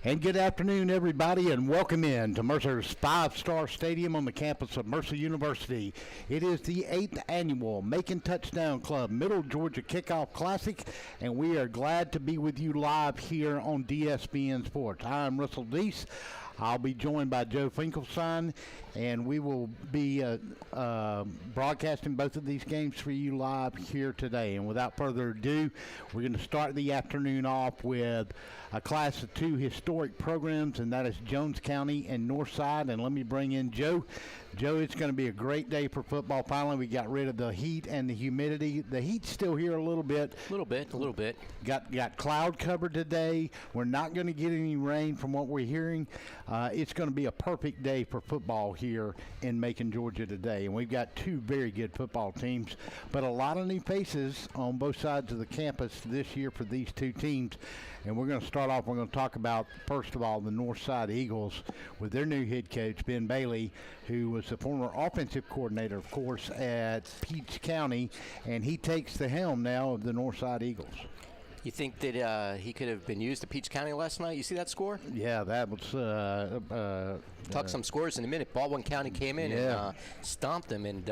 And good afternoon, everybody, and welcome in to Mercer's five-star stadium on the campus of Mercer University. It is the 8th annual Macon Touchdown Club Middle Georgia Kickoff Classic, and we are glad to be with you live here on DSBN Sports. I'm Russell Deese. I'll be joined by Joe Finkelstein, and we will be broadcasting both of these games for you live here today. And without further ado, we're going to start the afternoon off with a class of two historic programs, and that is Jones County and Northside. And let me bring in Joe. Joe, it's going to be a great day for football. Finally, we got rid of the heat and the humidity. The heat's still here a little bit. A little bit. Got cloud cover today. We're not going to get any rain from what we're hearing. It's going to be a perfect day for football here in Macon, Georgia today. And we've got two very good football teams, but a lot of new faces on both sides of the campus this year for these two teams. And we're going to start off, we're going to talk about, first of all, the Northside Eagles with their new head coach, Ben Bailey, who was the former offensive coordinator, of course, at Peach County, and he takes the helm now of the Northside Eagles. You think that he could have been used at Peach County last night? You see that score? Yeah, that was... Talk some scores in a minute. Baldwin County came in and stomped them, and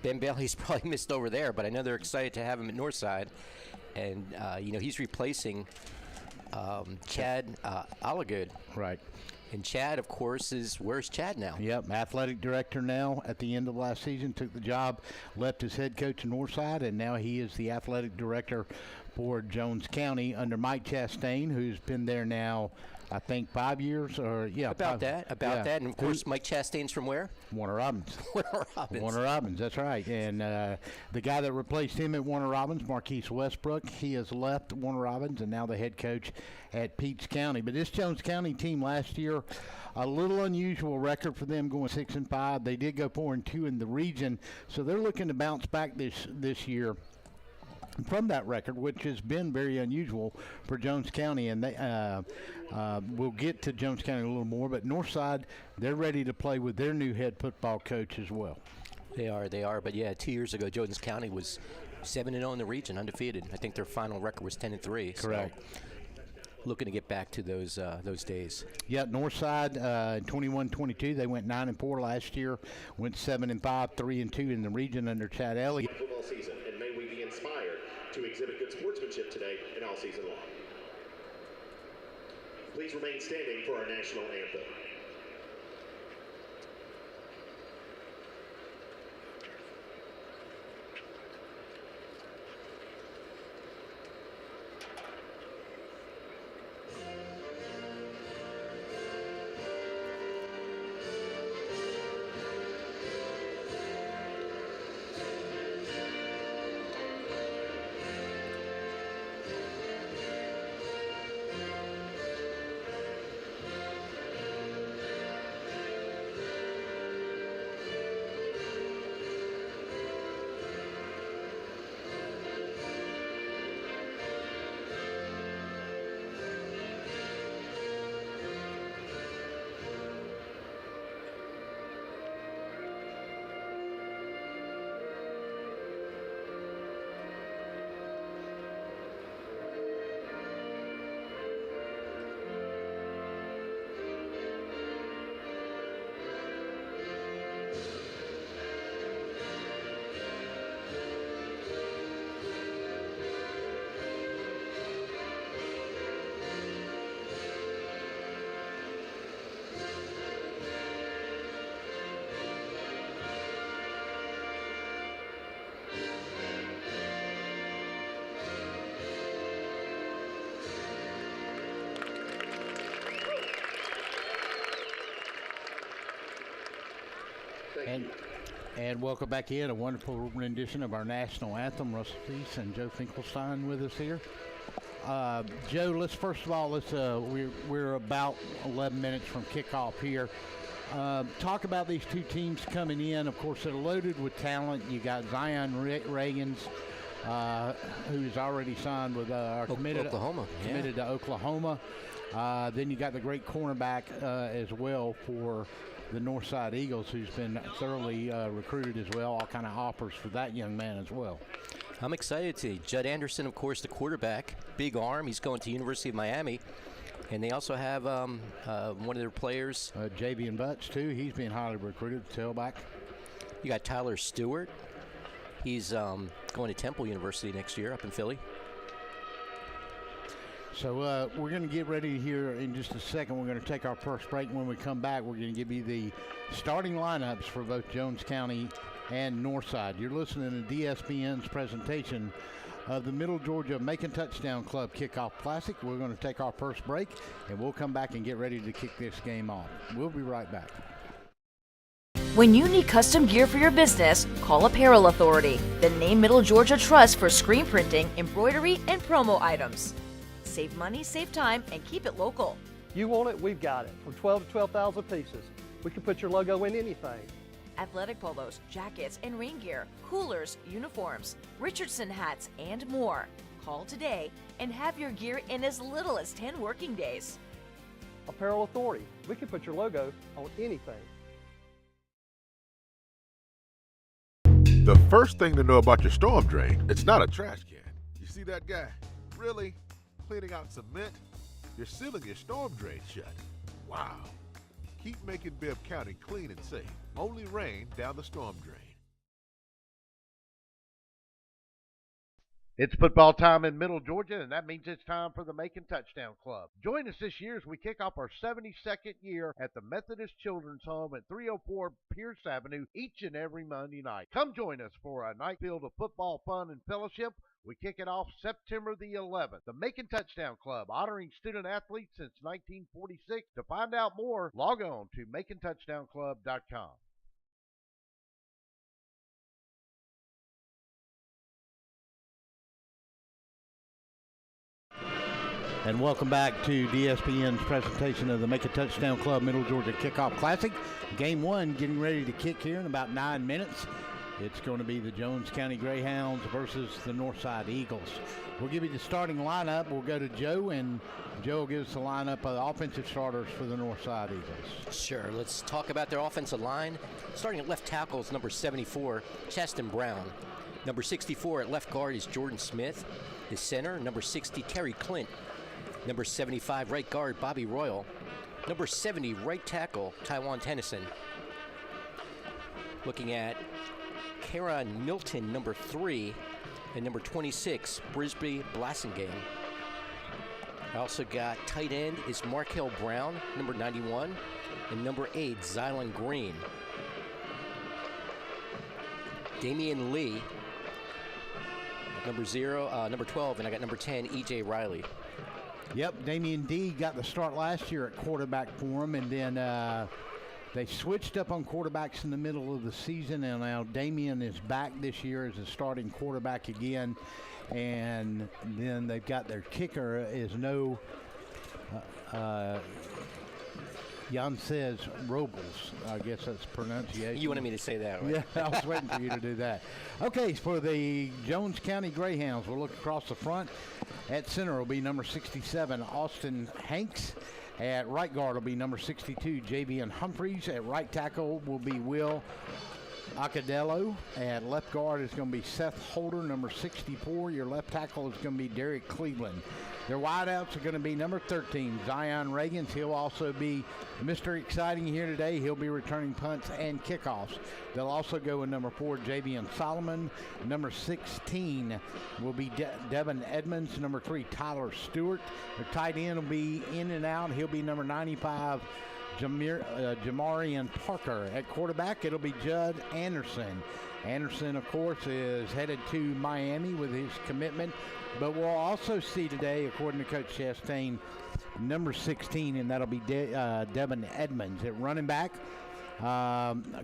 Ben Bailey's probably missed over there, but I know they're excited to have him at Northside. And, he's replacing Chad Allagood. Right. And Chad, of course, where's Chad now? Yep, athletic director now at the end of last season, took the job, left as head coach in Northside, and now he is the athletic director for Jones County under Mike Chastain, who's been there now, I think, 5 years. About that. And, of course, Mike Chastain's from where? Warner Robins. Warner Robins, that's right. And the guy that replaced him at Warner Robins, Marquise Westbrook, he has left Warner Robins and now the head coach at Peach County. But this Jones County team last year, a little unusual record for them, going 6-5. They did go 4-2 in the region, so they're looking to bounce back this year from that record, which has been very unusual for Jones County. And they we'll get to Jones County a little more, but Northside, they're ready to play with their new head football coach as well. They are. But, 2 years ago, Jones County was 7-0 in the region, undefeated. I think their final record was 10-3. Correct. So looking to get back to those days. Yeah, Northside, 21-22. They went 9-4 last year, went 7-5, 3-2 in the region under Chad Elliott. Football season, and may we be inspired to exhibit good sportsmanship today and all season long. Please remain standing for our national anthem. And welcome back in. A wonderful rendition of our national anthem. Russell Deese and Joe Finkelstein with us here. Joe, let's first of all, we're about 11 minutes from kickoff here. Talk about these two teams coming in. Of course, they're loaded with talent. You got Zion Reagans, who's already signed with committed to Oklahoma. Then you got the great cornerback as well for the Northside Eagles, who's been thoroughly recruited as well. All kind of offers for that young man as well. I'm excited to see Judd Anderson, of course, the quarterback, big arm. He's going to University of Miami. And they also have one of their players. J.B. Butts, too. He's being highly recruited, tailback. You got Tyler Stewart. He's going to Temple University next year up in Philly. So we're going to get ready here in just a second. We're going to take our first break. When we come back, we're going to give you the starting lineups for both Jones County and Northside. You're listening to DSPN's presentation of the Middle Georgia Macon Touchdown Club Kickoff Classic. We're going to take our first break, and we'll come back and get ready to kick this game off. We'll be right back. When you need custom gear for your business, call Apparel Authority, the name Middle Georgia trusts for screen printing, embroidery, and promo items. Save money, save time, and keep it local. You want it, we've got it. From 12 to 12,000 pieces. We can put your logo in anything. Athletic polos, jackets, and rain gear, coolers, uniforms, Richardson hats, and more. Call today and have your gear in as little as 10 working days. Apparel Authority. We can put your logo on anything. The first thing to know about your storm drain, it's not a trash can. You see that guy? Really? Cleaning out cement? You're sealing your storm drain shut. Wow. Keep making Bibb County clean and safe. Only rain down the storm drain. It's football time in Middle Georgia, and that means it's time for the Macon Touchdown Club. Join us this year as we kick off our 72nd year at the Methodist Children's Home at 304 Pierce Avenue each and every Monday night. Come join us for a night filled of football fun and fellowship. We kick it off September the 11th. The Macon Touchdown Club, honoring student athletes since 1946. To find out more, log on to MaconTouchdownClub.com. And welcome back to DSPN's presentation of the Macon Touchdown Club Middle Georgia Kickoff Classic. Game 1 getting ready to kick here in about 9 minutes. It's going to be the Jones County Greyhounds versus the Northside Eagles. We'll give you the starting lineup. We'll go to Joe, and Joe will give us the lineup of the offensive starters for the Northside Eagles. Sure. Let's talk about their offensive line. Starting at left tackle is number 74, Chaston Brown. Number 64 at left guard is Jordan Smith. The center, number 60, Terry Clint. Number 75, right guard, Bobby Royal. Number 70, right tackle, Taiwan Tennyson. Looking at Karon Milton, number 3, and number 26, Brisby Blassingame. I also got tight end is Markel Brown, number 91, and number 8, Zylan Green. Damian Lee, number 12, and I got number 10, E.J. Riley. Yep, Damian D got the start last year at quarterback for him, and then they switched up on quarterbacks in the middle of the season, and now Damian is back this year as a starting quarterback again. And then they've got their kicker is Jan says Robles. I guess that's pronunciation. You wanted me to say that, right? Yeah, I was waiting for you to do that. Okay, for the Jones County Greyhounds, we'll look across the front. At center will be number 67, Austin Hanks. At right guard will be number 62, Javian Humphreys. At right tackle will be Will Acadello. At left guard is going to be Seth Holder, number 64. Your left tackle is going to be Derek Cleveland. Their wideouts are going to be number 13, Zion Reagans. He'll also be Mr. Exciting here today. He'll be returning punts and kickoffs. They'll also go with number 4, Javian Solomon. Number 16 will be Devin Edmonds. Number 3, Tyler Stewart. Their tight end will be in and out. He'll be number 95, Jamarian Parker. At quarterback, it'll be Judd Anderson. Anderson, of course, is headed to Miami with his commitment. But we'll also see today, according to Coach Chastain, number 16, and that'll be Devin Edmonds. At running back,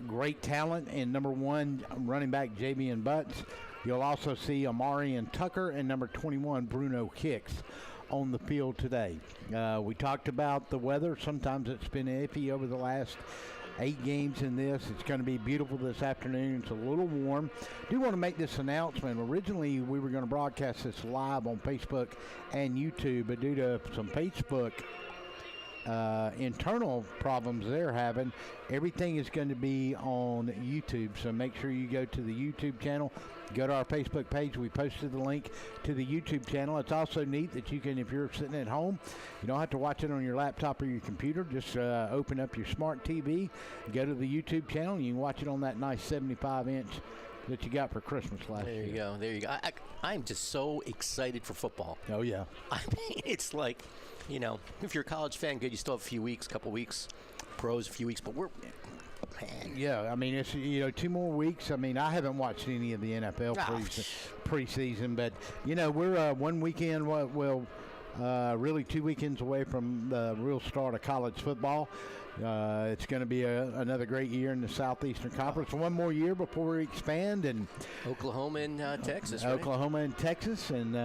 great talent. And number 1, running back Javian Butts. You'll also see Amarian Tucker and number 21, Bruno Hicks, on the field today. We talked about the weather. Sometimes it's been iffy over the last 8 games in this. It's going to be beautiful this afternoon. It's a little warm. I do want to make this announcement. Originally, we were going to broadcast this live on Facebook and YouTube, but due to some Facebook internal problems they're having, everything is going to be on YouTube. So make sure you go to the YouTube channel. Go to our Facebook page. We posted the link to the YouTube channel. It's also neat that you can, if you're sitting at home, you don't have to watch it on your laptop or your computer. Just open up your smart TV, go to the YouTube channel, and you can watch it on that nice 75-inch that you got for Christmas last year. There you go. I'm just so excited for football. Oh, yeah. I mean, it's like, you know, if you're a college fan, good, you still have a few weeks, couple weeks. Pros, a few weeks, but we're, man. Yeah, I mean, it's, 2 more weeks. I mean, I haven't watched any of the NFL preseason, but, we're 1 weekend, really 2 weekends away from the real start of college football. It's going to be another great year in the Southeastern Conference. 1 more year before we expand. And Oklahoma and Texas, right? Oklahoma and Texas. And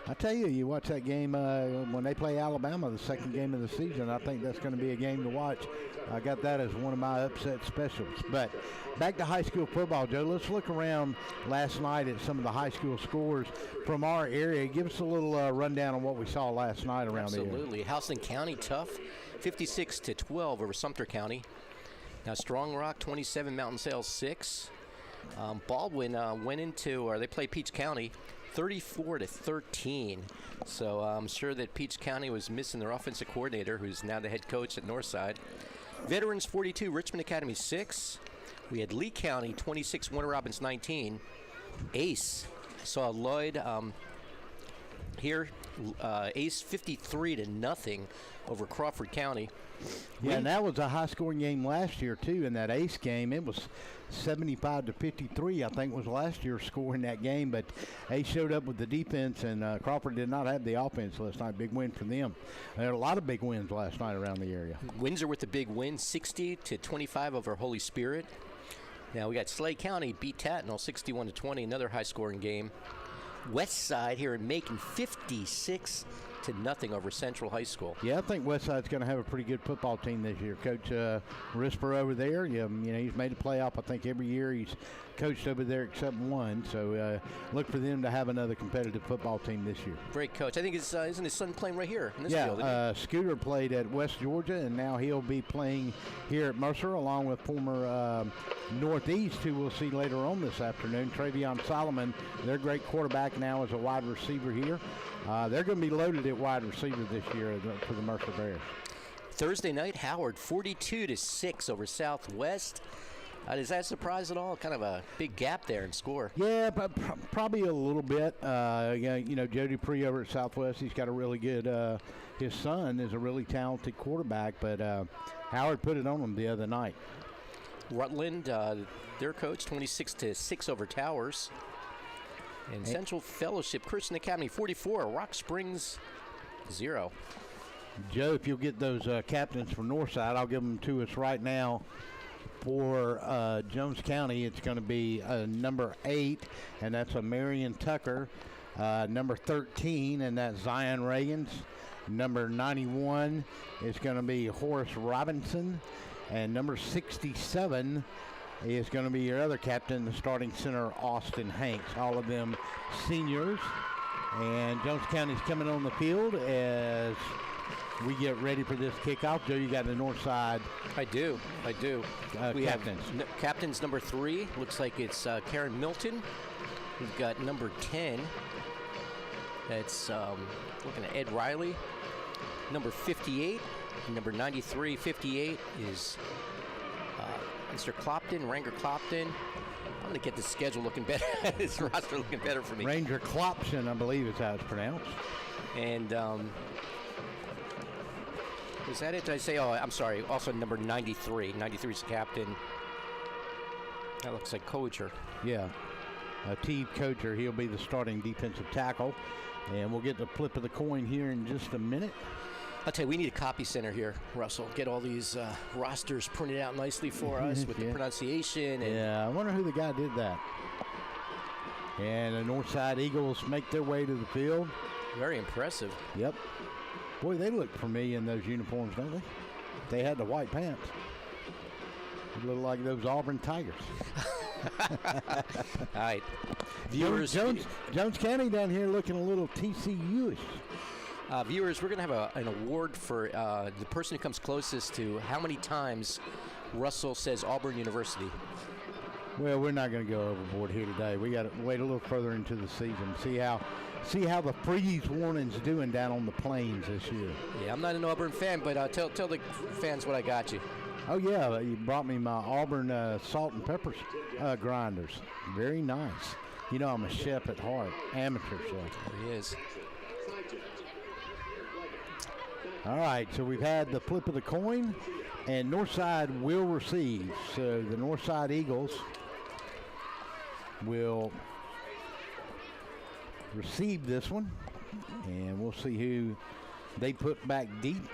I tell you, you watch that game when they play Alabama, the second game of the season. I think that's going to be a game to watch. I got that as one of my upset specials. But back to high school football, Joe. Let's look around last night at some of the high school scores from our area. Give us a little rundown on what we saw last night around the area. Absolutely. Houston County tough, 56-12 over Sumter County. Now Strong Rock 27, Mountain Sales 6. Baldwin they played Peach County 34-13. So I'm sure that Peach County was missing their offensive coordinator, who's now the head coach at Northside. Veterans 42, Richmond Academy 6. We had Lee County 26, Warner Robins 19. Ace saw Lloyd here. Ace 53-0 over Crawford County. Yeah, and that was a high-scoring game last year too. In that Ace game, it was 75-53. I think was last year's score in that game. But Ace showed up with the defense, and Crawford did not have the offense last night. Big win for them. There were a lot of big wins last night around the area. Windsor with the big win, 60-25 over Holy Spirit. Now we got Slade County beat Tatnall 61-20, another high-scoring game. Westside here in Macon 56-0 over Central High School. Yeah, I think Westside's going to have a pretty good football team this year. Coach Risper over there, he's made a playoff. I think every year he's coached over there except one. So look for them to have another competitive football team this year. Great coach. I think isn't his son playing right here in this field? Yeah, Scooter played at West Georgia, and now he'll be playing here at Mercer along with former Northeast, who we'll see later on this afternoon. Travion Solomon, their great quarterback, now as a wide receiver here. They're going to be loaded at wide receiver this year for the Mercer Bears. Thursday night, Howard 42-6 over Southwest. Does that surprise at all? Kind of a big gap there in score. Yeah, but probably a little bit. Joe Dupree over at Southwest, he's got a really good his son is a really talented quarterback, but Howard put it on him the other night. Rutland, their coach, 26-6 over Towers. And Central Fellowship Christian Academy 44, Rock Springs 0. Joe, if you'll get those captains from Northside, I'll give them to us right now. For Jones County, it's going to be number 8, and that's a Marion Tucker. Number 13, and that's Zion Reagans. Number 91 is going to be Horace Robinson. And number 67 is going to be your other captain, the starting center, Austin Hanks. All of them seniors. And Jones County's coming on the field as we get ready for this kickoff. Joe, you got the north side. I do. We captains. have captains number 3. Looks like it's Karen Milton. We've got number 10. That's looking at Ed Riley. Number 58. Number 93, 58 is Mr. Clopton, Ranger Clopton. I'm going to get this schedule looking better. This roster looking better for me. Ranger Clopton, I believe is how it's pronounced. And is that it? Did I say? Oh, I'm sorry. Also number 93. 93 is the captain. That looks like Kocher. Yeah. T. Kocher, he'll be the starting defensive tackle. And we'll get the flip of the coin here in just a minute. I'll tell you, we need a copy center here, Russell. Get all these rosters printed out nicely for us with the pronunciation. And yeah, I wonder who the guy did that. And the Northside Eagles make their way to the field. Very impressive. Yep. Boy, they look familiar in those uniforms, don't they? They had the white pants. They look like those Auburn Tigers. All right. Viewers, Jones County down here looking a little TCU-ish. Viewers, we're going to have an award for the person who comes closest to how many times Russell says Auburn University. Well, we're not going to go overboard here today. We got to wait a little further into the season, see how the freeze warning's doing down on the plains this year. Yeah, I'm not an Auburn fan, but tell the fans what I got you. Oh yeah, you brought me my Auburn salt and pepper grinders. Very nice. You know I'm a chef at heart, amateur chef. He is. All right, so we've had the flip of the coin, and Northside will receive. So the Northside Eagles will receive this one, and we'll see who they put back deep.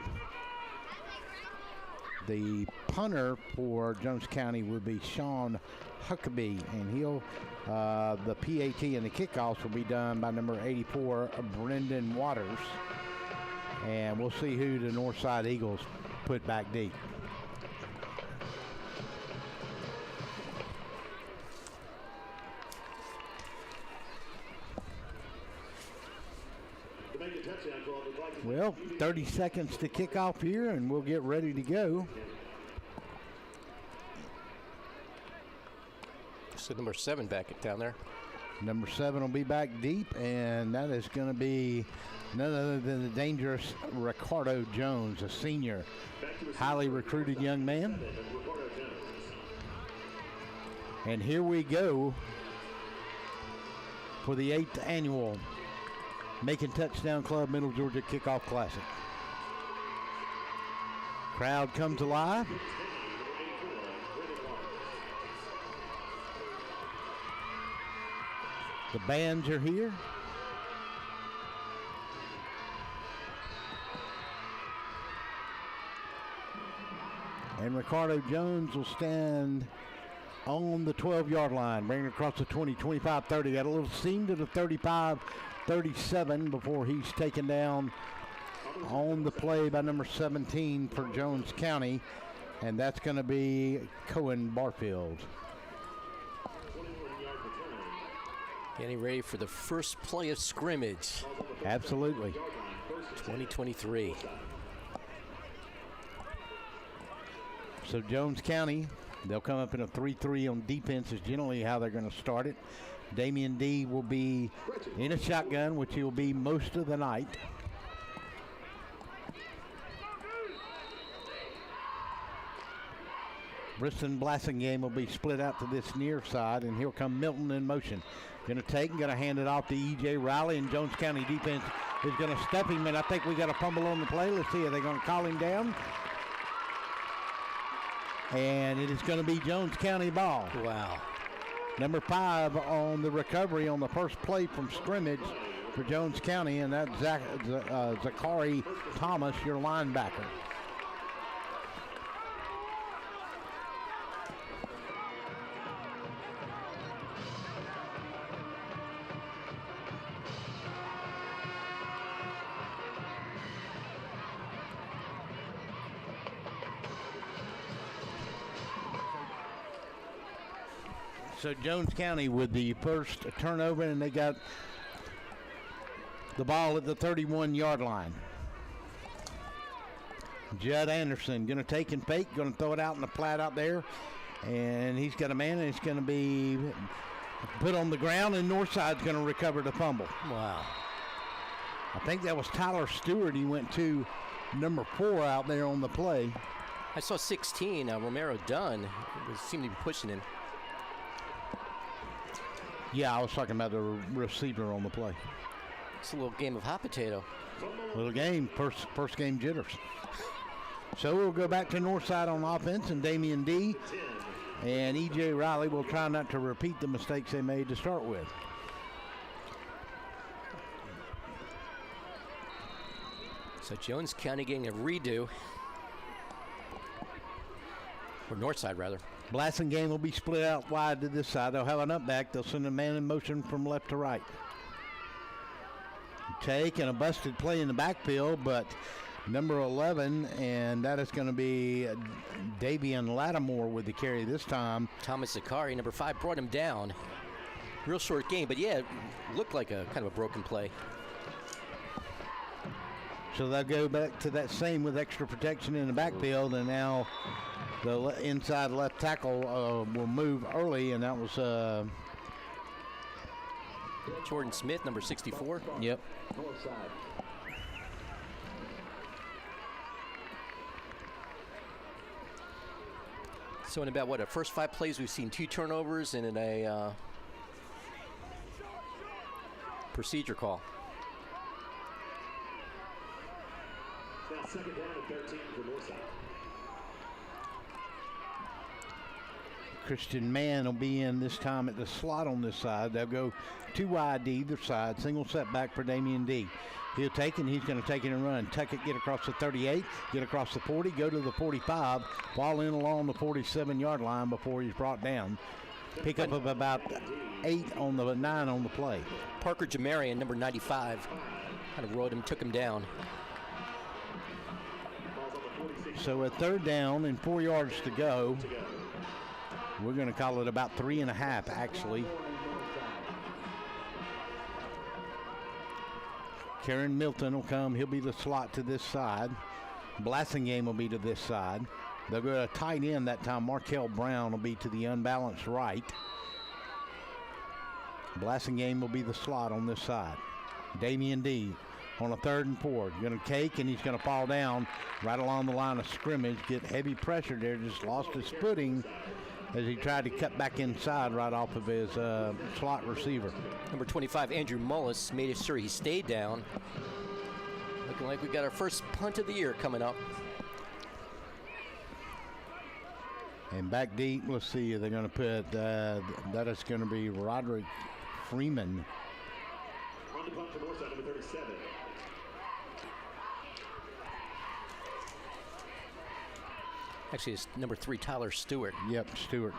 The punter for Jones County would be Sean Huckabee, and the PAT and the kickoffs will be done by number 84, Brendan Waters. And we'll see who the Northside Eagles put back deep. Well, 30 seconds to kick off here, and we'll get ready to go. So number 7 back down there. Number 7 will be back deep, and that is going to be none other than the dangerous Ricardo Jones, a senior, highly recruited young man. And here we go for the 8th annual Macon Touchdown Club Middle Georgia Kickoff Classic. Crowd comes alive. The bands are here. And Ricardo Jones will stand on the 12-yard line, bringing it across the 20, 25, 30. Got a little seam to the 35, 37 before he's taken down on the play by number 17 for Jones County, and that's going to be Cohen Barfield. Getting ready for the first play of scrimmage. Absolutely. 2023. So Jones County, they'll come up in a 3-3 on defense is generally how they're going to start it. Damian D will be in a shotgun, which he'll be most of the night. Briston Blassingame will be split out to this near side, and here come Milton in motion. Going to hand it off to E.J. Riley, and Jones County defense is going to step him, and I think we got a fumble on the play. Let's see, are they going to call him down? And it is going to be Jones County ball. Wow. Number 5 on the recovery on the first play from scrimmage for Jones County, and that's Zachary Thomas, your linebacker. So Jones County with the first turnover, and they got the ball at the 31-yard line. Judd Anderson going to take and fake, going to throw it out in the flat out there, and he's got a man, and it's going to be put on the ground, and Northside's going to recover the fumble. Wow. I think that was Tyler Stewart. He went to number 4 out there on the play. I saw 16, Romero Dunn seemed to be pushing him. Yeah, I was talking about the receiver on the play. It's a little game of hot potato. Little game, first game jitters. So we'll go back to Northside on offense, and Damian D and E.J. Riley will try not to repeat the mistakes they made to start with. So Jones County getting a redo. Or Northside, rather. Blassingame will be split out wide to this side. They'll have an up back. They'll send a man in motion from left to right. Take and a busted play in the backfield, but number 11, and that is going to be Davian Lattimore with the carry this time. Thomas Zachary, number 5, brought him down. Real short game, but yeah, it looked like a kind of a broken play. So they'll go back to that same with extra protection in the backfield, and now the inside left tackle will move early, and that was Jordan Smith, number 64. Yep. So in about, the first 5 plays, we've seen 2 turnovers and in a procedure call. Now second down and 13 for Northside. Christian Mann will be in this time at the slot on this side. They'll go 2 wide to either side. Single setback for Damian D. He'll take it, and he's going to take it and run. Tuck it, get across the 38, get across the 40, go to the 45, fall in along the 47-yard line before he's brought down. Pick up of about 9 on the play. Parker Jamarian, number 95, kind of rode him, took him down. So at third down and 4 yards to go, we're going to call it about 3.5, actually. Karen Milton will come. He'll be the slot to this side. Blassingame will be to this side. They'll go to tight end that time. Markel Brown will be to the unbalanced right. Blassingame will be the slot on this side. Damian D on a 3rd and 4. Going to take, and he's going to fall down right along the line of scrimmage. Get heavy pressure there. Just lost his footing as he tried to cut back inside right off of his slot receiver. Number 25, Andrew Mullis, made sure he stayed down. Looking like we got our first punt of the year coming up. And back deep, let's see, they're going to put, that is going to be Roderick Freeman. On the punt for Northside, number 37. Actually, it's number 3, Tyler Stewart. Yep, Stewart.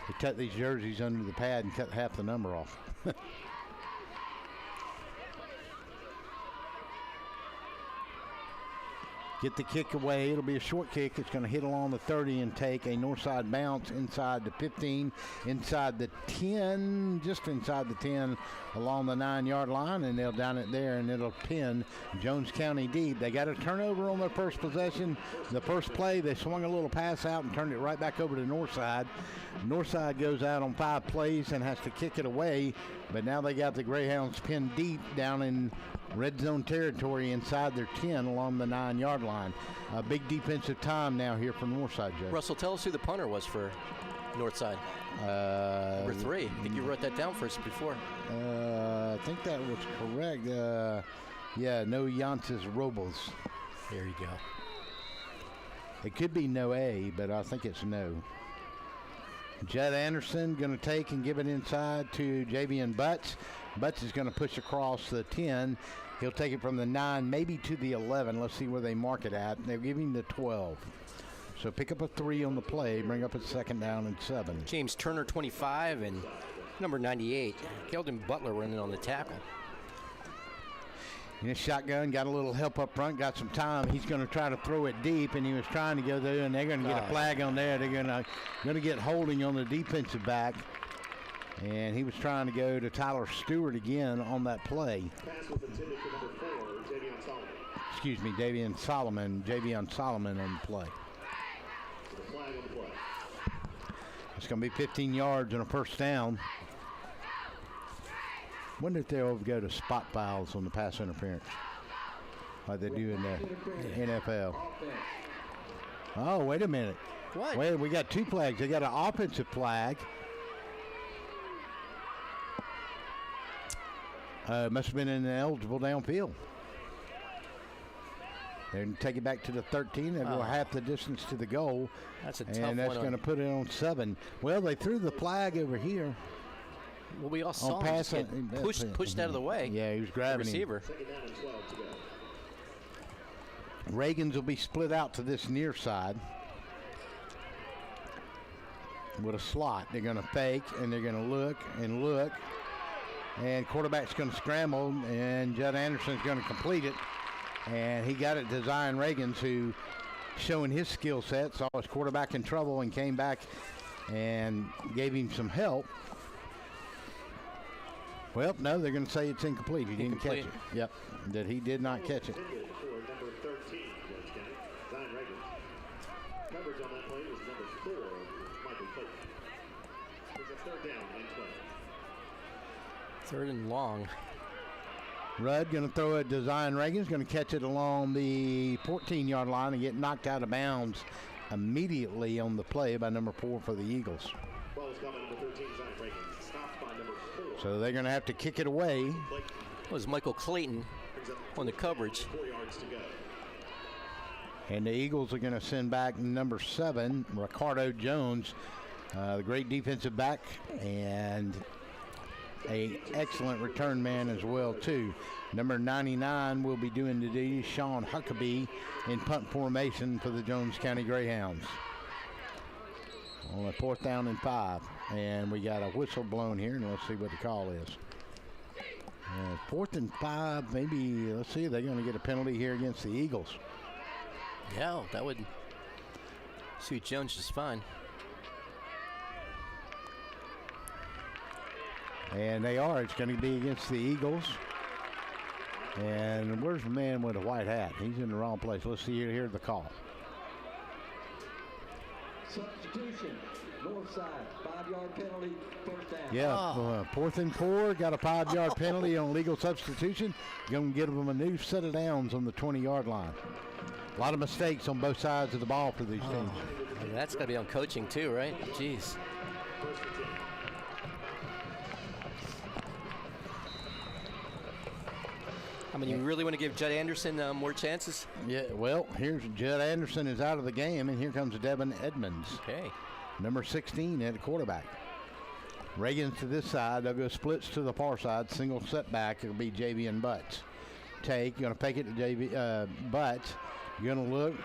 They cut these jerseys under the pad and cut half the number off. Get the kick away. It'll be a short kick. It's going to hit along the 30 and take a Northside bounce inside the 15, inside the 10, just inside the 10 along the 9-yard line, and they'll down it there, and it'll pin Jones County deep. They got a turnover on their first possession. The first play, they swung a little pass out and turned it right back over to Northside. Northside goes out on 5 plays and has to kick it away, but now they got the Greyhounds pinned deep down in red zone territory inside their 10 along the 9-yard line. A big defensive time now here for Northside, Joe. Russell, tell us who the punter was for Northside. Number 3. I think you wrote that down for us before. I think that was correct. Yeah, no Yantis Robles. There you go. It could be no A, but I think it's no. Judd Anderson going to take and give it inside to Javian Butts. Butts is going to push across the 10. He'll take it from the 9, maybe to the 11. Let's see where they mark it at. They're giving the 12. So pick up a 3 on the play, bring up a 2nd down and 7. James Turner, 25, and number 98, Keldon Butler running on the tackle. In his shotgun, got a little help up front, got some time. He's going to try to throw it deep, and he was trying to go there, and they're going to get a flag on there. They're going to get holding on the defensive back. And he was trying to go to Tyler Stewart again on that play. Pass was intended for number 4, Javion Solomon. Excuse me, Javion Solomon on the play. The flag on the play. It's going to be 15 yards and a 1st down. Wonder if they'll ever go to spot fouls on the pass interference like they do in the NFL. Oh, wait a minute. What? Wait, we got 2 flags. They got an offensive flag. Must have been an eligible downfield. They're going to take it back to the 13. They'll go half the distance to the goal. That's a tough one. And that's going to put it on 7. Well, they threw the flag over here. Well, we all saw him get pushed out of the way. Yeah, he was grabbing receiver. Second down and 12 to go. Reagan's will be split out to this near side with a slot. They're going to fake, and they're going to look and look. And quarterback's going to scramble, and Judd Anderson's going to complete it. And he got it to Zion Reagans, who, showing his skill set, saw his quarterback in trouble and came back and gave him some help. Well, no, they're going to say it's incomplete. He didn't catch Incomplete. it. Yep, that he did not catch it. Intended for number 13, George County, Zion Reagan. Coverage on that play was number 4, Michael Clayton. It's a third down and 12. Third and long. Rudd going to throw it to Zion Reagan's going to catch it along the 14-yard line and get knocked out of bounds immediately on the play by number 4 for the Eagles. Ball is coming number 13, Zion Reagan. Stopped by number 4. So they're going to have to kick it away. That was Michael Clayton on the coverage. 4 yards to go. And the Eagles are going to send back number 7, Ricardo Jones, the great defensive back, and a excellent return man as well, too. Number 99 will be doing the duty, Sean Huckabee, in punt formation for the Jones County Greyhounds. On a 4th down and 5. And we got a whistle blown here, and let's see what the call is. 4th and 5, maybe, let's see, they're going to get a penalty here against the Eagles. Yeah, that would suit Jones just fine. And they are. It's going to be against the Eagles. And where's the man with the white hat? He's in the wrong place. Let's see here the call. Substitution, Northside, 5-yard penalty, first down. Yeah, 4th and 4, got a 5-yard penalty on legal substitution. Going to give them a new set of downs on the 20-yard line. A lot of mistakes on both sides of the ball for these teams. And that's got to be on coaching too, right? Jeez. I mean, you really want to give Judd Anderson more chances? Yeah, well, here's Judd Anderson is out of the game, and here comes Devin Edmonds. Okay. Number 16 at quarterback. Reagan's to this side. They'll go splits to the far side. Single setback. It'll be Javian Butts. Going to take it to Butts. Going to look.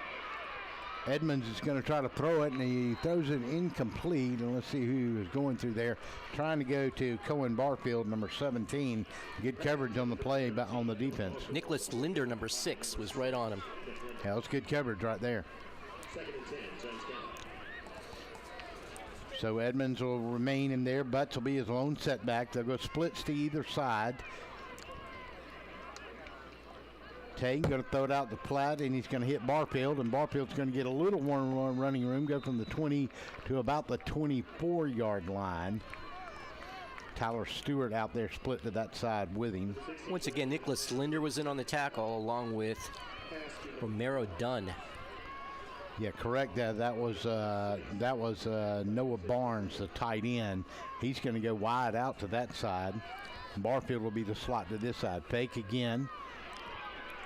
Edmonds is going to try to throw it, and he throws it incomplete. And let's see who is going through there. Trying to go to Cohen Barfield, number 17. Good coverage on the play on the defense. Nicholas Linder, number 6, was right on him. Yeah, that's good coverage right there. 2nd and 10, Jones County. So Edmonds will remain in there. Butts will be his lone setback. They'll go splits to either side. Tay going to throw it out the flat, and he's going to hit Barfield, and Barfield's going to get a little more running room, go from the 20 to about the 24-yard line. Tyler Stewart out there split to that side with him. Once again, Nicholas Linder was in on the tackle along with Romero Dunn. Yeah, correct. That was Noah Barnes, the tight end. He's going to go wide out to that side. Barfield will be the slot to this side. Fake again.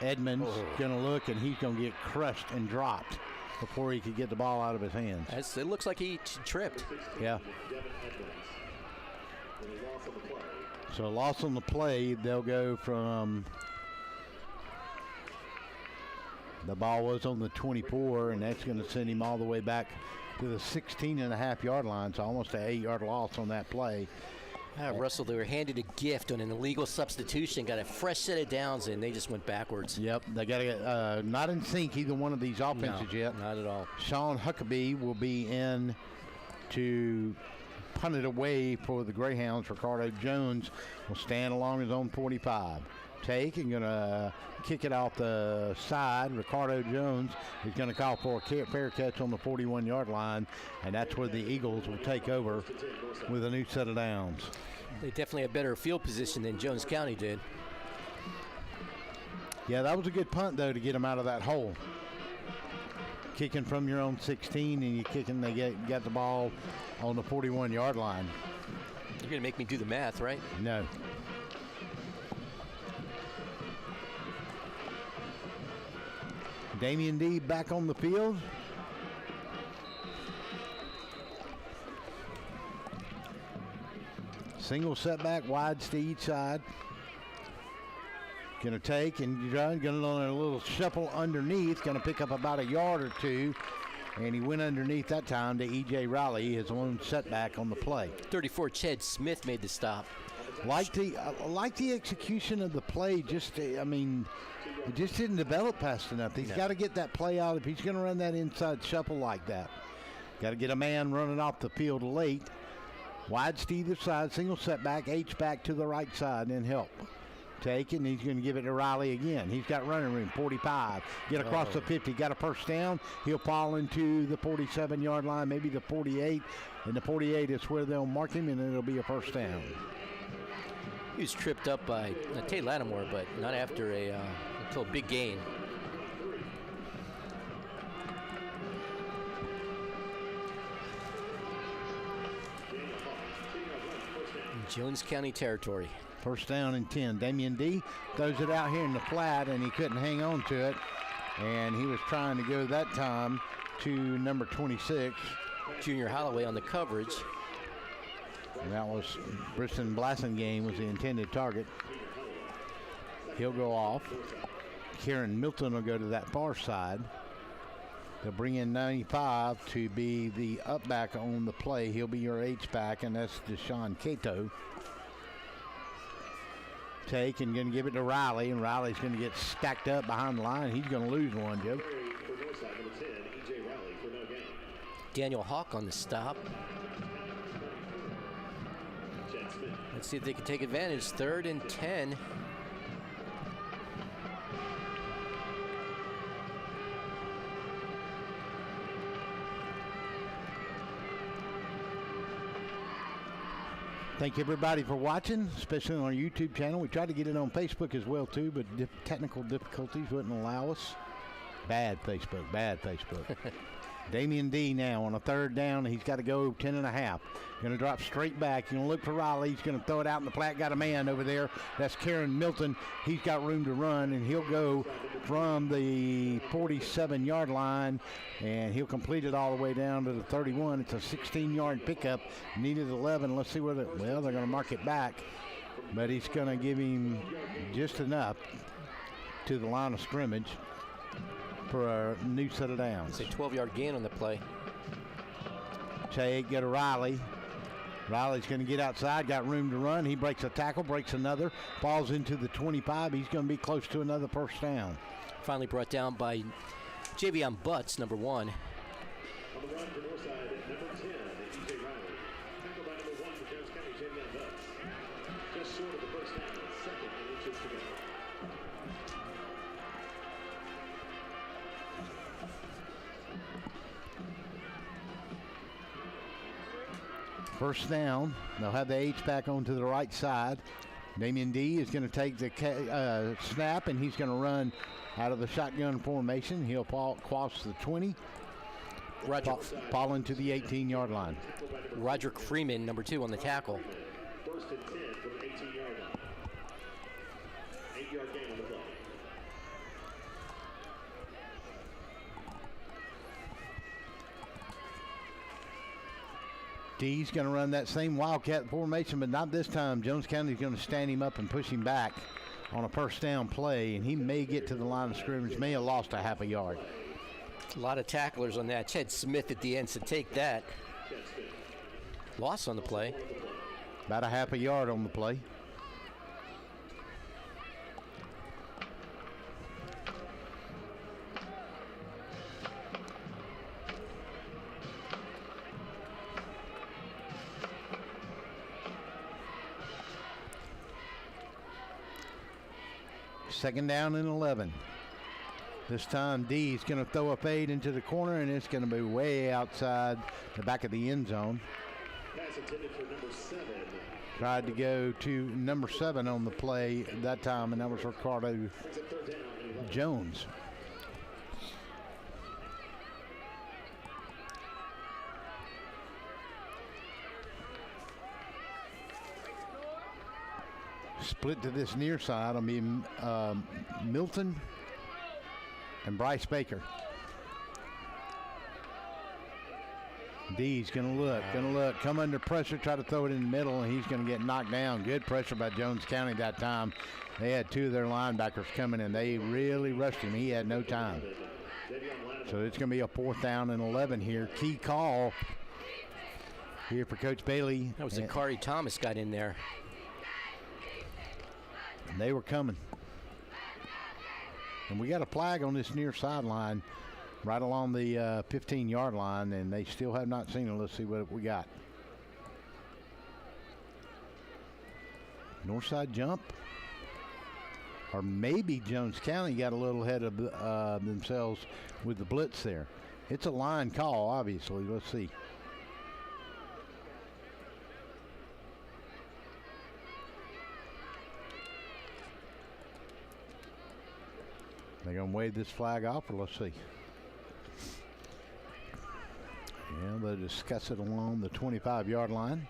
Edmonds going to look, and he's going to get crushed and dropped before he could get the ball out of his hands. It looks like he tripped. Yeah. So loss on the play. They'll go from the ball was on the 24, and that's going to send him all the way back to the 16.5-yard line. So almost an 8-yard loss on that play. Russell, they were handed a gift on an illegal substitution, got a fresh set of downs, and they just went backwards. Yep, they got to get not in sync, either one of these offenses yet. Not at all. Sean Huckabee will be in to punt it away for the Greyhounds. Ricardo Jones will stand along his own 45. Take and going to kick it off the side. Ricardo Jones is going to call for a fair catch on the 41-yard line, and that's where the Eagles will take over with a new set of downs. They definitely have better field position than Jones County did. Yeah, that was a good punt, though, to get them out of that hole. Kicking from your own 16, and they got the ball on the 41-yard line. You're going to make me do the math, right? No. Damian D back on the field. Single setback, wides to each side. Going to take and run, going on a little shuffle underneath, going to pick up about a yard or two. And he went underneath that time to E.J. Riley, his own setback on the play. 34, Ched Smith made the stop. Like the execution of the play, it just didn't develop fast enough. He's got to get that play out if he's going to run that inside shuffle like that. Got to get a man running off the field late. Wides to either side, single setback, H back to the right side, and help. Take it, and he's going to give it to Riley again. He's got running room, 45. Get across the 50, got a first down. He'll fall into the 47-yard line, maybe the 48. And the 48 is where they'll mark him, and it'll be a first down. He was tripped up by Tate Lattimore, but not after until a big gain. In Jones County territory. First down and 10. Damian D throws it out here in the flat, and he couldn't hang on to it. And he was trying to go that time to number 26. Junior Holloway on the coverage. And that was Briston Blassingame was the intended target. He'll go off. Kieran Milton will go to that far side. They'll bring in 95 to be the up back on the play. He'll be your H-back, and that's Deshaun Cato. Take and going to give it to Riley, and Riley's going to get stacked up behind the line. He's going to lose one, Joe. Daniel Hawk on the stop. Let's see if they can take advantage. 3rd and 10. Thank you, everybody, for watching, especially on our YouTube channel. We tried to get it on Facebook as well, too, but technical difficulties wouldn't allow us. Bad Facebook, bad Facebook. Damian D now on a 3rd down. He's got to go 10 and a half. Going to drop straight back. Going to look for Riley. He's going to throw it out in the flat. Got a man over there. That's Kieran Milton. He's got room to run, and he'll go from the 47-yard line, and he'll complete it all the way down to the 31. It's a 16-yard pickup. Needed 11. Let's see where they're going to mark it back, but he's going to give him just enough to the line of scrimmage for a new set of downs. It's a 12-yard gain on the play. Take, get to Riley. Riley's going to get outside, got room to run. He breaks a tackle, breaks another, falls into the 25. He's going to be close to another first down. Finally brought down by Javion Butts, number 1. On the run for Northside, number 10, E.J. Riley. Tackled by number 1 for Jones County, Javion Butts. Just short of the first down, 2nd and inches to go. First down. They'll have the H-back onto the right side. Damian D is going to take the snap, and he's going to run out of the shotgun formation. He'll cross the 20. Fall into the 18-yard line. Roderick Freeman, number 2, on the tackle. 1st and 10 from the 18-yard line. 8-yard gain on the play. D's going to run that same Wildcat formation, but not this time. Jones County's going to stand him up and push him back on a first down play, and he may get to the line of scrimmage, may have lost a half a yard. A lot of tacklers on that. Ched Smith at the end, so take that. Loss on the play. About a half a yard on the play. Second down and 11. This time D is going to throw a fade into the corner, and it's going to be way outside the back of the end zone. Pass intended for number 7. Tried to go to number 7 on the play that time, and that was Ricardo Jones. Split to this near side will be Milton and Bryce Baker. D's going to look, come under pressure, try to throw it in the middle, and he's going to get knocked down. Good pressure by Jones County that time. They had 2 of their linebackers coming, and they really rushed him. He had no time. So it's going to be a 4th down and 11 here. Key call here for Coach Bailey. That was Zakari Thomas got in there. They were coming. And we got a flag on this near sideline right along the 15-yard line, and they still have not seen it. Let's see what we got. Northside jump. Or maybe Jones County got a little ahead of themselves with the blitz there. It's a line call, obviously. Let's see. They're going to wave this flag off, or let's see. Yeah, they'll discuss it along the 25-yard line.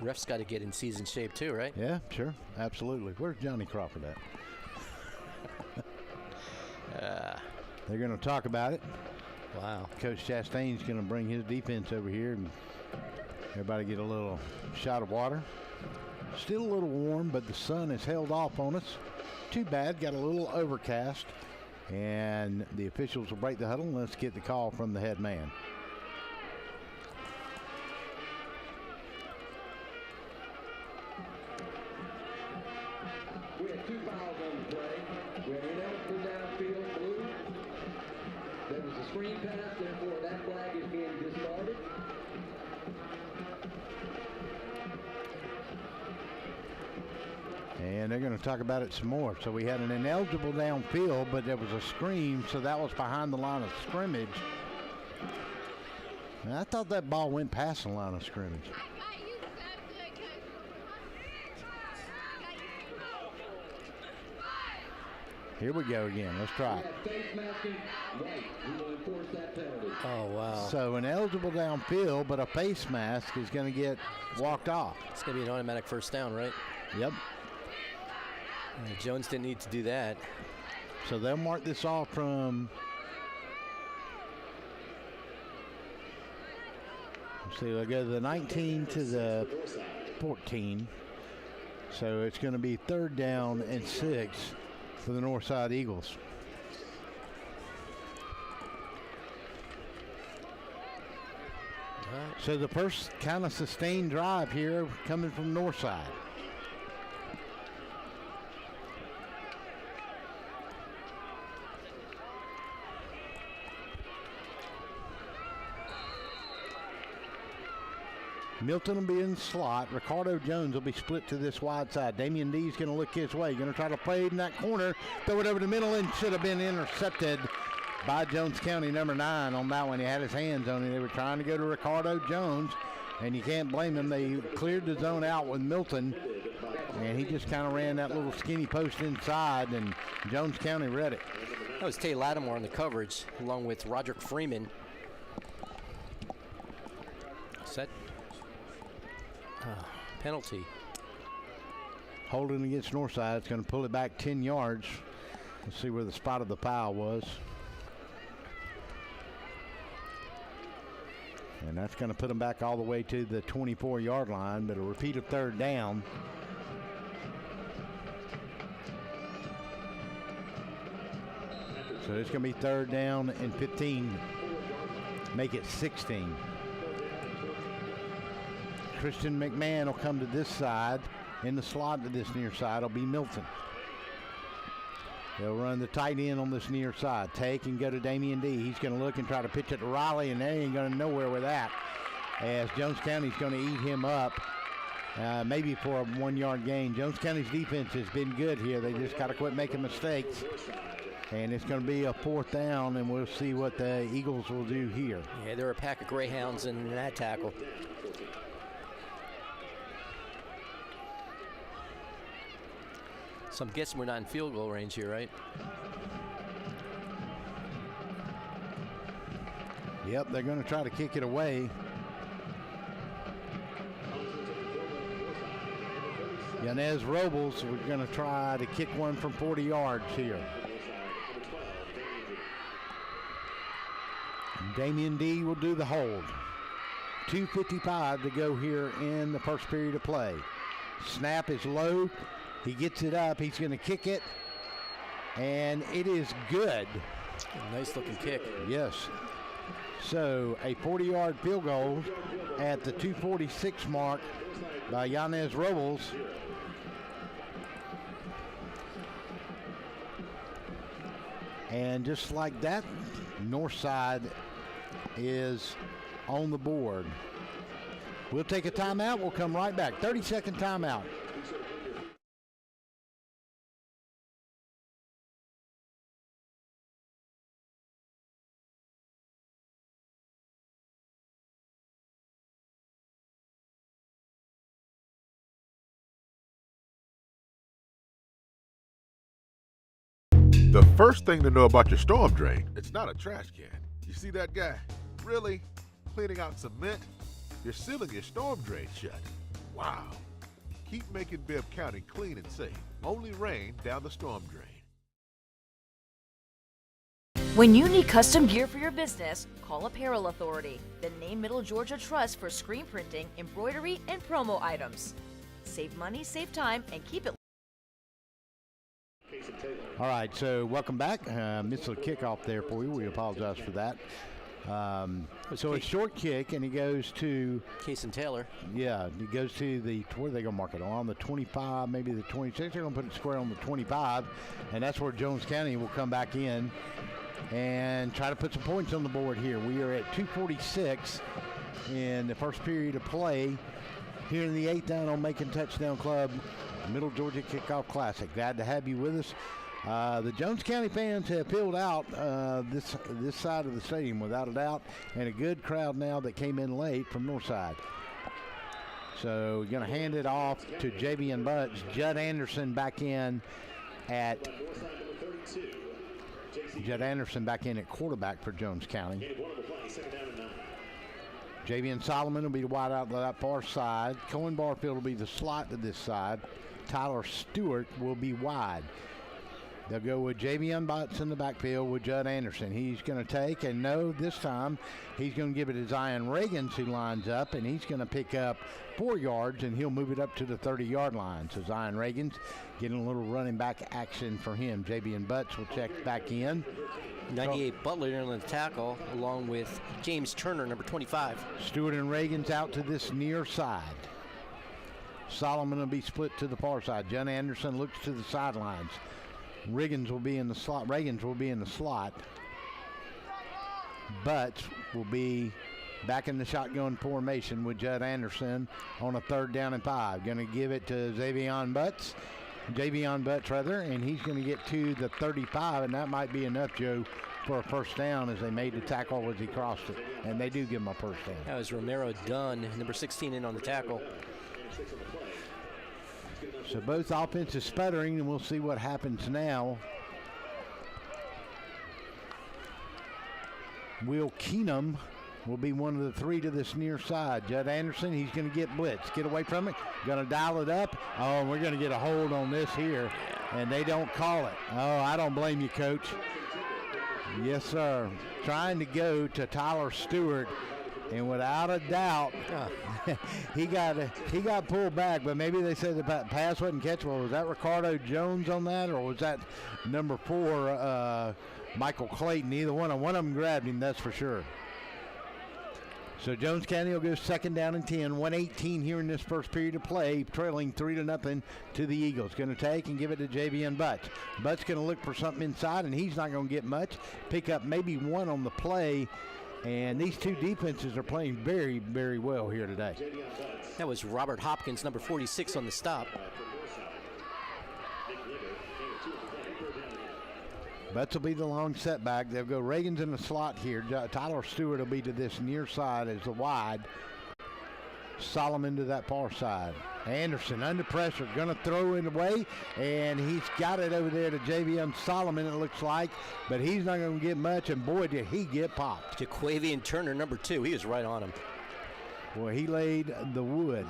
Ref's got to get in season shape too, right? Yeah, sure. Absolutely. Where's Johnny Crawford at? They're going to talk about it. Wow. Coach Chastain's going to bring his defense over here and everybody get a little shot of water. Still a little warm, but the sun has held off on us. Too bad. Got a little overcast. And the officials will break the huddle. Let's get the call from the head man. We had 2 fouls on the play. We had ineligible downfield blue. There was a screen pass, therefore that flag is being discarded. And they're going to talk about it some more. So we had an ineligible downfield, but there was a screen, so that was behind the line of scrimmage. And I thought that ball went past the line of scrimmage. Here we go again. Let's try it. Face masking, right. We will enforce that penalty. Oh, wow. So an eligible downfield, but a face mask is going to get walked off. It's going to be an automatic first down, right? Yep. Jones didn't need to do that. So they'll mark this off from, let's see, they'll go to the 19 to the 14. So it's going to be 3rd down and 6 for the Northside Eagles. So the first kind of sustained drive here coming from Northside. Milton will be in the slot. Ricardo Jones will be split to this wide side. Damian D is going to look his way. Going to try to play in that corner. Throw it over the middle and should have been intercepted by Jones County number 9 on that one. He had his hands on it. They were trying to go to Ricardo Jones, and you can't blame him. They cleared the zone out with Milton, and he just kind of ran that little skinny post inside, and Jones County read it. That was Tay Lattimore on the coverage, along with Roderick Freeman. Set. Penalty. Holding against Northside. It's going to pull it back 10 yards. Let's see where the spot of the foul was. And that's going to put them back all the way to the 24-yard line, but a repeat of 3rd down. So it's going to be 3rd down and 15. Make it 16. Christian McMahon will come to this side. In the slot to this near side will be Milton. They'll run the tight end on this near side. Take and go to Damian D. He's going to look and try to pitch it to Riley, and they ain't going to nowhere with that, as Jones County's going to eat him up, maybe for a 1-yard gain. Jones County's defense has been good here. They just got to quit making mistakes. And it's going to be a 4th down, and we'll see what the Eagles will do here. Yeah, there were a pack of Greyhounds in that tackle. So I'm guessing we're not in field goal range here, right? Yep, they're going to try to kick it away. Yanez Robles, we're going to try to kick one from 40 yards here. Damian D will do the hold. 2:55 to go here in the first period of play. Snap is low. He gets it up. He's going to kick it. And it is good. Nice looking kick. Yes. So a 40-yard field goal at the 2:46 mark by Yanez Robles. And just like that, Northside is on the board. We'll take a timeout. We'll come right back. 30-second timeout. The first thing to know about your storm drain, it's not a trash can. You see that guy? Really? Cleaning out cement? You're sealing your storm drain shut. Wow. Keep making Bibb County clean and safe. Only rain down the storm drain. When you need custom gear for your business, call Apparel Authority, the name Middle Georgia Trust for screen printing, embroidery, and promo items. Save money, save time, and keep it. All right, so welcome back. Missed a kickoff there for you. We apologize for that. So a short kick, and he goes to Case and Taylor. Yeah, he goes to the, where are they going to mark it? On the 25, maybe the 26. They're going to put it square on the 25, and that's where Jones County will come back in and try to put some points on the board here. We are at 2:46 in the first period of play here in the 8th down on Macon Touchdown Club Middle Georgia Kickoff Classic. Glad to have you with us. The Jones County fans have filled out this side of the stadium without a doubt, and a good crowd now that came in late from Northside. So we're going to hand it off to Javian Butts. Judd Anderson back in at quarterback for Jones County. Javian Solomon will be the wide out to that far side. Cohen Barfield will be the slot to this side. Tyler Stewart will be wide. They'll go with Javian Butts in the backfield with Judd Anderson. He's going to take, and no, this time he's going to give it to Zion Reagans, who lines up, and he's going to pick up 4 yards, and he'll move it up to the 30-yard line. So Zion Reagans getting a little running back action for him. Javian Butts will check back in. 98 Butler on the tackle, along with James Turner, number 25. Stewart and Reagans out to this near side. Solomon will be split to the far side. John Anderson looks to the sidelines. Reagans will be in the slot. Butts will be back in the shotgun formation with Judd Anderson on a 3rd down and 5. Going to give it to Javian Butts, and he's going to get to the 35, and that might be enough, Joe, for a first down as they made the tackle as he crossed it, and they do give him a first down. That was Romero Dunn, number 16, in on the tackle. So both offenses sputtering, and we'll see what happens now. Will Keenum will be one of the 3 to this near side. Judd Anderson, he's going to get blitz. Get away from it. Going to dial it up. Oh, we're going to get a hold on this here, and they don't call it. Oh, I don't blame you, Coach. Yes, sir. Trying to go to Tyler Stewart, and without a doubt, he got pulled back, but maybe they said the pass wasn't catchable. Was that Ricardo Jones on that, or was that number 4, Michael Clayton? Either one of them grabbed him, that's for sure. So Jones County will go 2nd down and 10, 1:18 here in this first period of play, trailing 3-0 to the Eagles. Going to take and give it to Javian Butts. Butts going to look for something inside, and he's not going to get much. Pick up maybe 1 on the play. And these 2 defenses are playing very, very well here today. That was Robert Hopkins, number 46, on the stop. Butts will be the long setback. They'll go Reagans in the slot here. Tyler Stewart will be to this near side as the wide. Solomon to that far side. Anderson under pressure, going to throw it away, and he's got it over there to Javian Solomon, it looks like, but he's not going to get much, and boy, did he get popped. Jaquavian Turner, number 2, he was right on him. Boy, he laid the wood.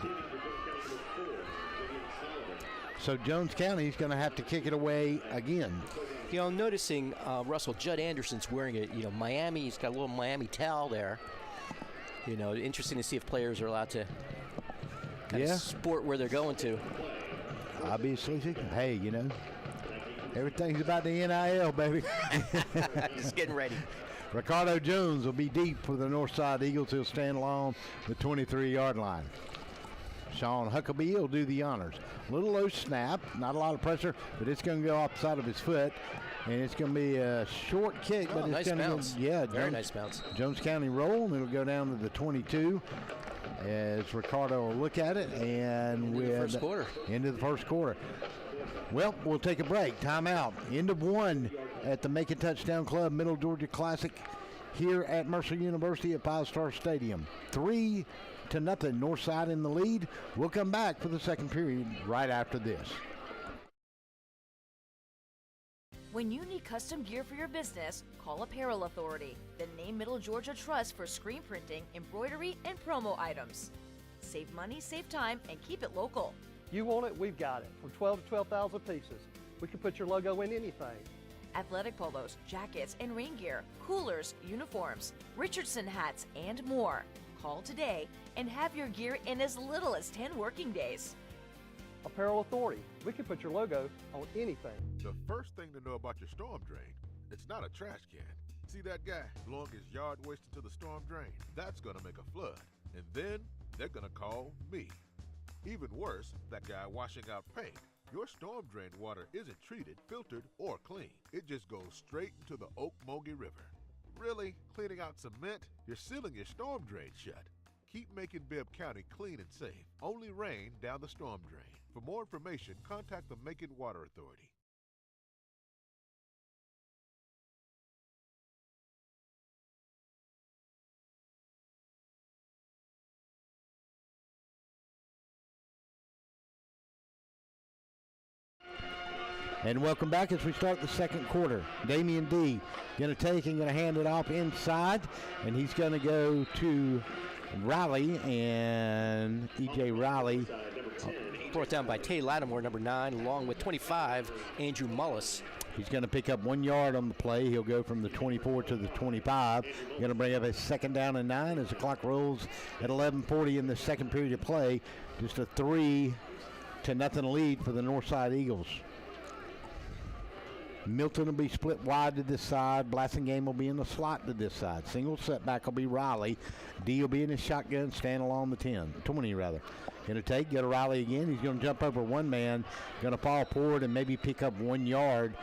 So Jones County is going to have to kick it away again. You know, noticing Russell, Judd Anderson's wearing Miami, he's got a little Miami towel there. You know, interesting to see if players are allowed to kind of sport where they're going to. Obviously, hey, everything's about the NIL, baby. Just getting ready. Ricardo Jones will be deep for the Northside Eagles. He'll stand along the 23-yard line. Sean Huckabee will do the honors. A little low snap, not a lot of pressure, but it's going to go off the side of his foot, and it's going to be a short kick. But nice it's bounce. Very nice bounce. Jones County roll, and it'll go down to the 22 as Ricardo will look at it, and into the first quarter. Well, we'll take a break. Timeout. End of 1 at the Macon Touchdown Club Middle Georgia Classic here at Mercer University at 5-Star Stadium. 3-0, Northside in the lead. We'll come back for the second period right after this. When you need custom gear for your business, call Apparel Authority, the name Middle Georgia Trust for screen printing, embroidery, and promo items. Save money, save time, and keep it local. You want it, we've got it. From 12 to 12,000 pieces. We can put your logo in anything. Athletic polos, jackets, and rain gear, coolers, uniforms, Richardson hats, and more. Call today and have your gear in as little as 10 working days. Apparel Authority. We can put your logo on anything. The first thing to know about your storm drain, it's not a trash can. See that guy blowing his yard waste into the storm drain? That's gonna make a flood. And then they're gonna call me. Even worse, that guy washing out paint. Your storm drain water isn't treated, filtered, or clean. It just goes straight into the Ocmulgee River. Really? Cleaning out cement? You're sealing your storm drain shut. Keep making Bibb County clean and safe. Only rain down the storm drain. For more information, contact the Macon Water Authority. And welcome back as we start the second quarter. Damian D going to take and going to hand it off inside, and he's going to go to Riley, and E.J. Riley. Brought down by Tay Lattimore, number 9, along with 25, Andrew Mullis. He's going to pick up 1 yard on the play. He'll go from the 24 to the 25. Going to bring up a 2nd down and 9 as the clock rolls at 11:40 in the second period of play. Just a 3-0 lead for the Northside Eagles. Milton will be split wide to this side. Blassingame will be in the slot to this side. Single setback will be Riley. D will be in his shotgun, stand along the 20 rather. Going to go to Riley again. He's going to jump over one man. Going to fall forward and maybe pick up 1 yard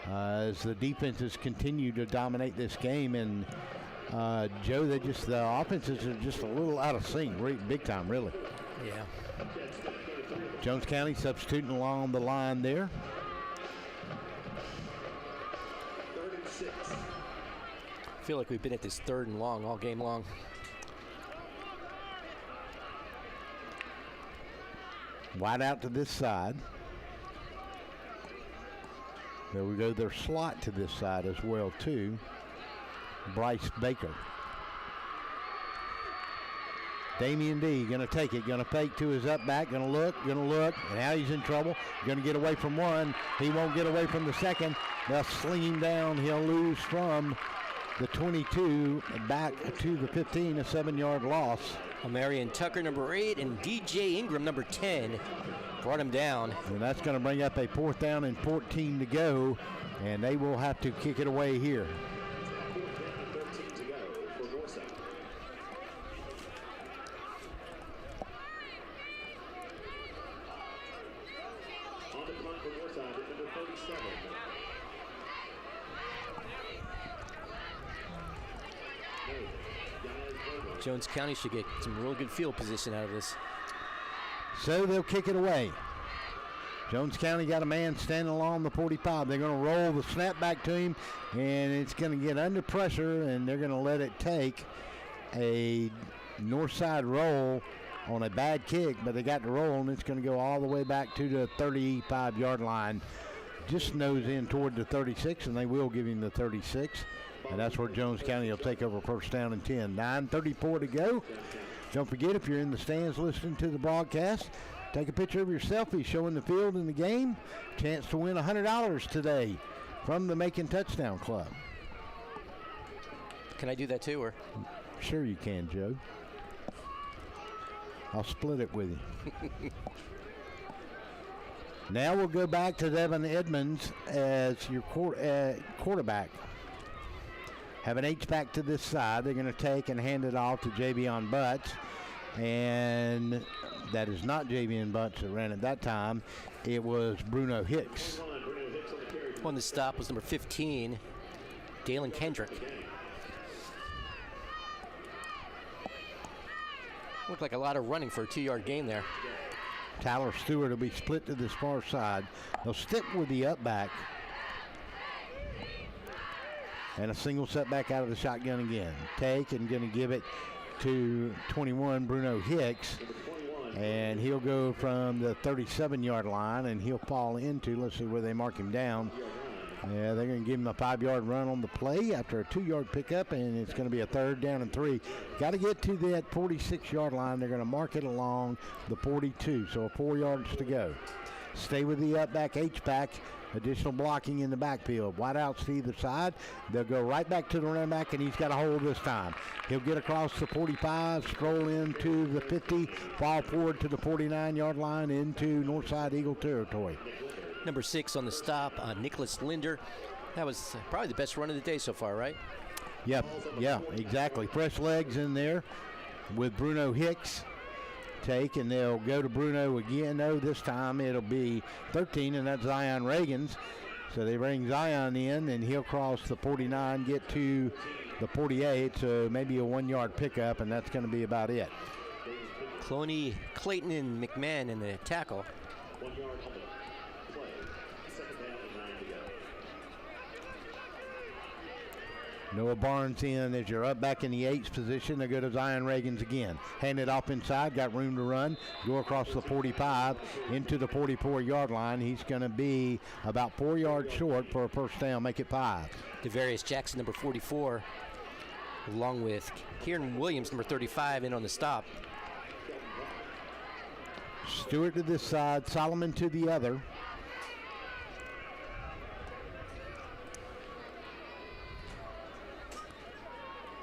as the defenses continue to dominate this game. And Joe, the offenses are just a little out of sync, big time, really. Yeah. Jones County substituting along the line there. I feel like we've been at this 3rd and long all game long. Wide out to this side. There we go, their slot to this side as well, too. Bryce Baker. Damian D going to take it, going to fake to his up back, going to look, and now he's in trouble. Going to get away from one. He won't get away from the second. They'll sling him down. He'll lose from the 22 back to the 15, a 7-yard loss. Marion Tucker, number 8, and DJ Ingram, number 10, brought him down. And that's going to bring up a 4th down and 14 to go, and they will have to kick it away here. 13 to go for Northside. On the punt for Northside is number 37. Jones County should get some real good field position out of this. So they'll kick it away. Jones County got a man standing along the 45. They're going to roll the snap back to him, and it's going to get under pressure, and they're going to let it take a Northside roll on a bad kick, but they got the roll, and it's going to go all the way back to the 35-yard line. Just nose in toward the 36, and they will give him the 36. And that's where Jones County will take over 1st down and 10. 9:34 to go. Don't forget, if you're in the stands listening to the broadcast, take a picture of your selfie showing the field and the game. Chance to win $100 today from the Macon Touchdown Club. Can I do that too, or? Sure you can, Joe. I'll split it with you. Now we'll go back to Devin Edmonds as your quarterback. Have an H-back to this side. They're going to take and hand it off to Javion Butts. And that is not Javion Butts that ran at that time. It was Bruno Hicks. On the stop was number 15, Dalen Kendrick. Looked like a lot of running for a 2-yard gain there. Tyler Stewart will be split to this far side. They'll stick with the up back. And a single setback out of the shotgun again. Take and going to give it to 21, Bruno Hicks. And he'll go from the 37-yard line, and he'll fall into, let's see where they mark him down, Yeah, they're going to give him a 5-yard run on the play after a 2-yard pickup, and it's going to be a 3rd down and 3. Got to get to that 46-yard line. They're going to mark it along the 42, so 4 yards to go. Stay with the up-back H-back. Additional blocking in the backfield. Wide outs to either side. They'll go right back to the running back, and he's got a hold this time. He'll get across the 45, stroll into the 50, fall forward to the 49-yard line into Northside Eagle territory. Number 6 on the stop, Nicholas Linder. That was probably the best run of the day so far, right? Yep, yeah, exactly. Fresh legs in there with Bruno Hicks. Take, and they'll go to Bruno again. No, this time it'll be 13, and that's Zion Reagans. So they bring Zion in, and he'll cross the 49, get to the 48, so maybe a 1-yard pickup, and that's going to be about it. Cloney, Clayton, and McMahon in the tackle. 1 yard on the play. 2nd down and 9 to go. Noah Barnes in as you're up back in the 8's position. They go to Zion Reagans again. Hand it off inside, got room to run. Go across the 45 into the 44-yard line. He's going to be about 4 yards short for a 1st down, make it 5. Devarius Jackson, number 44, along with Kieran Williams, number 35, in on the stop. Stewart to this side, Solomon to the other.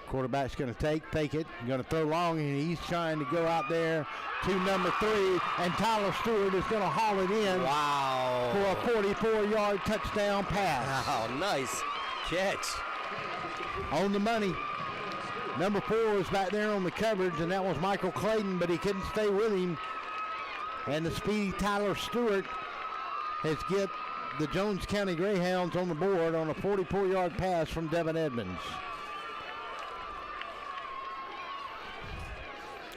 Quarterback's going to fake it, going to throw long, and he's trying to go out there to number 3, and Tyler Stewart is going to haul it in. Wow. For a 44-yard touchdown pass. Wow, nice catch. On the money. Number 4 is back there on the coverage, and that was Michael Clayton, but he couldn't stay with him. And the speedy Tyler Stewart has get the Jones County Greyhounds on the board on a 44-yard pass from Devin Edmonds.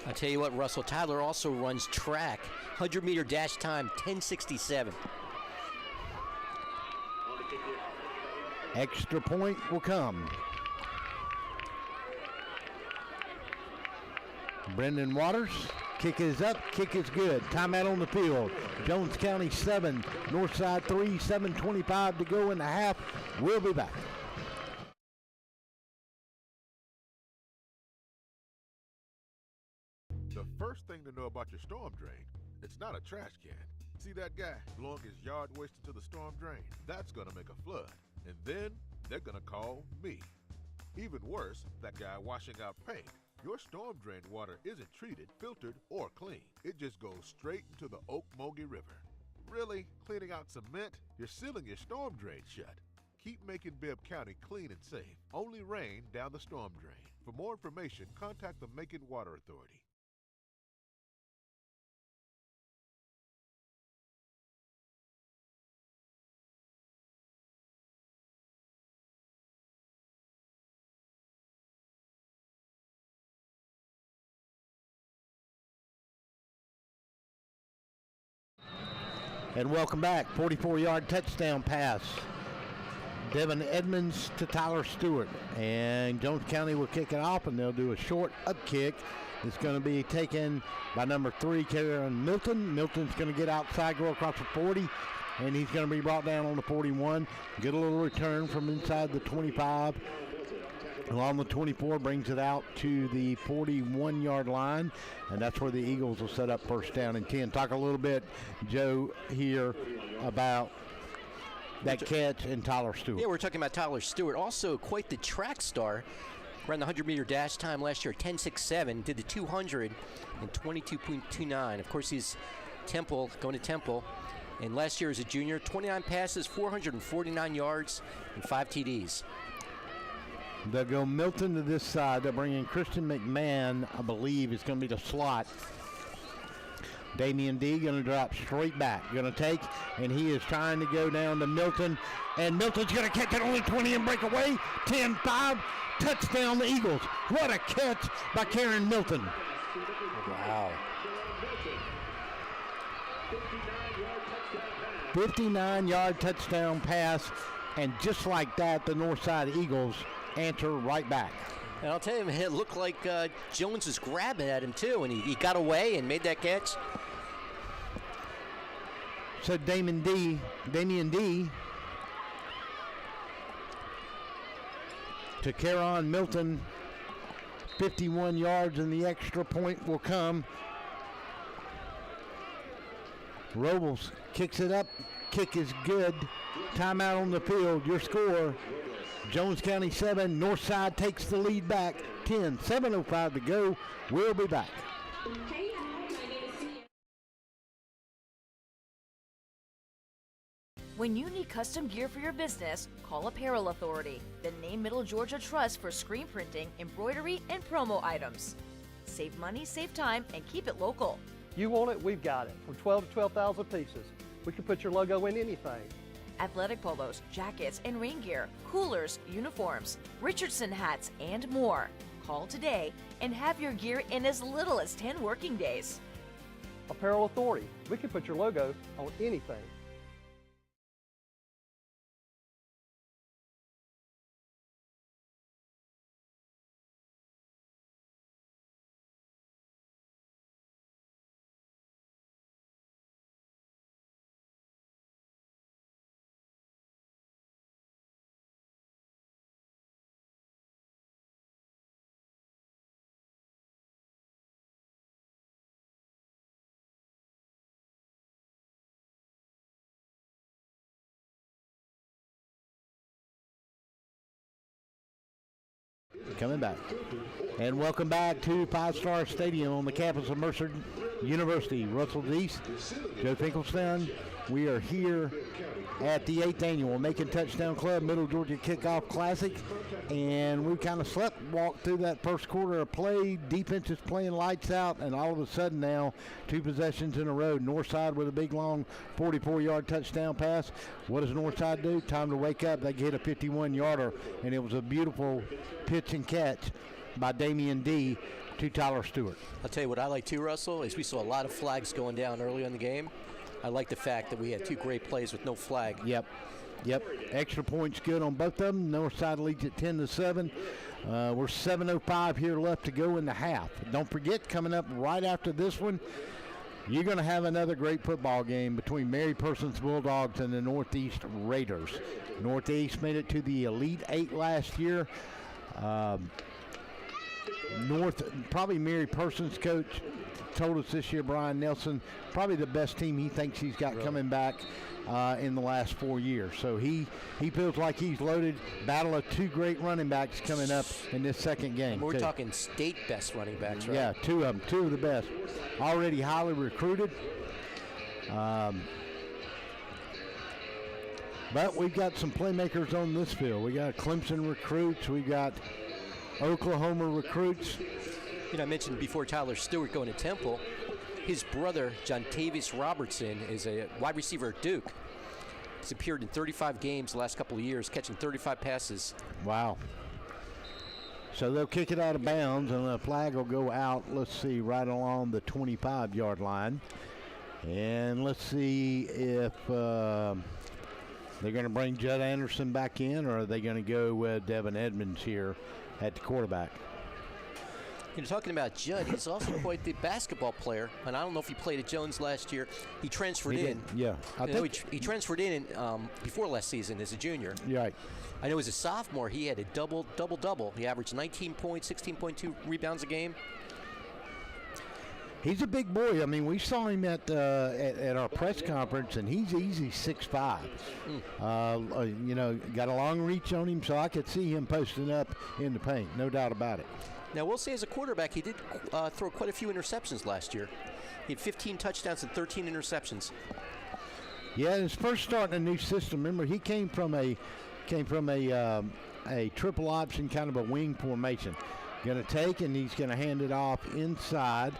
I'll tell you what, Russell, Tyler also runs track. 100-meter dash time, 10:67. Extra point will come. Brendan Waters, kick is up, kick is good. Timeout on the field. Jones County 7, Northside 3, 7:25 to go in the half. We'll be back. The first thing to know about your storm drain, it's not a trash can. See that guy blowing his yard waste into the storm drain? That's gonna make a flood. And then they're gonna call me. Even worse, that guy washing out paint. Your storm drain water isn't treated, filtered, or clean. It just goes straight into the Ocmulgee River. Really? Cleaning out cement? You're sealing your storm drain shut. Keep making Bibb County clean and safe. Only rain down the storm drain. For more information, contact the Macon Water Authority. And welcome back. 44-yard touchdown pass. Devin Edmonds to Tyler Stewart. And Jones County will kick it off, and they'll do a short up kick. It's going to be taken by number 3, Karen Milton. Milton's going to get outside, go across the 40, and he's going to be brought down on the 41. Get a little return from inside the 25. Along the 24, brings it out to the 41-yard line, and that's where the Eagles will set up 1st down and 10. Talk a little bit, Joe, here about that catch and Tyler Stewart. Yeah, we're talking about Tyler Stewart. Also quite the track star. Ran the 100-meter dash time last year, 10:67. Did the 200 in 22.29. Of course, he's Temple, going to Temple. And last year as a junior, 29 passes, 449 yards, and 5 TDs. They'll go Milton to this side. They'll bring in Christian McMahon, I believe, is going to be the slot. Damian D going to drop straight back. Going to take, and he is trying to go down to Milton. And Milton's going to catch it only 20 and break away. 10-5, touchdown the Eagles. What a catch by Karen Milton. Wow. 59-yard touchdown pass. And just like that, the Northside Eagles answer right back. And I'll tell you, man, it looked like Jones was grabbing at him too, and he got away and made that catch. So Damian D to Caron Milton. 51 yards, and the extra point will come. Robles kicks it up. Kick is good. Timeout on the field. Your score, Jones County 7. Northside takes the lead back. 10, 7:05 to go. We'll be back. When you need custom gear for your business, call Apparel Authority, the name Middle Georgia Trust for screen printing, embroidery, and promo items. Save money, save time, and keep it local. You want it, we've got it. From 12 to 12,000 pieces. We can put your logo in anything. Athletic polos, jackets, and rain gear, coolers, uniforms, Richardson hats, and more. Call today and have your gear in as little as 10 working days. Apparel Authority. We can put your logo on anything. Coming back. And welcome back to Five Star Stadium on the campus of Mercer University. Russell Deese, Joe Finkelstein. We are here at the 8th annual Macon Touchdown Club Middle Georgia Kickoff Classic. And we kind of walked through that first quarter of play. Defense is playing lights out, and all of a sudden now, 2 possessions in a row. Northside with a big, long 44-yard touchdown pass. What does Northside do? Time to wake up. They hit a 51-yarder, and it was a beautiful pitch and catch by Damian D. to Tyler Stewart. I'll tell you what I like too, Russell, is we saw a lot of flags going down early in the game. I like the fact that we had 2 great plays with no flag. Yep. Extra points good on both of them. Northside leads at 10-7. We're 7:05 here left to go in the half. Don't forget, coming up right after this one, you're going to have another great football game between Mary Persons Bulldogs and the Northeast Raiders. Northeast made it to the Elite 8 last year. Probably Mary Persons coach told us this year, Brian Nelson, probably the best team he thinks he's got coming back in the last 4 years. So he feels like he's loaded. Battle of 2 great running backs coming up in this second game. We're talking state best running backs, right? Yeah, 2 of them, 2 of the best. Already highly recruited. But we've got some playmakers on this field. We got Clemson recruits. We got Oklahoma recruits. You know, I mentioned before Tyler Stewart going to Temple. His brother, John Tavius Robertson, is a wide receiver at Duke. He's appeared in 35 games the last couple of years, catching 35 passes. Wow. So they'll kick it out of bounds, and the flag will go out, let's see, right along the 25-yard line. And let's see if they're going to bring Judd Anderson back in, or are they going to go with Devin Edmonds here at the quarterback? You know, talking about Judd, he's also quite the basketball player, and I don't know if he played at Jones last year. He transferred in. Yeah. He transferred in before last season as a junior. Right. I know as a sophomore, he had a double-double. He averaged 19 points, 16.2 rebounds a game. He's a big boy. I mean, we saw him at our press conference, and he's easy 6'5". You know, got a long reach on him, so I could see him posting up in the paint, no doubt about it. Now, we'll say as a quarterback, he did throw quite a few interceptions last year. He had 15 touchdowns and 13 interceptions. Yeah, his first start in a new system. Remember, he came from a triple option, kind of a wing formation. Going to take, and he's going to hand it off inside.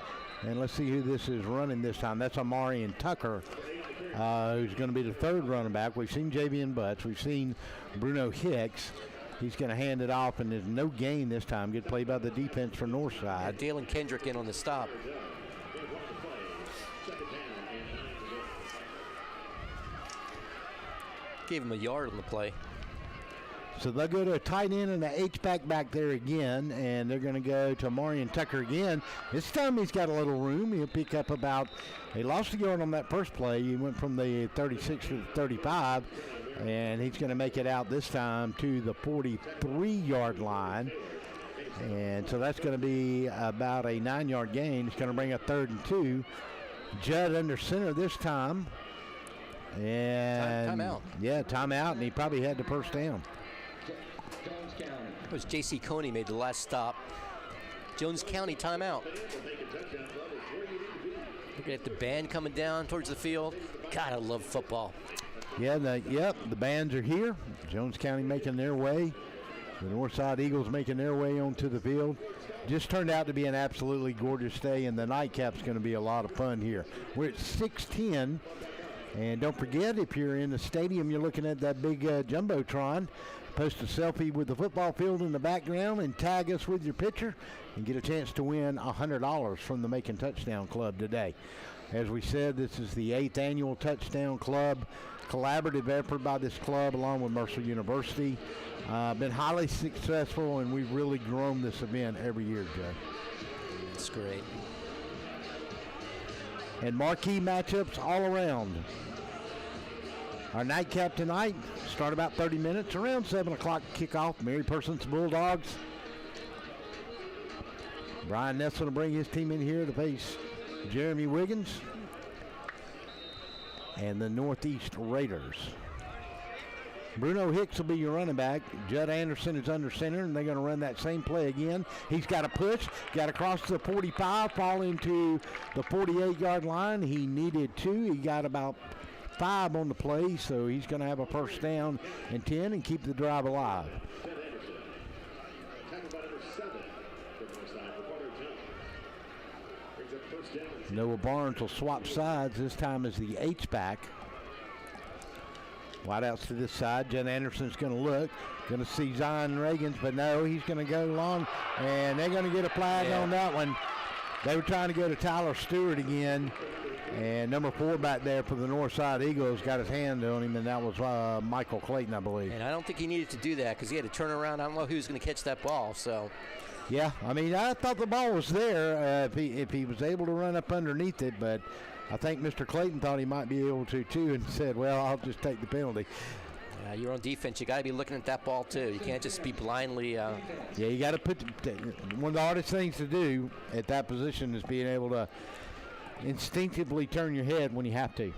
And let's see who this is running this time. That's Amarian Tucker, who's going to be the 3rd running back. We've seen Javian Butts. We've seen Bruno Hicks. He's going to hand it off, and there's no gain this time. Good play by the defense for Northside. Dalen Kendrick in on the stop. Gave him a yard on the play. So they'll go to a tight end and an H-back back there again, and they're going to go to Marion Tucker again. This time he's got a little room. He'll pick up he lost a yard on that first play. He went from the 36 to the 35. And he's going to make it out this time to the 43-yard line. And so that's going to be about a 9-yard gain. It's going to bring a 3rd and 2. Judd under center this time. And timeout. Yeah, timeout, and he probably had the first down. It was J.C. Coney made the last stop. Jones County timeout. Looking at the band coming down towards the field. God, I love football. Yeah, the bands are here. Jones County making their way. The Northside Eagles making their way onto the field. Just turned out to be an absolutely gorgeous day, and the nightcap's going to be a lot of fun here. We're at 6:10, and don't forget, if you're in the stadium, you're looking at that big Jumbotron. Post a selfie with the football field in the background and tag us with your picture and get a chance to win $100 from the Macon Touchdown Club today. As we said, this is the 8th annual Touchdown Club, collaborative effort by this club along with Mercer University. Been highly successful, and we've really grown this event every year, Joe. It's great. And marquee matchups all around. Our nightcap tonight start about 30 minutes, around 7 o'clock kickoff. Mary Persons Bulldogs. Brian Ness will bring his team in here to face Jeremy Wiggins and the Northeast Raiders. Bruno Hicks will be your running back. Judd Anderson is under center, and they're going to run that same play again. He's got to push, got to cross the 45, fall into the 48-yard line. He needed 2. He got about 5 on the play, so he's going to have a first down and 10 and keep the drive alive. Noah Barnes will swap sides. This time as the H-back. Wideouts to this side. Jen Anderson's going to look. Going to see Zion Reagans, but no, he's going to go long, and they're going to get a flag on that one. They were trying to go to Tyler Stewart again, and number 4 back there for the Northside Eagles got his hand on him, and that was Michael Clayton, I believe. And I don't think he needed to do that because he had to turn around. I don't know who was going to catch that ball, so. Yeah, I mean, I thought the ball was there if he was able to run up underneath it, but I think Mr. Clayton thought he might be able to too and said, well, I'll just take the penalty. You're on defense. You got to be looking at that ball too. You can't just be blindly. Yeah, you got to put one of the hardest things to do at that position is being able to instinctively turn your head when you have to.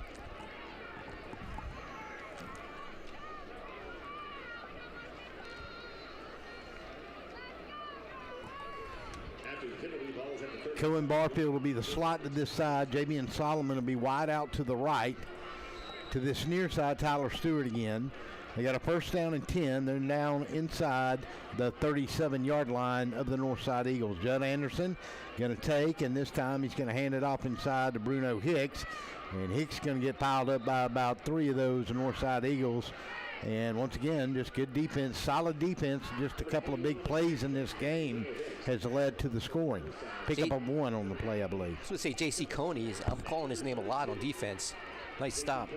Cohen Barfield will be the slot to this side. Javian Solomon will be wide out to the right. To this near side, Tyler Stewart again. They got a first down and 10. They're down inside the 37-yard line of the Northside Eagles. Judd Anderson going to take, and this time he's going to hand it off inside to Bruno Hicks. And Hicks going to get piled up by about 3 of those Northside Eagles. And once again, just good defense, solid defense. Just a couple of big plays in this game has led to the scoring. Pick up a 1 on the play, I believe. I was going to say J.C. Coney. I'm calling his name a lot on defense. Nice stop.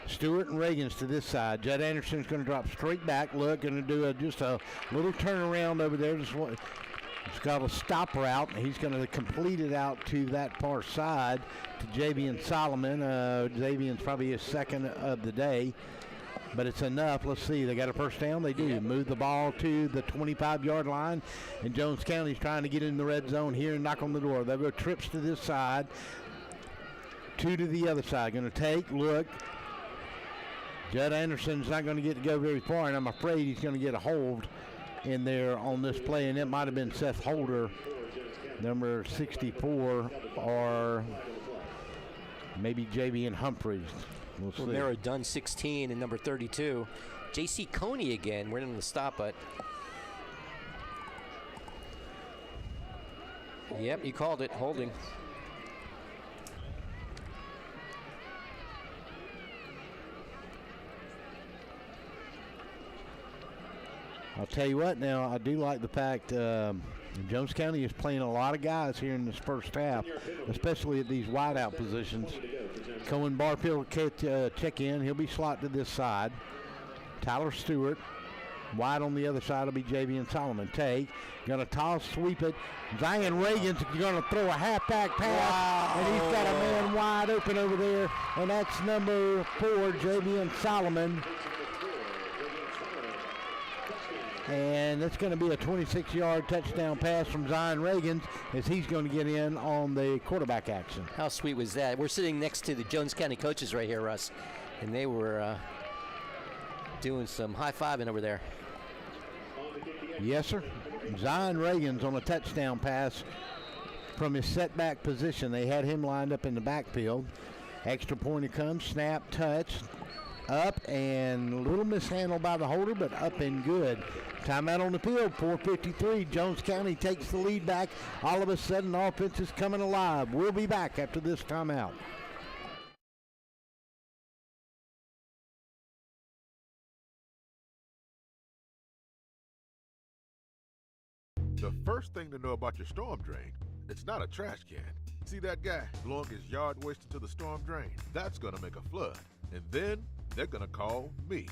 Stewart and Reagans to this side. Judd Anderson's going to drop straight back. Look, going to do just a little turnaround over there. It's got a stop route. He's going to complete it out to that far side to Javian Solomon. Javian's probably his second of the day, but it's enough. Let's see. They got a first down. They do. Yeah. Move the ball to the 25-yard line, and Jones County's trying to get in the red zone here and knock on the door. They'll go trips to this side, 2 to the other side. Going to take, look. Judd Anderson's not going to get to go very far, and I'm afraid he's going to get a hold in there on this play, and it might have been Seth Holder, number 64, or maybe Javian Humphreys. We'll see. Romero Dunn, 16, and number 32. J.C. Coney again. We're in the stop, but. Yep, you called it. Holding. I'll tell you what now, I do like the fact Jones County is playing a lot of guys here in this first half, especially at these wideout positions. Cohen Barfield will check in. He'll be slot to this side. Tyler Stewart Wide on the other side will be Javian Solomon. Take, gonna toss, sweep it. Zion Reagan's gonna throw a halfback pass, and he's got a man wide open over there, and that's number 4, Javian Solomon. And it's going to be a 26-yard touchdown pass from Zion Reagan as he's going to get in on the quarterback action. How sweet was that? We're sitting next to the Jones County coaches right here, Russ, and they were doing some high-fiving over there. Yes, sir. Zion Reagan's on a touchdown pass from his setback position. They had him lined up in the backfield. Extra point it comes, snap, touch, up, and a little mishandled by the holder, but up and good. Timeout on the field, 4:53. Jones County takes the lead back. All of a sudden, offense is coming alive. We'll be back after this timeout. The first thing to know about your storm drain, it's not a trash can. See that guy blowing his yard waste into the storm drain? That's gonna make a flood. And then they're gonna call me.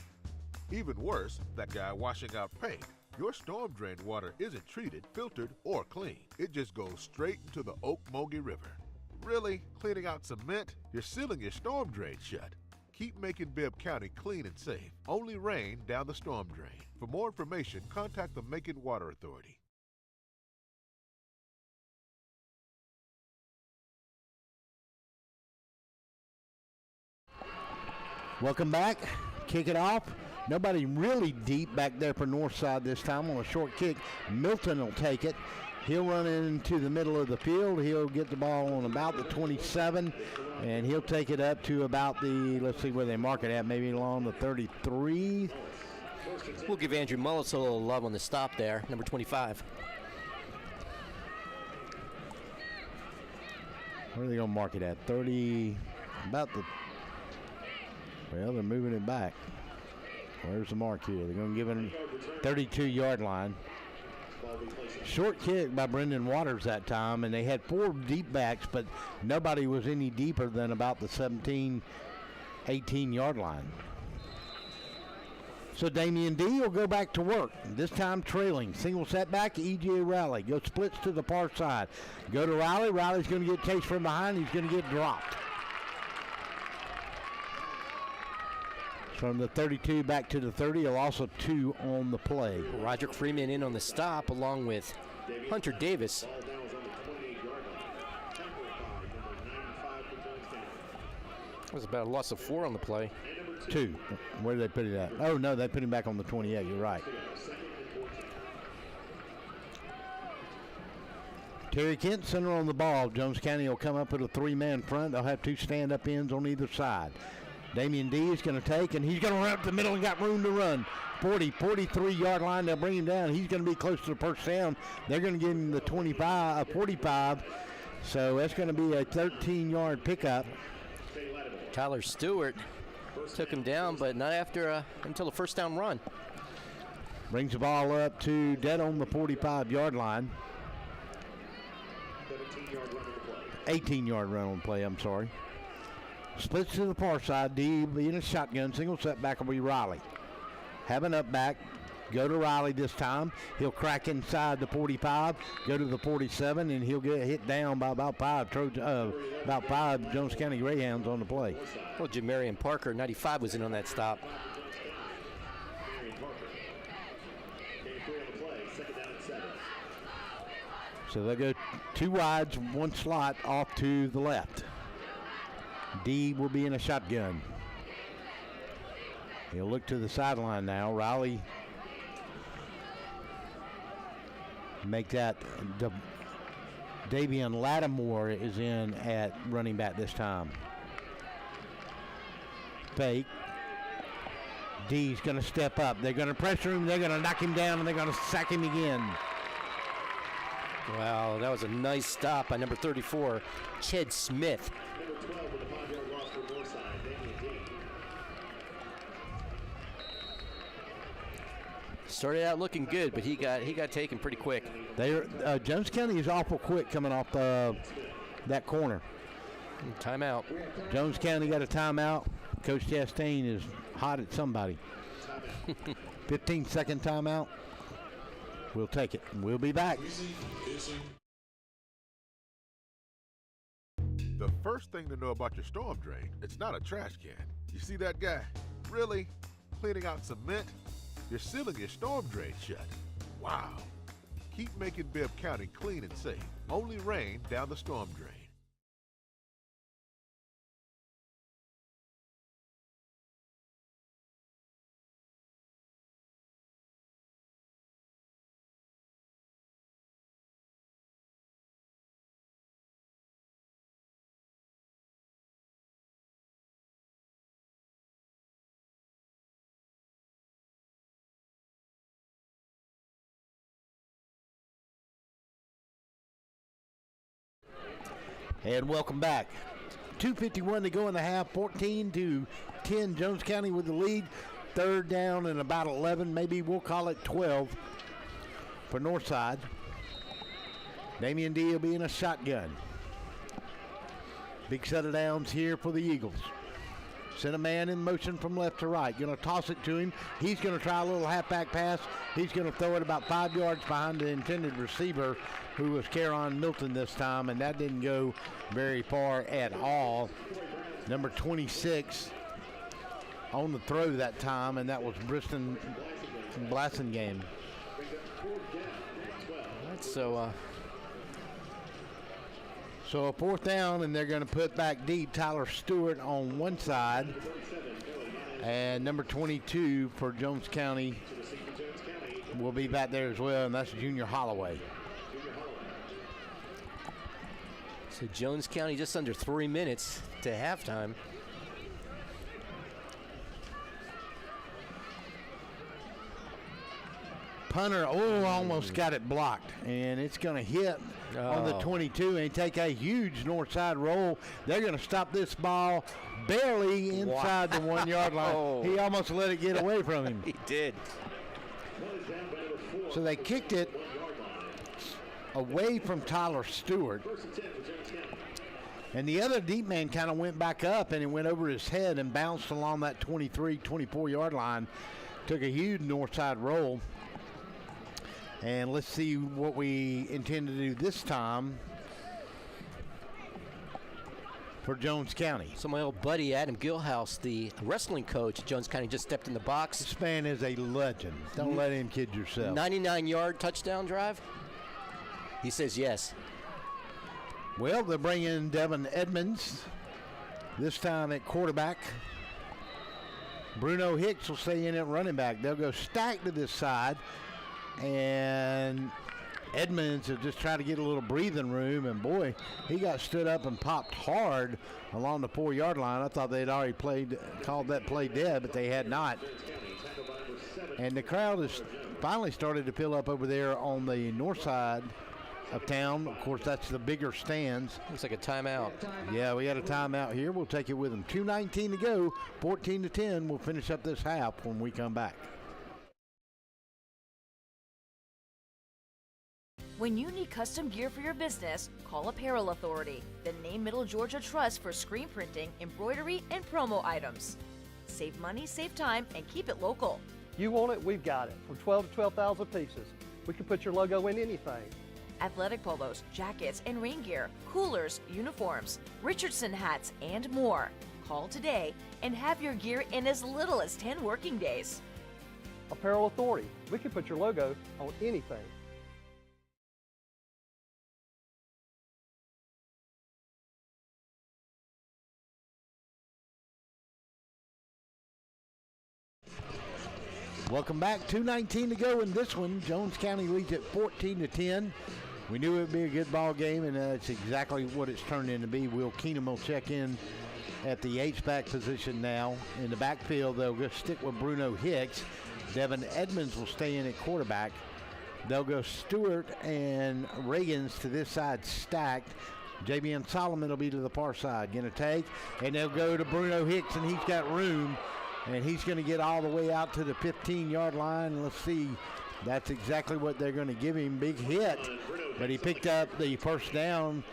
Even worse, that guy washing out paint. Your storm drain water isn't treated, filtered, or clean. It just goes straight into the Okmulgee River. Really? Cleaning out cement? You're sealing your storm drain shut. Keep making Bibb County clean and safe. Only rain down the storm drain. For more information, contact the Macon Water Authority. Welcome back. Kick it off. Nobody really deep back there for Northside this time on a short kick. Milton will take it. He'll run into the middle of the field. He'll get the ball on about the 27, and he'll take it up to about the, let's see where they mark it at, maybe along the 33. We'll give Andrew Mullis a little love on the stop there, number 25. Where are they going to mark it at? 30, about the, well, they're moving it back. Where's the mark here? They're going to give it a 32-yard line. Short kick by Brendan Waters that time, and they had 4 deep backs, but nobody was any deeper than about the 17, 18-yard line. So Damian D will go back to work, this time trailing. Single setback, E.J. Riley. Go splits to the far side. Go to Riley. Riley's going to get chased from behind. He's going to get dropped. From the 32 back to the 30, a loss of 2 on the play. Roderick Freeman in on the stop along with Hunter Davis. That was about a loss of 4 on the play. 2. Where did they put it at? Oh, no, they put him back on the 28. You're right. Terry Kent, center on the ball. Jones County will come up with a 3-man front. They'll have 2 stand-up ends on either side. Damian D is going to take, and he's going to run up the middle and got room to run. 40, 43-yard line. They'll bring him down. He's going to be close to the first down. They're going to give him the 25, 45. So that's going to be a 13-yard pickup. Tyler Stewart took him down, but not after until the first down run. Brings the ball up to dead on the 45-yard line. 18-yard run on the play, I'm sorry. Splits to the far side. D being a shotgun. Single setback will be Riley. Have an up back. Go to Riley this time. He'll crack inside the 45. Go to the 47, and he'll get hit down by about 5 Jones County Greyhounds on the play. Well, Jamarian Parker, 95, was in on that stop. So they go 2 wides, 1 slot off to the left. D will be in a shotgun. He'll look to the sideline now. Riley make that. Davian Lattimore is in at running back this time. Fake. D's going to step up. They're going to pressure him. They're going to knock him down, and they're going to sack him again. Wow, that was a nice stop by number 34, Ched Smith. Number 12 with the 5-yard loss for Northside, Damian D. Started out looking good, but he got taken pretty quick. Jones County is awful quick coming off that corner. Timeout. Jones County got a timeout. Coach Chastain is hot at somebody. 15-second timeout. We'll take it. We'll be back. The first thing to know about your storm drain, it's not a trash can. You see that guy? Really? Cleaning out cement? You're sealing your storm drain shut. Wow. Keep making Bibb County clean and safe. Only rain down the storm drain. And welcome back. 2:51 to go in the half, 14-10. Jones County with the lead. Third down and about 11, maybe we'll call it 12 for Northside. Damian D will be in a shotgun. Big set of downs here for the Eagles. Send a man in motion from left to right. Going to toss it to him. He's going to try a little halfback pass. He's going to throw it about 5 yards behind the intended receiver, who was Caron Milton this time, and that didn't go very far at all. Number 26 on the throw that time, and that was Briston Blassingame. So a fourth down, and they're going to put back deep Tyler Stewart on one side, and number 22 for Jones County will be back there as well, and that's Junior Holloway. So Jones County just under 3 minutes to halftime. Punter, almost got it blocked, and it's going to hit on the 22 and take a huge north side roll. They're going to stop this ball barely inside the 1 yard line. He almost let it get away from him. He did. So they kicked it away from Tyler Stewart. And the other deep man kind of went back up, and it went over his head and bounced along that 23, 24-yard line. Took a huge north side roll. And let's see what we intend to do this time for Jones County. So my old buddy Adam Gilhouse, the wrestling coach at Jones County, just stepped in the box. This man is a legend. Don't let him kid yourself. 99-yard touchdown drive? He says yes. Well, they're bringing Devin Edmonds, this time at quarterback. Bruno Hicks will stay in at running back. They'll go stack to this side. And Edmonds will just try to get a little breathing room, and boy, he got stood up and popped hard along the 4 yard line. I thought they'd already called that play dead, but they had not. And the crowd has finally started to fill up over there on the north side of town. Of course, that's the bigger stands. Looks like a timeout. Yeah, we got a timeout here. We'll take it with them. 2:19 to go, 14-10. We'll finish up this half when we come back. When you need custom gear for your business, call Apparel Authority, the name Middle Georgia Trust for screen printing, embroidery, and promo items. Save money, save time, and keep it local. You want it, we've got it. From 12 to 12,000 pieces. We can put your logo in anything. Athletic polos, jackets, and rain gear, coolers, uniforms, Richardson hats, and more. Call today and have your gear in as little as 10 working days. Apparel Authority. We can put your logo on anything. Welcome back. 2:19 to go in this one. Jones County leads at 14-10. We knew it would be a good ball game, and that's exactly what it's turned into be. Will Keenum will check in at the H-back position now. In the backfield, they'll just stick with Bruno Hicks. Devin Edmonds will stay in at quarterback. They'll go Stewart and Reagans to this side stacked. Javian Solomon will be to the far side. Going to take, and they'll go to Bruno Hicks, and he's got room. And he's going to get all the way out to the 15-yard line. Let's see. That's exactly what they're going to give him. Big hit. But he picked up the first down,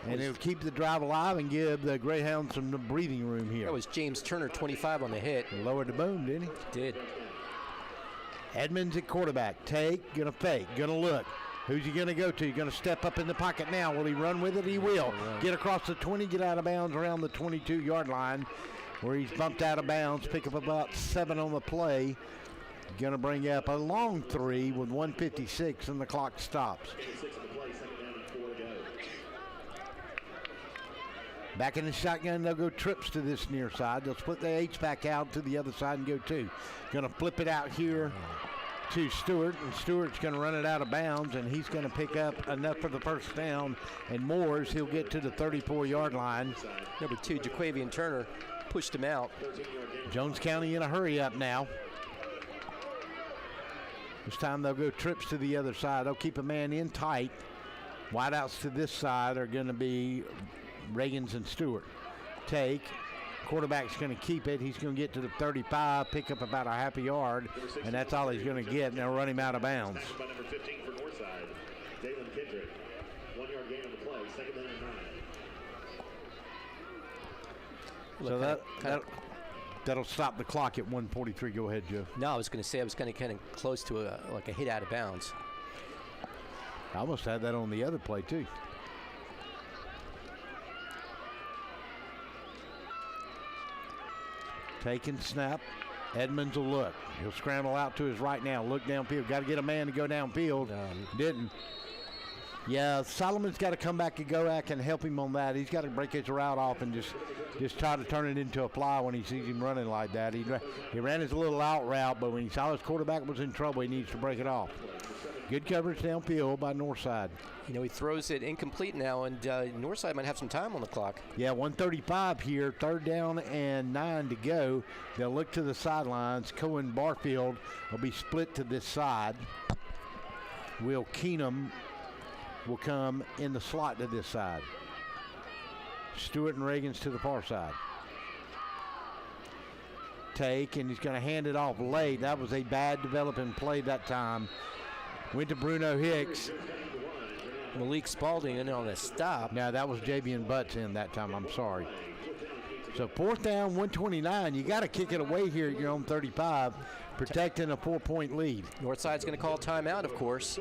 and it'll keep the drive alive and give the Greyhounds some breathing room here. That was James Turner, 25 on the hit. Lowered the boom, didn't he? Did. Edmonds at quarterback. Take, gonna fake, gonna look. Who's he gonna go to? Gonna step up in the pocket now. Will he run with it? He will. Get across the 20, get out of bounds around the 22-yard line where he's bumped out of bounds. Pick up about 7 on the play. Gonna bring up a long 3 with 1:56 and the clock stops. Back in the shotgun, they'll go trips to this near side. They'll split the H-back out to the other side and go 2. Gonna flip it out here to Stewart, and Stewart's going to run it out of bounds, and he's going to pick up enough for the first down, and more as he'll get to the 34-yard line. Number 2, Jaquavian Turner, pushed him out. Jones County in a hurry up now. This time they'll go trips to the other side. They'll keep a man in tight. Wideouts to this side are going to be Reagans and Stewart. Take. Quarterback's going to keep it. He's going to get to the 35, pick up about a half a yard, and that's all he's going to get, and they'll run him out of bounds. By number 15 for Northside, Dalen Kendrick. 1-yard gain on the play, 2nd down and 9. So that'll stop the clock at 1:43. Go ahead, Joe. No, I was going to say I was kind of close to a hit out of bounds. I almost had that on the other play, too. Taking snap. Edmonds will look. He'll scramble out to his right now. Look downfield. Got to get a man to go downfield. Didn't. Yeah, Solomon's got to come back to Goak and help him on that. He's got to break his route off and just try to turn it into a fly when he sees him running like that. He ran his little out route, but when he saw his quarterback was in trouble, he needs to break it off. Good coverage downfield by Northside. You know, he throws it incomplete now, and Northside might have some time on the clock. Yeah, 1:35 here, 3rd down and 9 to go. They'll look to the sidelines. Cohen Barfield will be split to this side. Will Keenum will come in the slot to this side. Stewart and Reagans to the far side. Take, and he's going to hand it off late. That was a bad developing play that time. Went to Bruno Hicks. Malik Spalding in on a stop. Now, that was Javian Butts in that time. I'm sorry. So 4th down, 129. You got to kick it away here at your own 35, protecting a 4-point lead. Northside's going to call timeout, of course.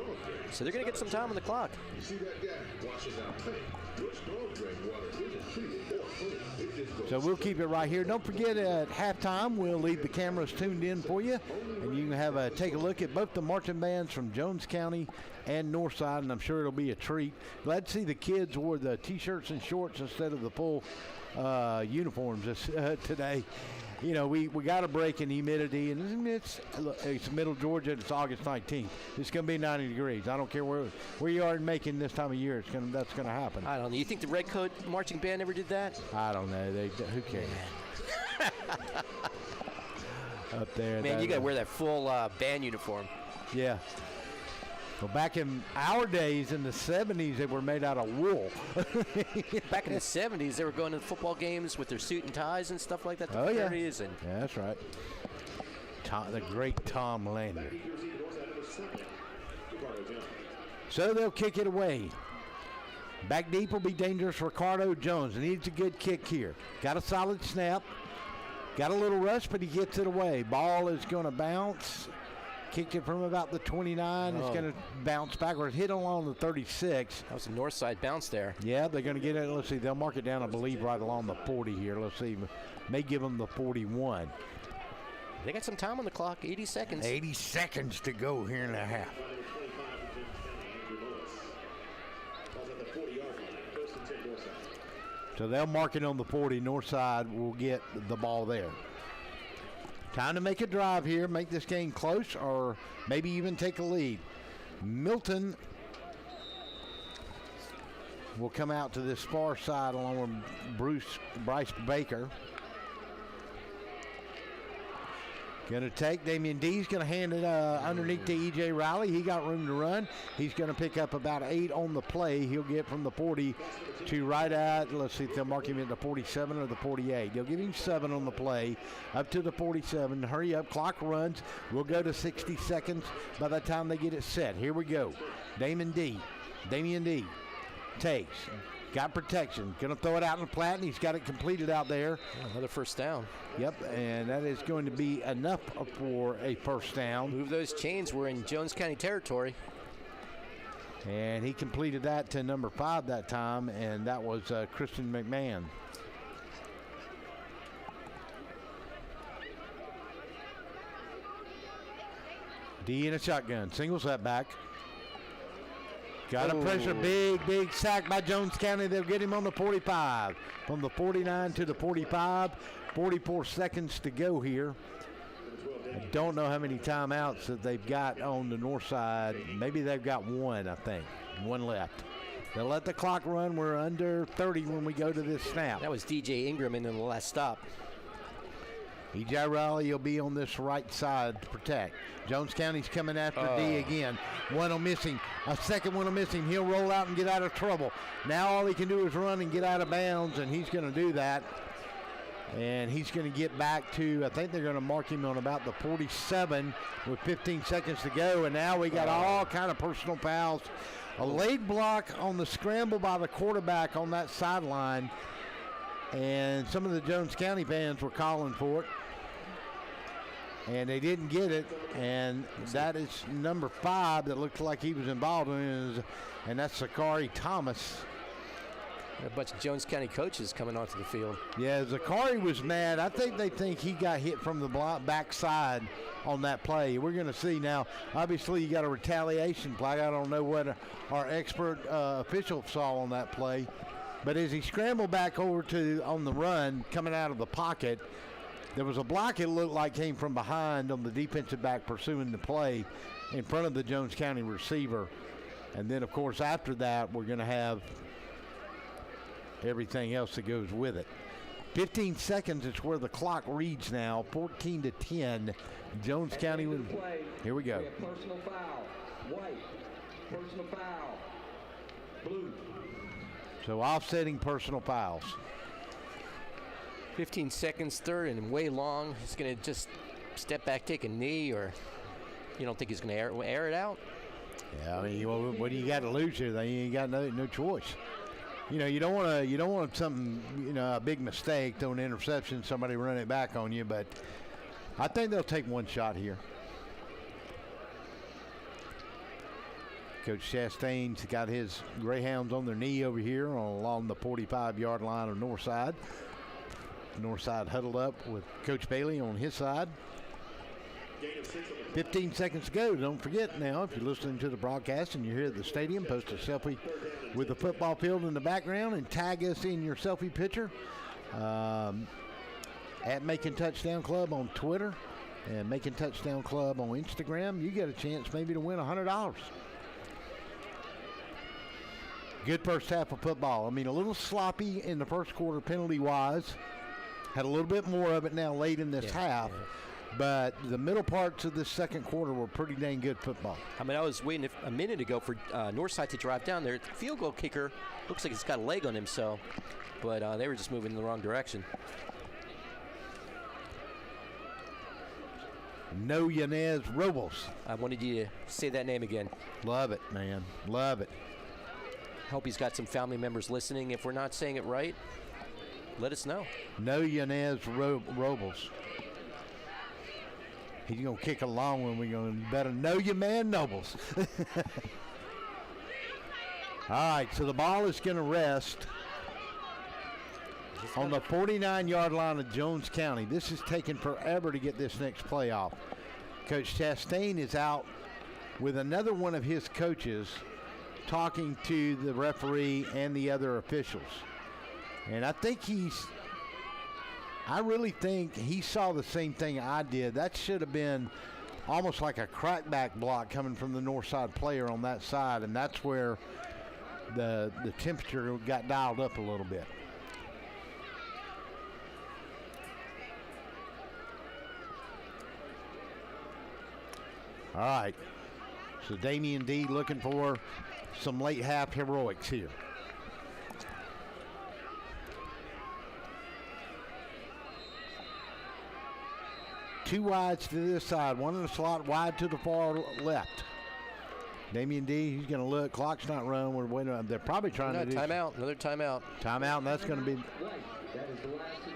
So they're going to get some time on the clock. You see that guy washes out tank. Your storm drain water isn't treated or clean. It just goes So we'll keep it right here. Don't forget at halftime, we'll leave the cameras tuned in for you, and you can have take a look at both the marching bands from Jones County and Northside, and I'm sure it'll be a treat. Glad to see the kids wore the T-shirts and shorts instead of the full uniforms today. You know, we got a break in humidity, and it's middle Georgia. It's August 19th. It's going to be 90 degrees. I don't care where you are in Macon this time of year. That's going to happen. I don't know. You think the Red Coat marching band ever did that? I don't know. Who cares? Up there. Man, you got to wear that full band uniform. Yeah. Well, back in our days, in the 70s, they were made out of wool. Back in the 70s, they were going to football games with their suit and ties and stuff like that. Oh, yeah. Yeah, that's right. The great Tom Lander. So they'll kick it away. Back deep will be dangerous. Ricardo Jones needs a good kick here. Got a solid snap. Got a little rush, but he gets it away. Ball is going to bounce. Kicked it from about the 29. It's going to bounce backwards. Hit along the 36. That was a north side bounce there. Yeah, they're going to get it. Let's see. They'll mark it down, I believe, right along the 40 here. Let's see. May give them the 41. They got some time on the clock. 80 seconds. 80 seconds to go here in a half. So they'll mark it on the 40. Northside will get the ball there. Time to make a drive here, make this game close, or maybe even take a lead. Milton will come out to this far side along with Bryce Baker. Going to take Damian D's going to hand it underneath to E.J. Riley. He got room to run. He's going to pick up about 8 on the play. He'll get from the 40 to right at, let's see if they'll mark him at the 47 or the 48. They'll give him 7 on the play, up to the 47. Hurry up, clock runs. We'll go to 60 seconds by the time they get it set. Here we go. Damian D takes. got protection. Going to throw it out in the flat, and he's got it completed out there. Another first down. Yep, and that is going to be enough for a first down. Move those chains. We're in Jones County territory. And he completed that to number 5 that time, and that was Kristen McMahon. D in a shotgun, singles that back. Got a pressure, big sack by Jones County. They'll get him on the 45. From the 49 to the 45, 44 seconds to go here. I don't know how many timeouts that they've got on the north side. Maybe they've got one, I think. One left. They'll let the clock run. We're under 30 when we go to this snap. That was DJ Ingram in the last stop. E.J. Riley will be on this right side to protect. Jones County's coming after D again. One will miss him. A second one will miss him. He'll roll out and get out of trouble. Now all he can do is run and get out of bounds, and he's going to do that. And he's going to get back to, I think they're going to mark him on about the 47 with 15 seconds to go. And now we got all kind of personal fouls. A late block on the scramble by the quarterback on that sideline. And some of the Jones County fans were calling for it. And they didn't get it. And that is number 5 that looked like he was involved in it. And that's Zachary Thomas. A bunch of Jones County coaches coming onto the field. Yeah, Zachary was mad. I think they think he got hit from the backside on that play. We're going to see now. Obviously, you got a retaliation flag. I don't know what our expert official saw on that play. But as he scrambled back over to on the run, coming out of the pocket, there was a block it looked like came from behind on the defensive back pursuing the play in front of the Jones County receiver. And then, of course, after that, we're going to have everything else that goes with it. 15 seconds is where the clock reads now. 14-10. Jones County. Here we go. Personal foul. White. Personal foul. Blue. So offsetting personal fouls. 15 seconds, third and way long. He's going to just step back, take a knee, or you don't think he's going to air it out? Yeah, I mean, what do you got to lose here? You ain't got no choice. You know, you don't want something, a big mistake, throw an interception, somebody run it back on you, but I think they'll take one shot here. Coach Chastain's got his Greyhounds on their knee over here along the 45-yard line of Northside. Northside huddled up with Coach Bailey on his side. 15 seconds to go. Don't forget now, if you're listening to the broadcast and you're here at the stadium, post a selfie with the football field in the background and tag us in your selfie picture at Macon Touchdown Club on Twitter and Macon Touchdown Club on Instagram. You get a chance maybe to win $100. Good first half of football. I mean, a little sloppy in the first quarter penalty-wise. Had a little bit more of it now late in this half. Yeah. But the middle parts of this second quarter were pretty dang good football. I mean, I was waiting a minute ago for Northside to drive down there. The field goal kicker looks like it's got a leg on him, but they were just moving in the wrong direction. No Yanez Robles. I wanted you to say that name again. Love it, man. Love it. Hope he's got some family members listening. If we're not saying it right, let us know. No Yanez Robles. He's going to kick a long one. We're going to better know your man, Nobles. All right, so the ball is going to rest on the 49-yard line of Jones County. This is taking forever to get this next play off. Coach Chastain is out with another one of his coaches talking to the referee and the other officials. And I really think he saw the same thing I did. That should have been almost like a crackback block coming from the north side player on that side, and that's where the temperature got dialed up a little bit. All right, so Damian D looking for some late half heroics here. Two wides to this side, one in the slot, wide to the far left. Damian D, he's going to look. Clock's not running. We're waiting. They're probably trying to do timeout. Another timeout. Timeout, and that's going to be.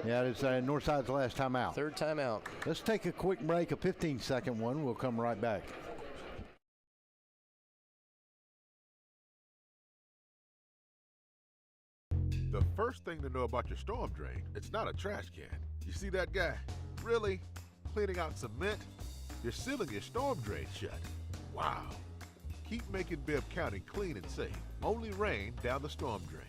Yeah, it's Northside's last timeout. Third timeout. Let's take a quick break, a 15-second one. We'll come right back. The first thing to know about your storm drain, it's not a trash can. You see that guy? Really? Cleaning out cement? You're sealing your storm drain shut. Wow. Keep making Bibb County clean and safe. Only rain down the storm drain.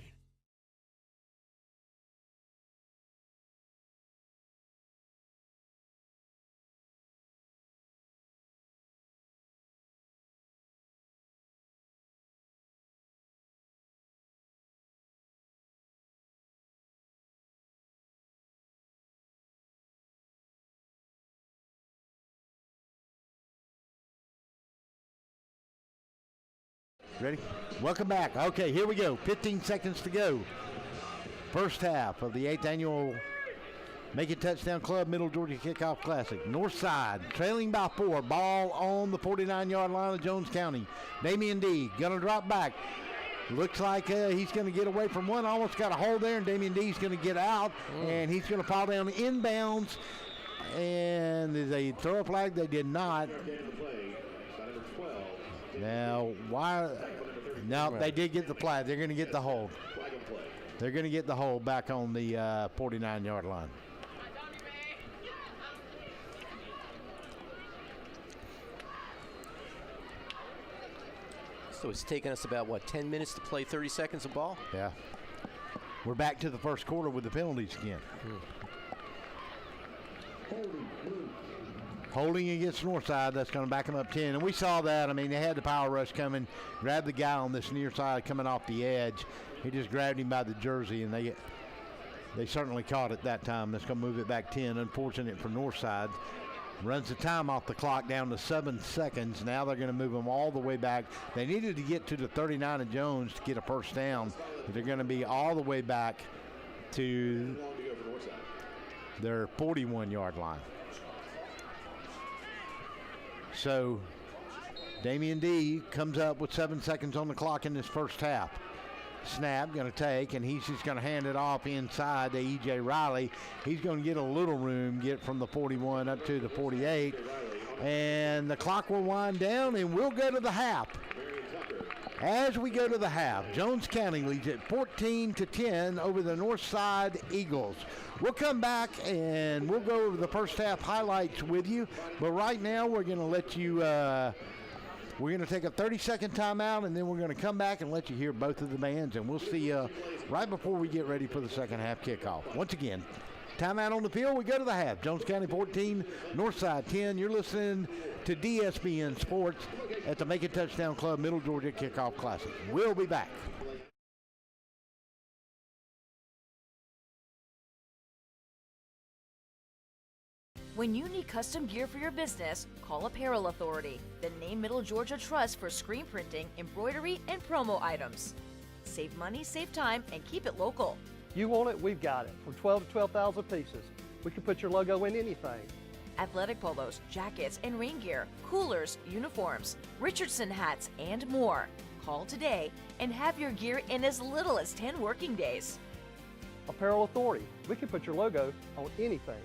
Ready? Welcome back. Okay, here we go. 15 seconds to go. First half of the 8th annual Macon Touchdown Club Middle Georgia Kickoff Classic. Northside trailing by 4. Ball on the 49-yard line of Jones County. Damian D gonna drop back. Looks like he's going to get away from one. Almost got a hold there, and Damian D's going to get out, and he's going to fall down inbounds. And did they throw a flag? They did not. Now, why? No, they did get the flag. They're going to get the hold. They're going to get the hold back on the 49-yard line. So it's taken us about, 10 minutes to play 30 seconds of ball? Yeah. We're back to the first quarter with the penalties again. Holding against Northside, that's going to back them up 10. And we saw that. I mean, they had the power rush coming, grabbed the guy on this near side coming off the edge. He just grabbed him by the jersey, and they certainly caught it that time. That's going to move it back 10. Unfortunate for Northside. Runs the time off the clock down to 7 seconds. Now they're going to move them all the way back. They needed to get to the 39 of Jones to get a first down. But they're going to be all the way back to their 41-yard line. So Damian D comes up with 7 seconds on the clock in this first half. Snap, going to take, and he's just going to hand it off inside to E.J. Riley. He's going to get a little room, get from the 41 up to the 48. And the clock will wind down, and we'll go to the half. As we go to the half, Jones County leads at 14-10 over the Northside Eagles. We'll come back, and we'll go over the first half highlights with you. But right now, we're going to let you we're going to take a 30-second timeout, and then we're going to come back and let you hear both of the bands, and we'll see you right before we get ready for the second half kickoff. Once again, timeout on the field. We go to the half. Jones County 14, Northside 10. You're listening to DSBN Sports at the Macon Touchdown Club Middle Georgia Kickoff Classic. We'll be back. When you need custom gear for your business, call Apparel Authority, the name Middle Georgia trusts for screen printing, embroidery, and promo items. Save money, save time, and keep it local. You want it, we've got it. From 12 to 12,000 pieces. We can put your logo in anything. Athletic polos, jackets, and rain gear, coolers, uniforms, Richardson hats, and more. Call today and have your gear in as little as 10 working days. Apparel Authority. We can put your logo on anything.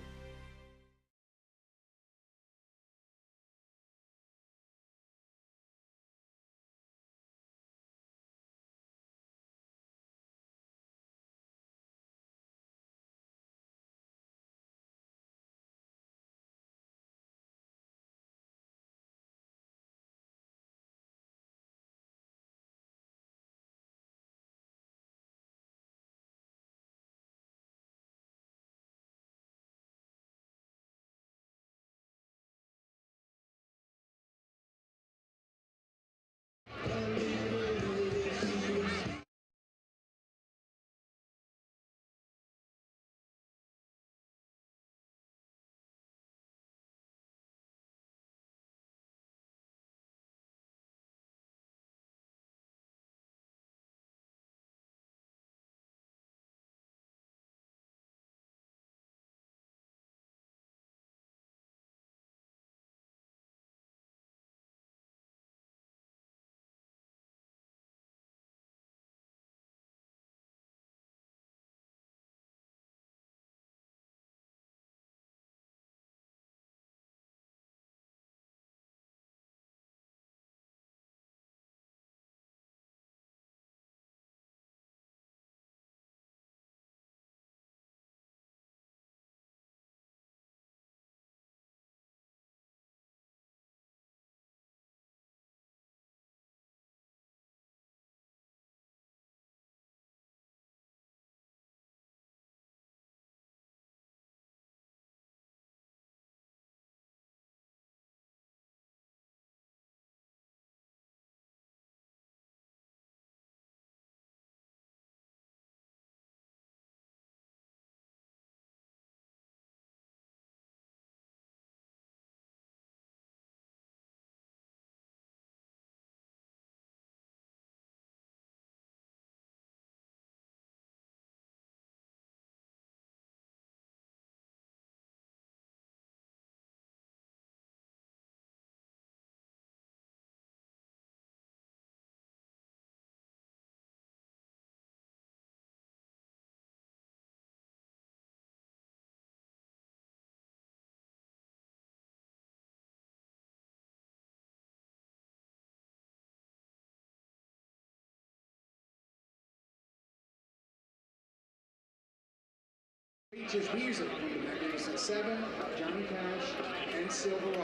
Features music from the Magnificent Seven, Johnny Cash, and Silverado.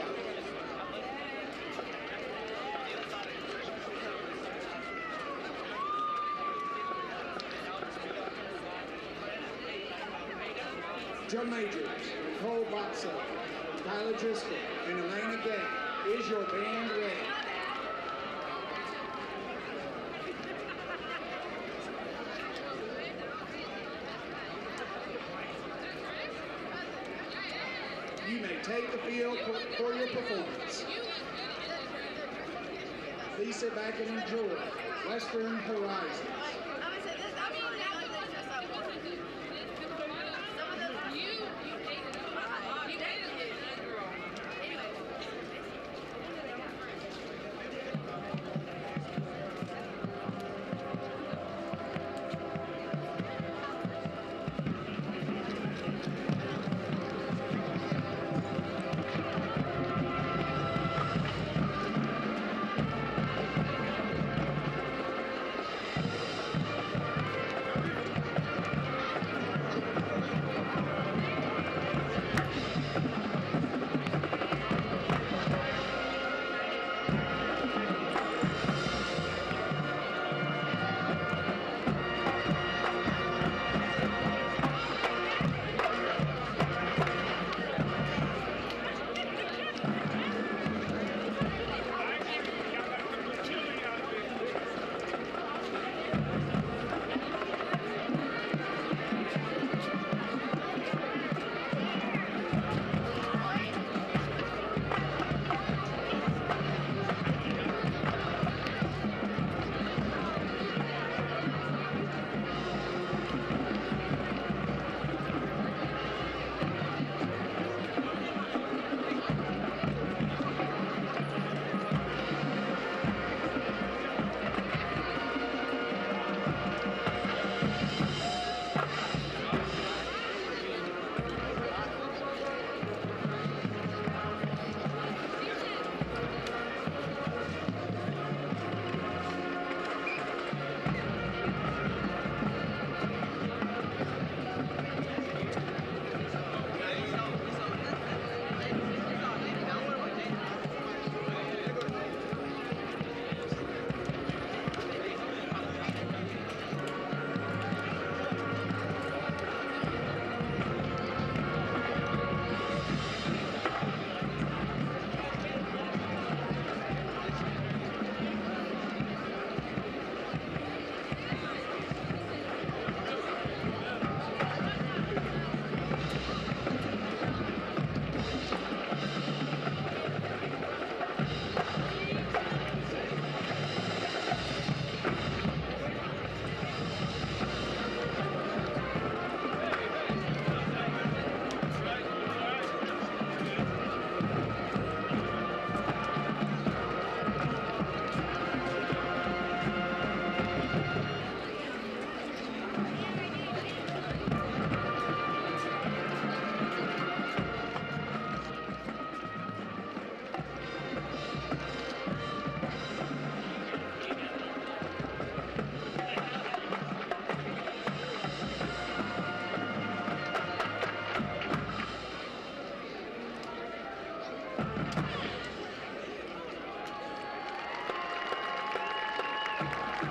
Drum majors, Nicole Boxer, Tyler Driscoll, and Elena Gay. Is your band ready? You may take the field for your performance. Please sit back and enjoy Western Horizons.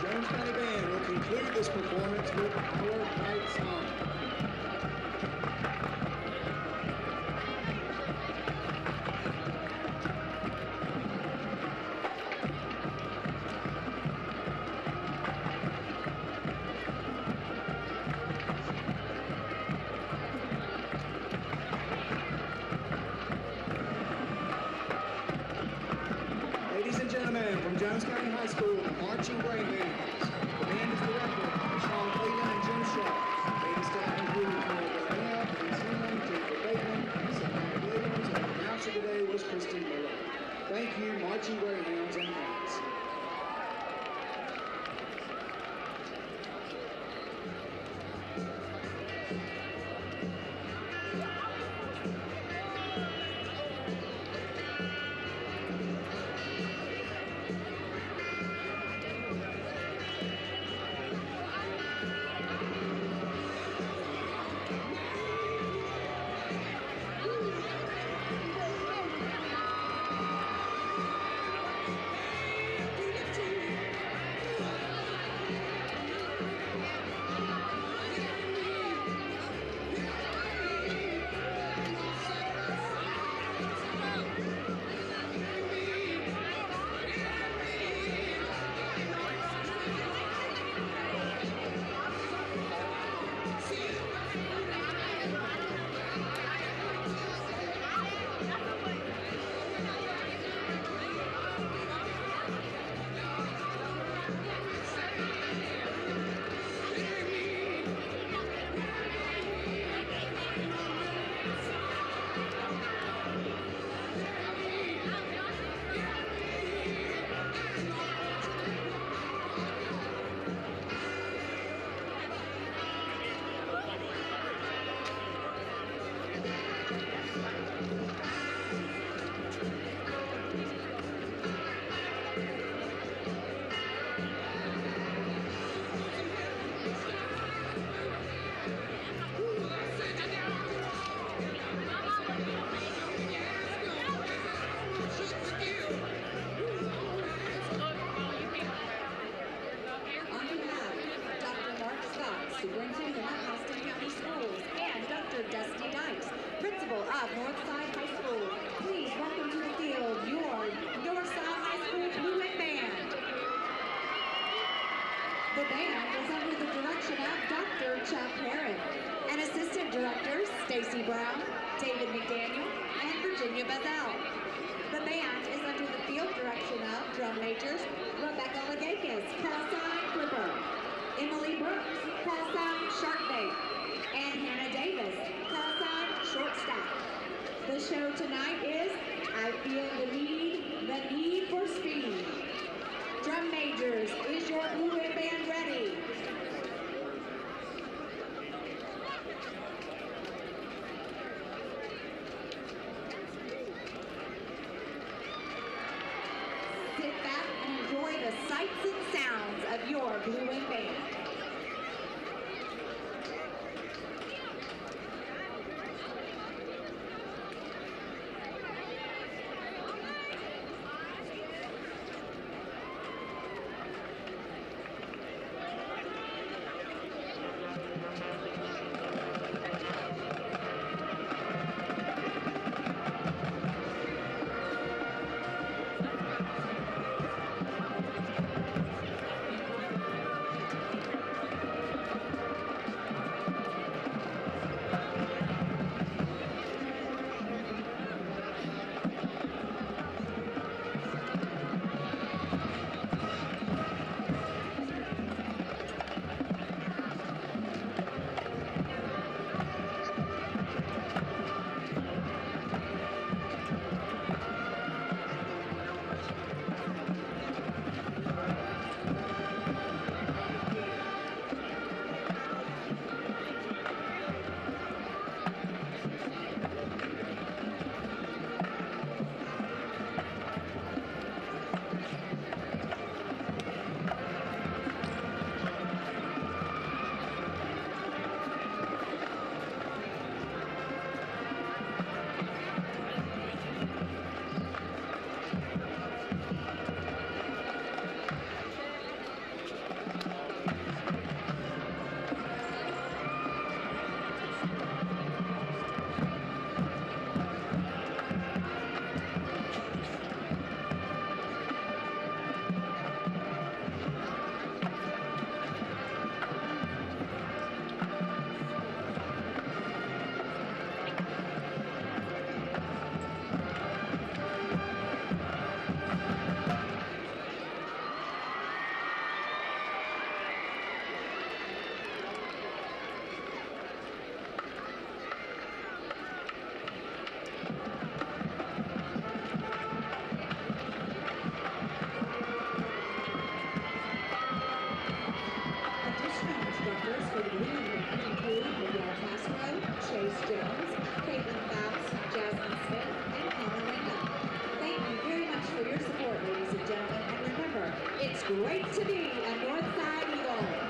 Jones County Band will conclude this performance with Our Fight Song. Ladies and gentlemen, from Jones County High School, the Marching Greyhounds. The band is directed by Sean Cleveland and Jim Shaw. Ladies staff include Nicole Burnell, Denise Newman, Jennifer Bateman, Samantha Williams, and the announcer today was Kristen Miller. Thank you, Marching Greyhounds and fans. band is under the direction of Dr. Chuck Herron and assistant directors Stacy Brown, David McDaniel, and Virginia Bazell. The band is under the field direction of drum majors Rebecca Legakis, callsign Clipper, Emily Brooks, callsign Sharkbait, and Hannah Davis, callsign Shortstop. The show tonight is I Feel the Need for Speed. Drum majors, is your Blue Wing Band ready? Sit back and enjoy the sights and sounds of your Blue Wing Band. It's great to be a Northside Eagle.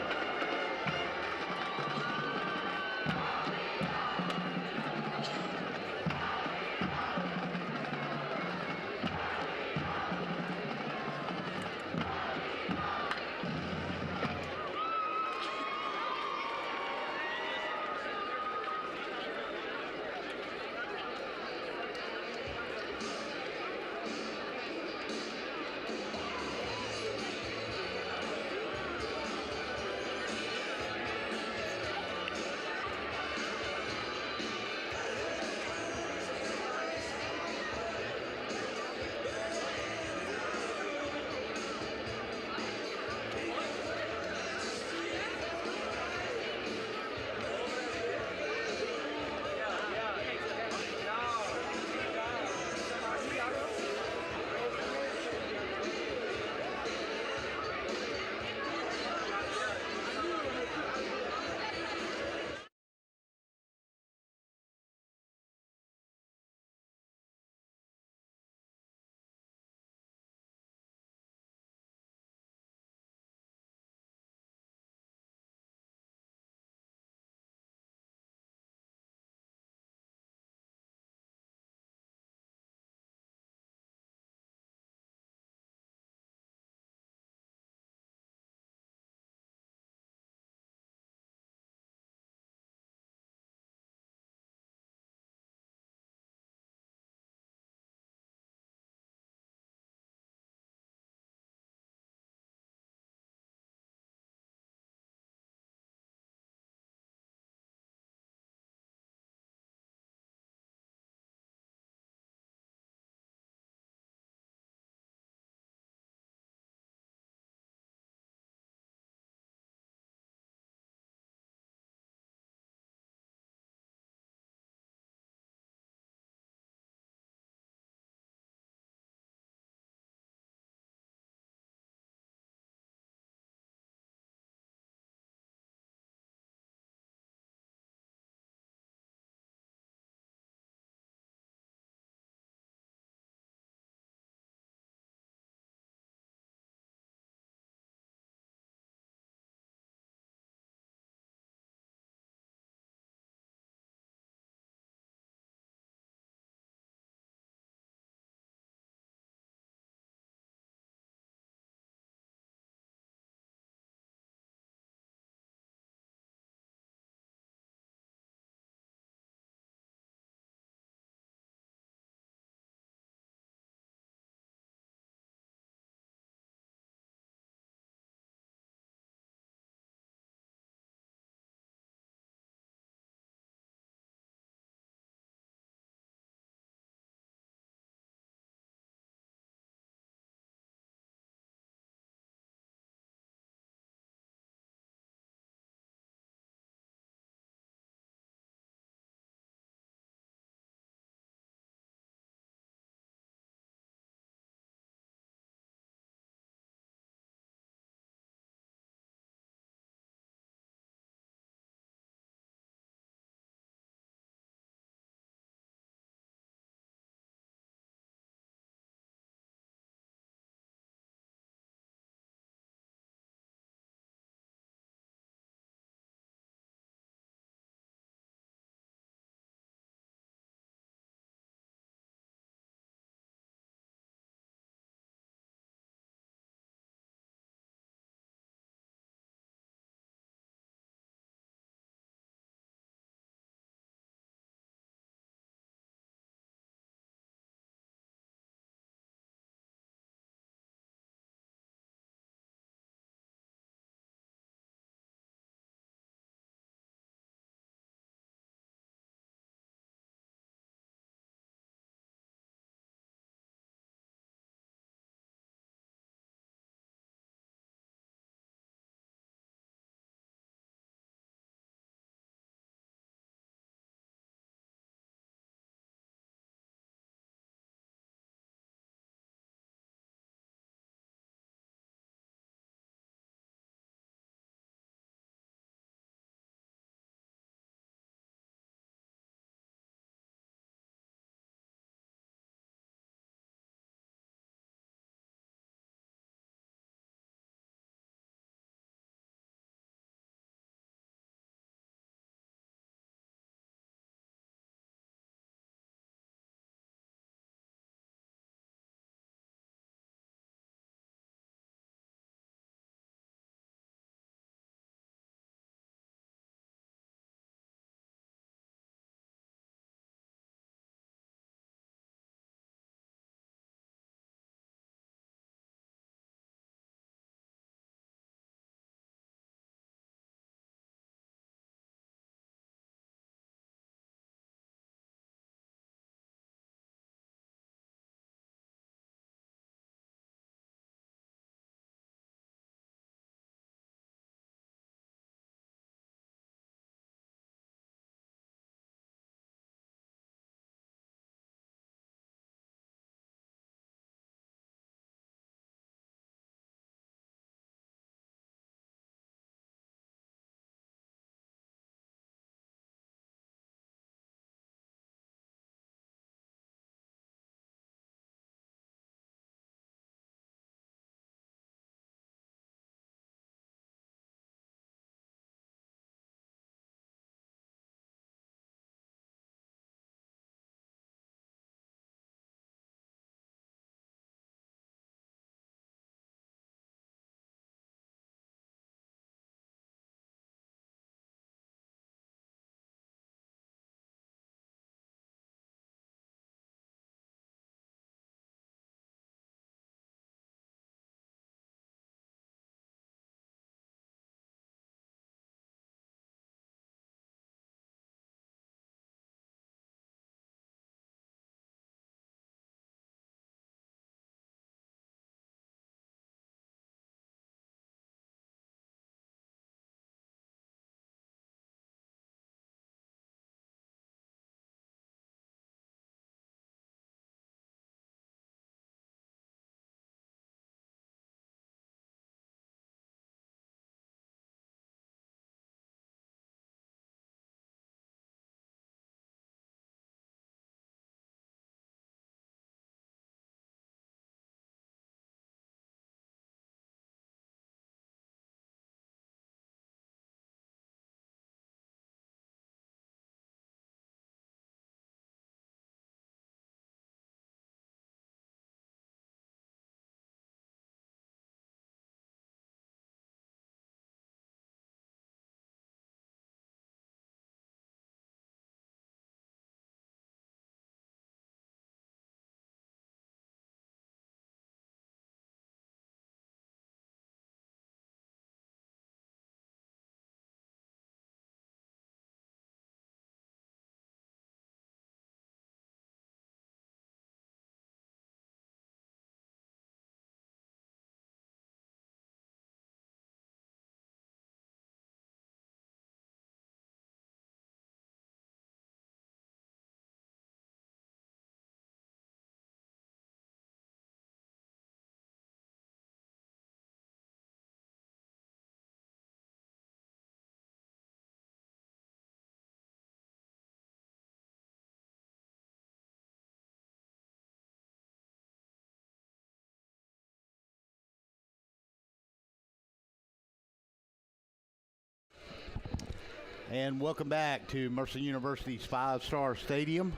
And welcome back to Mercer University's five-star stadium.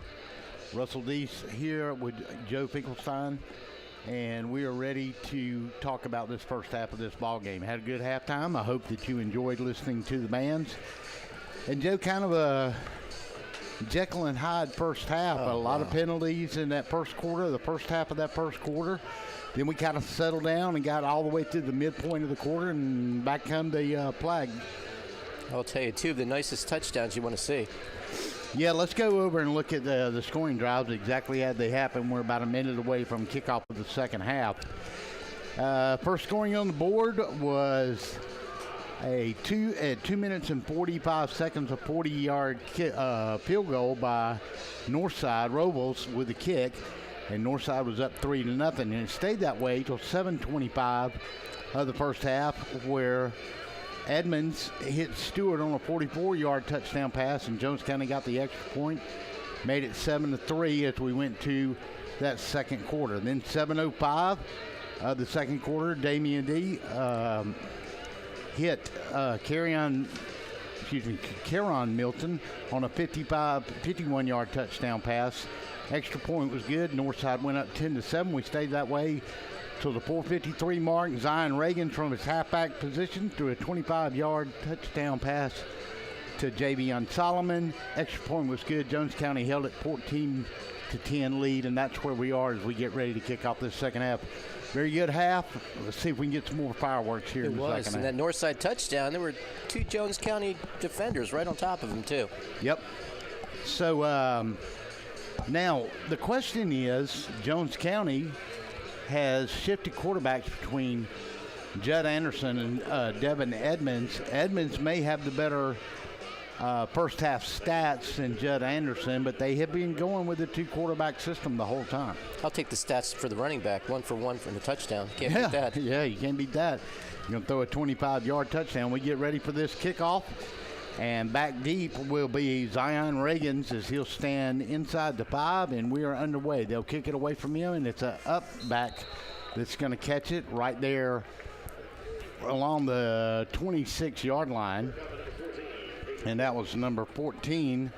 Russell Deese here with Joe Finkelstein, and we are ready to talk about this first half of this ball game. Had a good halftime. I hope that you enjoyed listening to the bands. And Joe, kind of a Jekyll and Hyde first half. A lot of penalties in that first quarter, the first half of that first quarter. Then we kind of settled down and got all the way to the midpoint of the quarter, and back come the flag. I'll tell you, two of the nicest touchdowns you want to see. Yeah, let's go over and look at the scoring drives exactly as they happened. We're about a minute away from kickoff of the second half. First scoring on the board was at 2 minutes and 45 seconds, a 40-yard field goal by Northside. Robles with the kick, and Northside was up 3-0, and it stayed that way till 7:25 of the first half, where Edmonds hit Stewart on a 44-yard touchdown pass, and Jones County got the extra point, made it 7-3 as we went to that second quarter. Then 7:05 of the second quarter, Damian D hit Caron Milton on a 51-yard touchdown pass. Extra point was good. Northside went up 10-7. We stayed that way till the 4:53 mark. Zion Reagan from his halfback position threw a 25-yard touchdown pass to Javion Solomon. Extra point was good. Jones County held it 14-10 lead, and that's where we are as we get ready to kick off this second half. Very good half. Let's see if we can get some more fireworks here in the second half. And that Northside touchdown, there were two Jones County defenders right on top of him, too. Yep. So now the question is, Jones County has shifted quarterbacks between Judd Anderson and Devin Edmonds. Edmonds may have the better first half stats than Judd Anderson, but they have been going with the two quarterback system the whole time. I'll take the stats for the running back, 1-for-1 for the touchdown. Can't beat that. Yeah, you can't beat that. You're going to throw a 25-yard touchdown. We get ready for this kickoff. And back deep will be Zion Reagans as he'll stand inside the 5, and we are underway. They'll kick it away from him, and it's a up back that's going to catch it right there along the 26-yard line. And that was number 14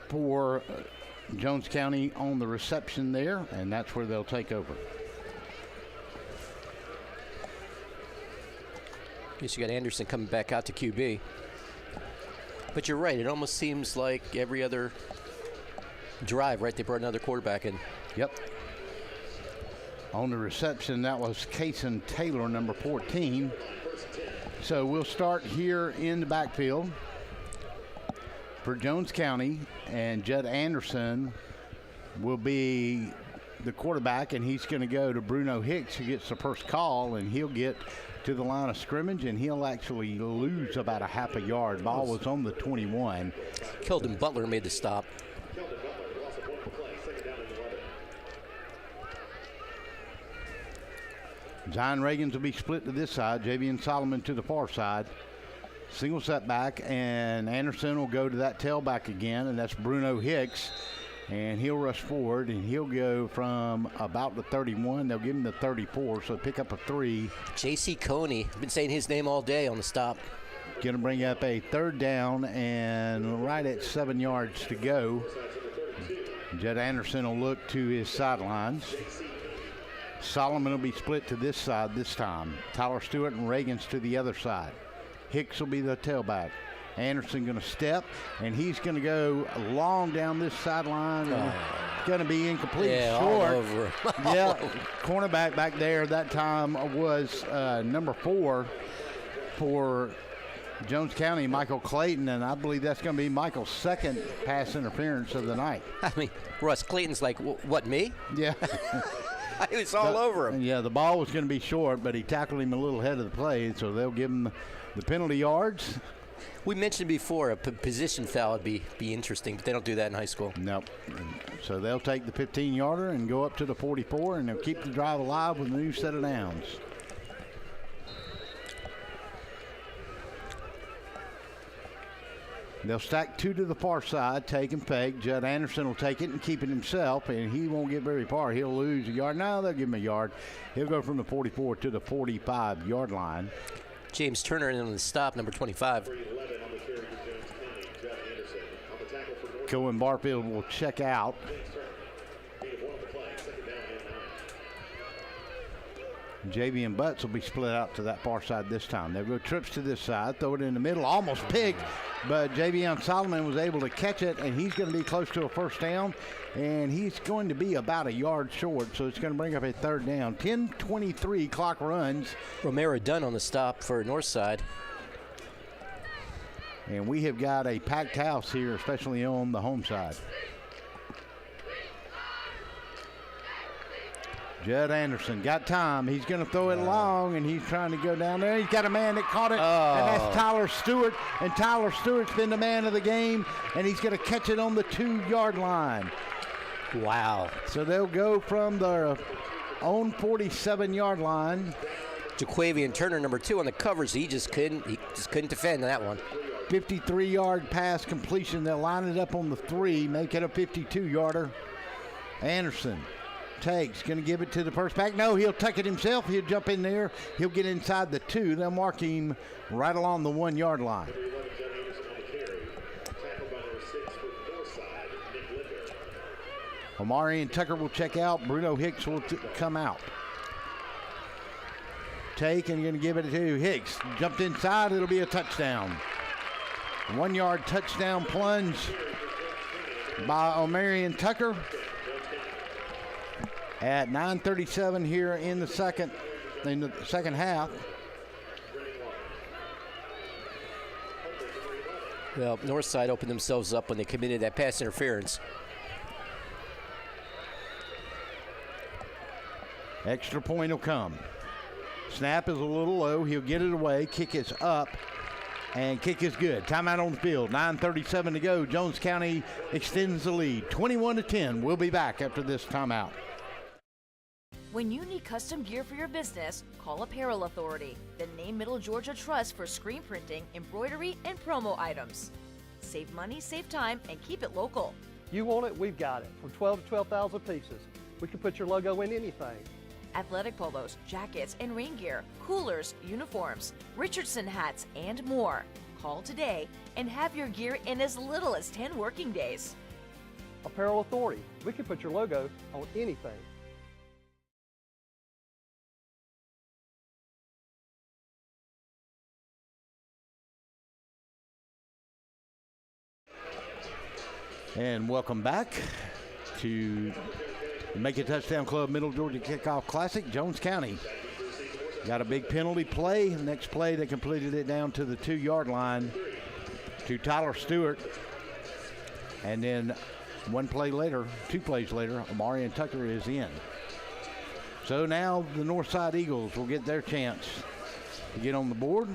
for Jones County on the reception there, and that's where they'll take over. Guess you got Anderson coming back out to QB. But you're right. It almost seems like every other drive, right? They brought another quarterback in. Yep. On the reception, that was Kason Taylor, number 14. So we'll start here in the backfield for Jones County, and Judd Anderson will be the quarterback, and he's going to go to Bruno Hicks, who gets the first call, and he'll get to the line of scrimmage, and he'll actually lose about a half a yard. Ball was on the 21. Keldon Butler made the stop. Zion Reagans will be split to this side. Javion Solomon to the far side. Single setback, and Anderson will go to that tailback again, and that's Bruno Hicks. And he'll rush forward, and he'll go from about the 31. They'll give him the 34, so pick up a 3. J.C. Coney. I've been saying his name all day on the stop. Going to bring up a third down, and right at 7 yards to go. Judd Anderson will look to his sidelines. Solomon will be split to this side this time. Tyler Stewart and Reagans to the other side. Hicks will be the tailback. Anderson going to step, and he's going to go long down this sideline. Going to be incomplete. Yeah, short. all over. Yeah, cornerback back there that time was number 4 for Jones County, Michael Clayton, and I believe that's going to be Michael's second pass interference of the night. I mean, Russ Clayton's like, what, me? Yeah. It was all over him. Yeah, the ball was going to be short, but he tackled him a little ahead of the play, so they'll give him the penalty yards. We mentioned before a position foul would be interesting, but they don't do that in high school. Nope. So they'll take the 15-yarder and go up to the 44, and they'll keep the drive alive with a new set of downs. They'll stack 2 to the far side, take and fake. Judd Anderson will take it and keep it himself, and he won't get very far. He'll lose a yard. No, they'll give him a yard. He'll go from the 44 to the 45-yard line. James Turner in on the stop, number 25. Cohen Barfield will check out. JV and Butts will be split out to that far side this time. They'll go trips to this side, throw it in the middle, almost picked, but Javion Solomon was able to catch it, and he's going to be close to a first down, and he's going to be about a yard short, so it's going to bring up a third down. 10:23, clock runs. Romero Dunn on the stop for Northside. And we have got a packed house here, especially on the home side. Judd Anderson got time. He's going to throw it long, and he's trying to go down there. He's got a man that caught it, and that's Tyler Stewart. And Tyler Stewart's been the man of the game, and he's going to catch it on the 2-yard line. Wow. So they'll go from their own 47-yard line. Jaquavian Turner, number 2 on the covers. He just couldn't defend that one. 53-yard pass completion. They'll line it up on the 3, make it a 52-yarder. Anderson takes, going to give it to the first back. No, he'll tuck it himself. He'll jump in there. He'll get inside the 2. They'll mark him right along the 1-yard line. Omari and Tucker will check out. Bruno Hicks will come out. Take and going to give it to Hicks. Jumped inside. It'll be a touchdown. 1-yard touchdown plunge by Omari and Tucker. At 9:37 here in the second half. Well, Northside opened themselves up when they committed that pass interference. Extra point will come. Snap is a little low. He'll get it away. Kick is up. And kick is good. Timeout on the field. 9:37 to go. Jones County extends the lead. 21-10. We'll be back after this timeout. When you need custom gear for your business, call Apparel Authority, the name Middle Georgia Trust for screen printing, embroidery, and promo items. Save money, save time, and keep it local. You want it, we've got it. From 12 to 12,000 pieces. We can put your logo in anything. Athletic polos, jackets, and rain gear, coolers, uniforms, Richardson hats, and more. Call today and have your gear in as little as 10 working days. Apparel Authority. We can put your logo on anything. And welcome back to the Macon Touchdown Club Middle Georgia Kickoff Classic. Jones County got a big penalty play. Next play, they completed it down to the 2-yard line to Tyler Stewart. And then 2 plays later, Omari and Tucker is in. So now the Northside Eagles will get their chance to get on the board.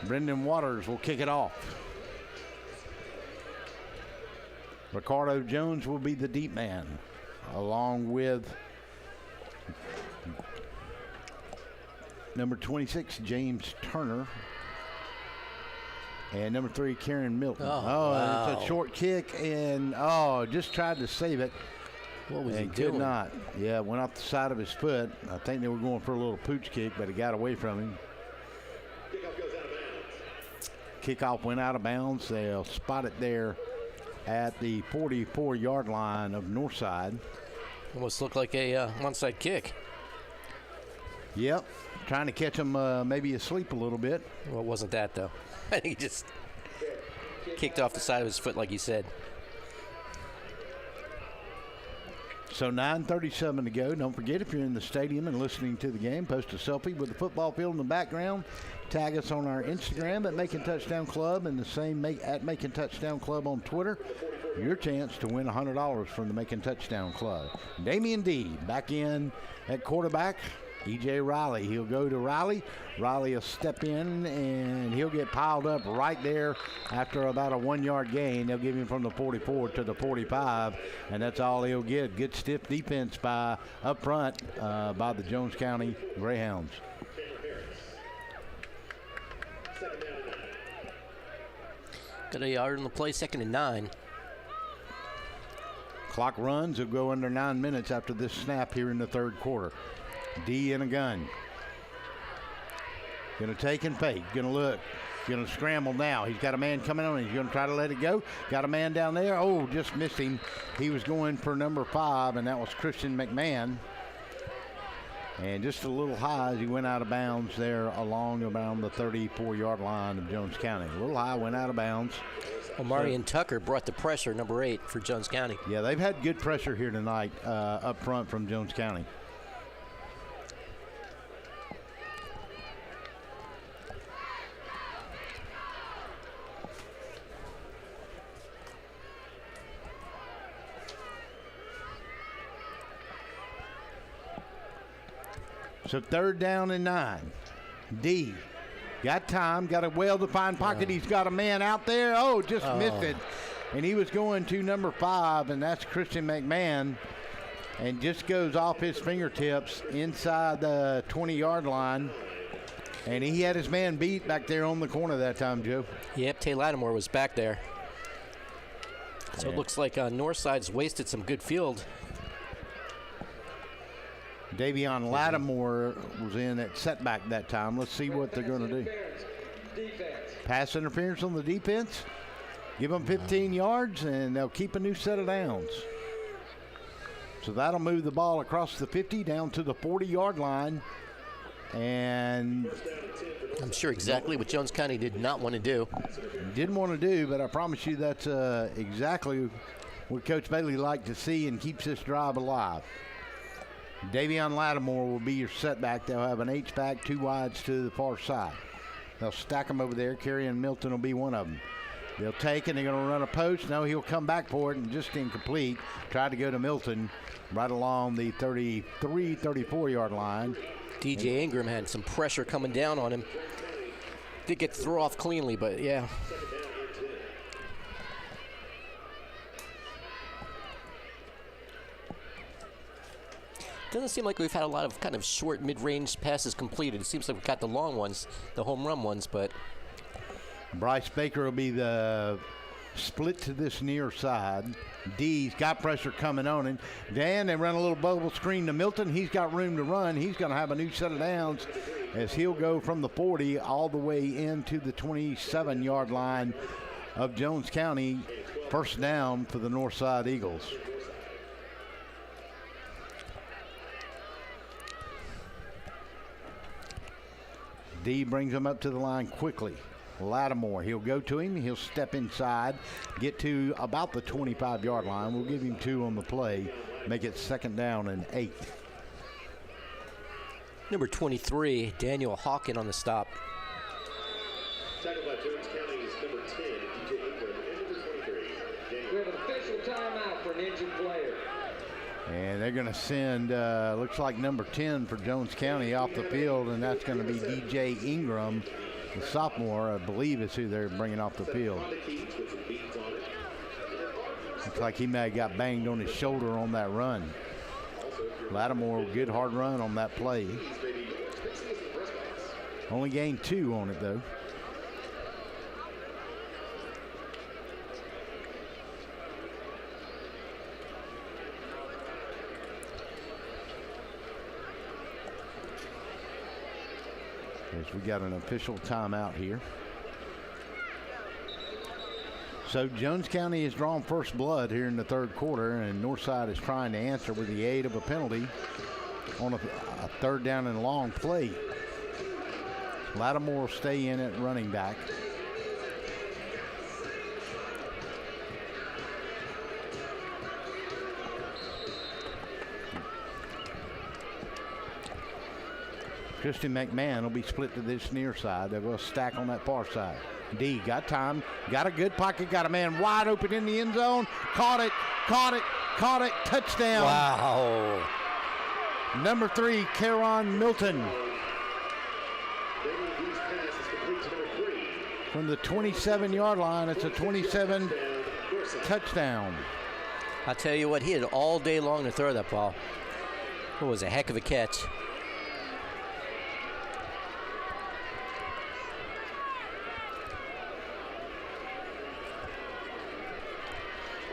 Brendan Waters will kick it off. Ricardo Jones will be the deep man, along with number 26, James Turner, and number 3, Karen Milton. Wow. It's a short kick, and just tried to save it. What was he could doing? not. Yeah, went off the side of his foot. I think they were going for a little pooch kick, but it got away from him. Kickoff went out of bounds. They'll spot it there at the 44-yard line of Northside. Almost looked like a onside kick. Yep, trying to catch him maybe asleep a little bit. Well, it wasn't that, though. I think he just kicked off the side of his foot, like you said. So 9:37 to go. Don't forget, if you're in the stadium and listening to the game, post a selfie with the football field in the background. Tag us on our Instagram at Macon Touchdown Club, and the same at Macon Touchdown Club on Twitter. Your chance to win $100 from the Macon Touchdown Club. Damian D back in at quarterback. E.J. Riley, he'll go to Riley. Riley will step in, and he'll get piled up right there after about a 1-yard gain. They'll give him from the 44 to the 45, and that's all he'll get. Good stiff defense up front by the Jones County Greyhounds. Got a yard on the play, 2nd and 9. Clock runs. It'll go under 9 minutes after this snap here in the third quarter. D in a gun. Gonna take and fake. Gonna look. Going to scramble now. He's got a man coming on. He's going to try to let it go. Got a man down there. Oh, just missed him. He was going for number 5, and that was Christian McMahon. And just a little high as he went out of bounds there along around the 34-yard line of Jones County. A little high, went out of bounds. Marion Tucker brought the pressure, number 8 for Jones County. Yeah, they've had good pressure here tonight up front from Jones County. So 3rd down and 9. D got time, got a well-defined pocket. He's got a man out there. Oh, just missed it. And he was going to number 5, and that's Christian McMahon. And just goes off his fingertips inside the 20-yard line. And he had his man beat back there on the corner that time, Joe. Yep, Tay Lattimore was back there. So it looks like Northside's wasted some good field. Davion Lattimore was in at setback that time. Let's see what they're going to do. Pass interference on the defense. Give them 15 yards, and they'll keep a new set of downs. So that'll move the ball across the 50 down to the 40-yard line. And I'm sure exactly what Jones County did not want to do. Didn't want to do, but I promise you that's exactly what Coach Bailey liked to see and keeps this drive alive. Davion Lattimore will be your setback. They'll have an H-back, 2 wides to the far side. They'll stack them over there. Kerry and Milton will be one of them. They'll take it. They're going to run a post. No, he'll come back for it and just incomplete. Tried to go to Milton right along the 33, 34-yard line. DJ Ingram had some pressure coming down on him. Did get the throw off cleanly, but yeah. Doesn't seem like we've had a lot of kind of short mid-range passes completed. It seems like we've got the long ones, the home run ones, but Bryce Baker will be the split to this near side. D's got pressure coming on him. Dan, they run a little bubble screen to Milton. He's got room to run. He's going to have a new set of downs as he'll go from the 40 all the way into the 27-yard line of Jones County. First down for the Northside Eagles. D brings him up to the line quickly. Lattimore, he'll go to him. He'll step inside, get to about the 25-yard line. We'll give him 2 on the play, make it 2nd down and 8. Number 23, Daniel Hawken on the stop. Tackled by Jones County's number 10, DJ Ingram, and number 23. We have an official timeout for an injured player. And they're going to send, looks like number 10 for Jones County off the field, and that's going to be DJ Ingram, the sophomore, I believe is who they're bringing off the field. Looks like he may have got banged on his shoulder on that run. Lattimore, good hard run on that play. Only gained 2 on it, though. As we got an official timeout here. So Jones County has drawn first blood here in the 3rd quarter, and Northside is trying to answer with the aid of a penalty on a 3rd down and long play. Lattimore will stay in at running back. Christian McMahon will be split to this near side. They're going to stack on that far side. D got time, got a good pocket, got a man wide open in the end zone. Caught it, touchdown. Wow. Number 3, Caron Milton. From the 27-yard line, it's a 27 touchdown. I'll tell you what, he had all day long to throw that ball. It was a heck of a catch.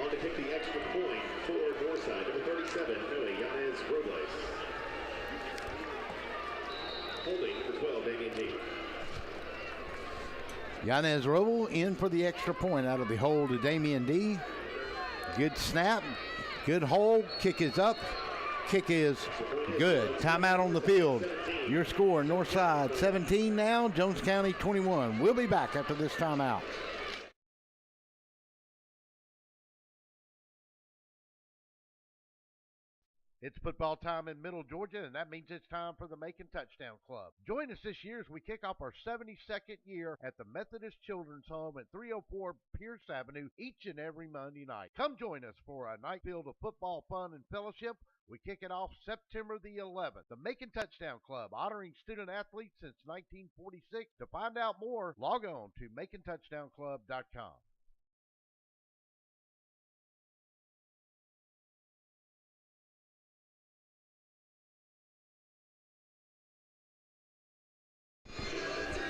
On to kick the extra point for Northside, number 37, Noe Yanez Robles. Holding for 12, Damian Tate. Yanez Roble in for the extra point out of the hole to Damian D. Good snap, good hold, kick is up, kick is good. Timeout on the field. Your score, Northside 17 now, Jones County 21. We'll be back after this timeout. It's football time in Middle Georgia, and that means it's time for the Macon Touchdown Club. Join us this year as we kick off our 72nd year at the Methodist Children's Home at 304 Pierce Avenue each and every Monday night. Come join us for a night filled of football fun and fellowship. We kick it off September the 11th. The Macon Touchdown Club, honoring student athletes since 1946. To find out more, log on to MaconTouchdownClub.com.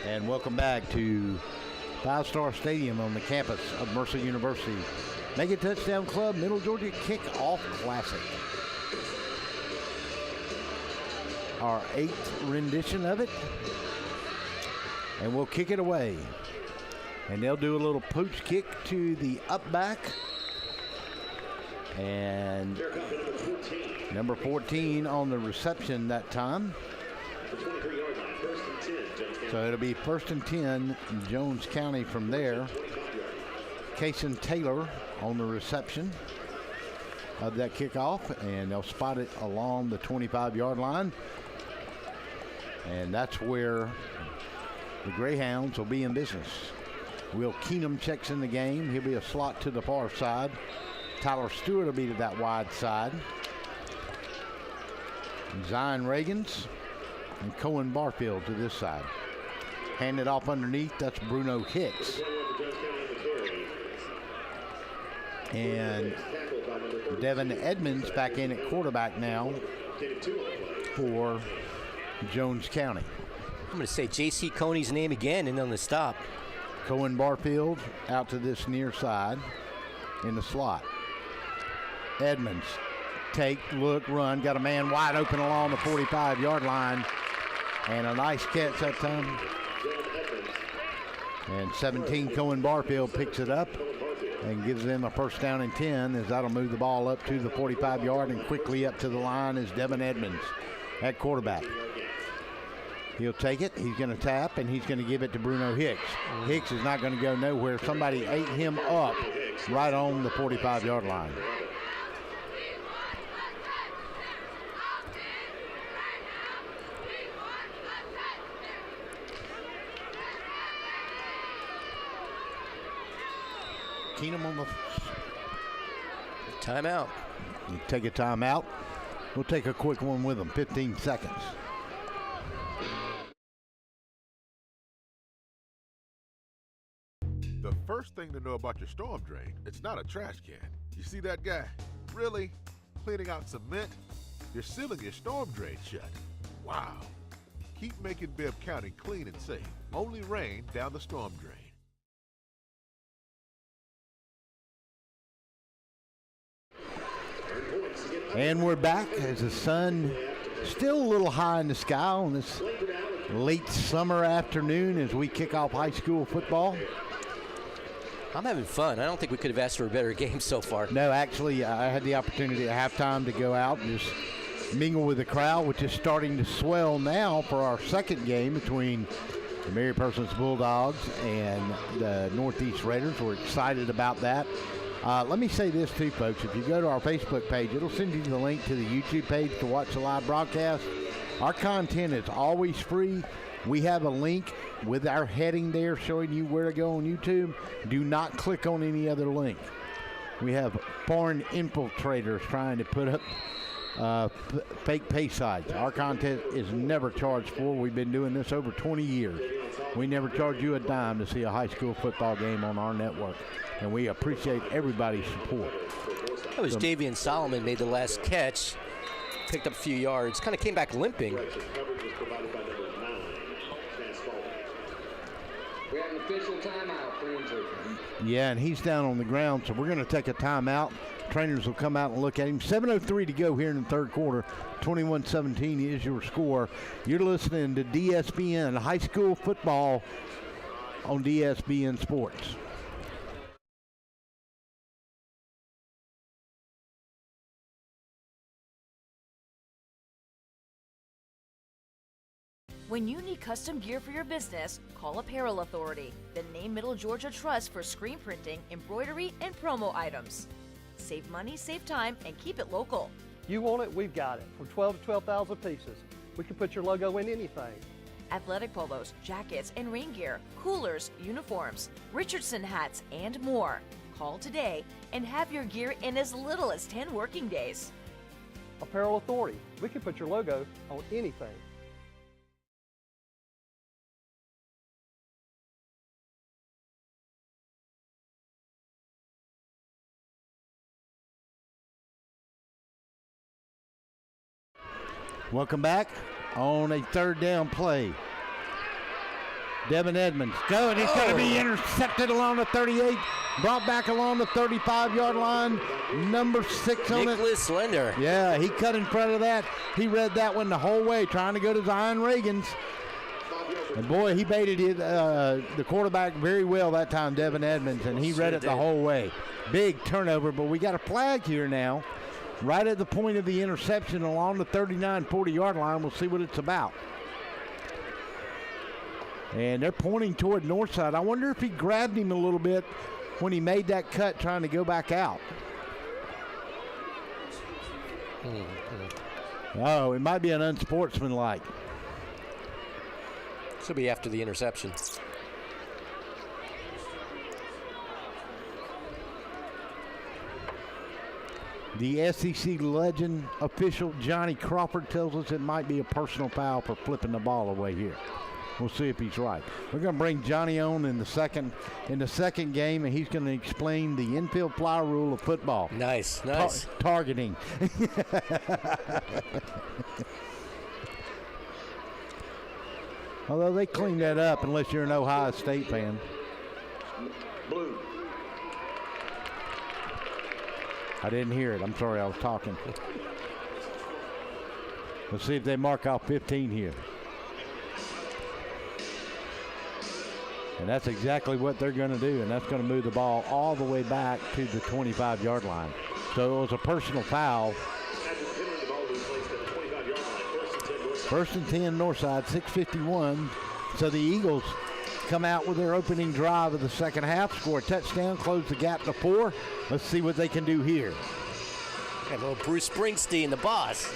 And welcome back to Five Star Stadium on the campus of Mercer University. Macon Touchdown Club, Middle Georgia Kickoff Classic. Our 8th rendition of it. And we'll kick it away. And they'll do a little pooch kick to the up back. And number 14 on the reception that time. So it'll be 1st and 10, Jones County from there. Kason Taylor on the reception of that kickoff, and they'll spot it along the 25-yard line. And that's where the Greyhounds will be in business. Will Keenum checks in the game. He'll be a slot to the far side. Tyler Stewart will be to that wide side. Zion Reagans and Cohen Barfield to this side. Hand it off underneath, that's Bruno Hicks. And Devin Edmonds back in at quarterback now for Jones County. I'm going to say J.C. Coney's name again and on the stop. Cohen Barfield out to this near side in the slot. Edmonds, take, look, run, got a man wide open along the 45-yard line. And a nice catch that time. And 17, Cohen Barfield picks it up and gives them a 1st down and 10 as that'll move the ball up to the 45-yard and quickly up to the line is Devin Edmonds at quarterback. He'll take it, he's going to tap, and he's going to give it to Bruno Hicks. Hicks is not going to go nowhere. Somebody ate him up right on the 45-yard line. Keenum on the timeout. You take a timeout. We'll take a quick one with them, 15 seconds. The first thing to know about your storm drain, it's not a trash can. You see that guy? Really? Cleaning out cement? You're sealing your storm drain shut. Wow. Keep making Bibb County clean and safe. Only rain down the storm drain. And we're back as the sun still a little high in the sky on this late summer afternoon as we kick off high school football. I'm having fun. I don't think we could have asked for a better game so far. No, actually, I had the opportunity at halftime to go out and just mingle with the crowd, which is starting to swell now for our second game between the Mary Persons Bulldogs and the Northeast Raiders. We're excited about that. Let me say this too, folks. If you go to our Facebook page, it'll send you the link to the YouTube page to watch the live broadcast. Our content is always free. We have a link with our heading there showing you where to go on YouTube. Do not click on any other link. We have foreign infiltrators trying to put up fake pay sites. Our content is never charged for. We've been doing this over 20 years. We never charge you a dime to see a high school football game on our network, and we appreciate everybody's support. That was Davian Solomon made the last catch, picked up a few yards, kind of came back limping. We have an official timeout for injury. Yeah, and he's down on the ground, so we're going to take a timeout. Trainers will come out and look at him. 7:03 to go here in the third quarter. 21-17 is your score. You're listening to DSBN High School Football on DSBN Sports. When you need custom gear for your business, call Apparel Authority, the name Middle Georgia Trust for screen printing, embroidery, and promo items. Save money, save time, and keep it local. You want it, we've got it. From 12 to 12,000 pieces. We can put your logo in anything. Athletic polos, jackets, and rain gear, coolers, uniforms, Richardson hats, and more. Call today and have your gear in as little as 10 working days. Apparel Authority. We can put your logo on anything. Welcome back on a third down play. Devin Edmonds going. He's going to be intercepted along the 38, brought back along the 35-yard line. Number 6 on it. Nicholas Slender. Yeah, he cut in front of that. He read that one the whole way, trying to go to Zion Reagans. And boy, he baited it, the quarterback very well that time, Devin Edmonds, and he read it the whole way. Big turnover, but we got a flag here now. Right at the point of the interception along the 39, 40-yard line. We'll see what it's about. And they're pointing toward Northside. I wonder if he grabbed him a little bit when he made that cut trying to go back out. Oh, it might be an unsportsmanlike. This will be after the interception. The SEC legend official Johnny Crawford tells us it might be a personal foul for flipping the ball away here. We'll see if he's right. We're going to bring Johnny on in the second game, and he's going to explain the infield fly rule of football. Nice. Targeting. Although they cleaned that up, unless you're an Ohio State fan. Blue. I didn't hear it. I'm sorry, I was talking. Let's see if they mark off 15 here. And that's exactly what they're going to do, and that's going to move the ball all the way back to the 25-yard line. So it was a personal foul. First and 10 Northside, 6:51. So the Eagles come out with their opening drive of the second half, score a touchdown, close the gap to 4. Let's see what they can do here. Got a little Bruce Springsteen, the boss.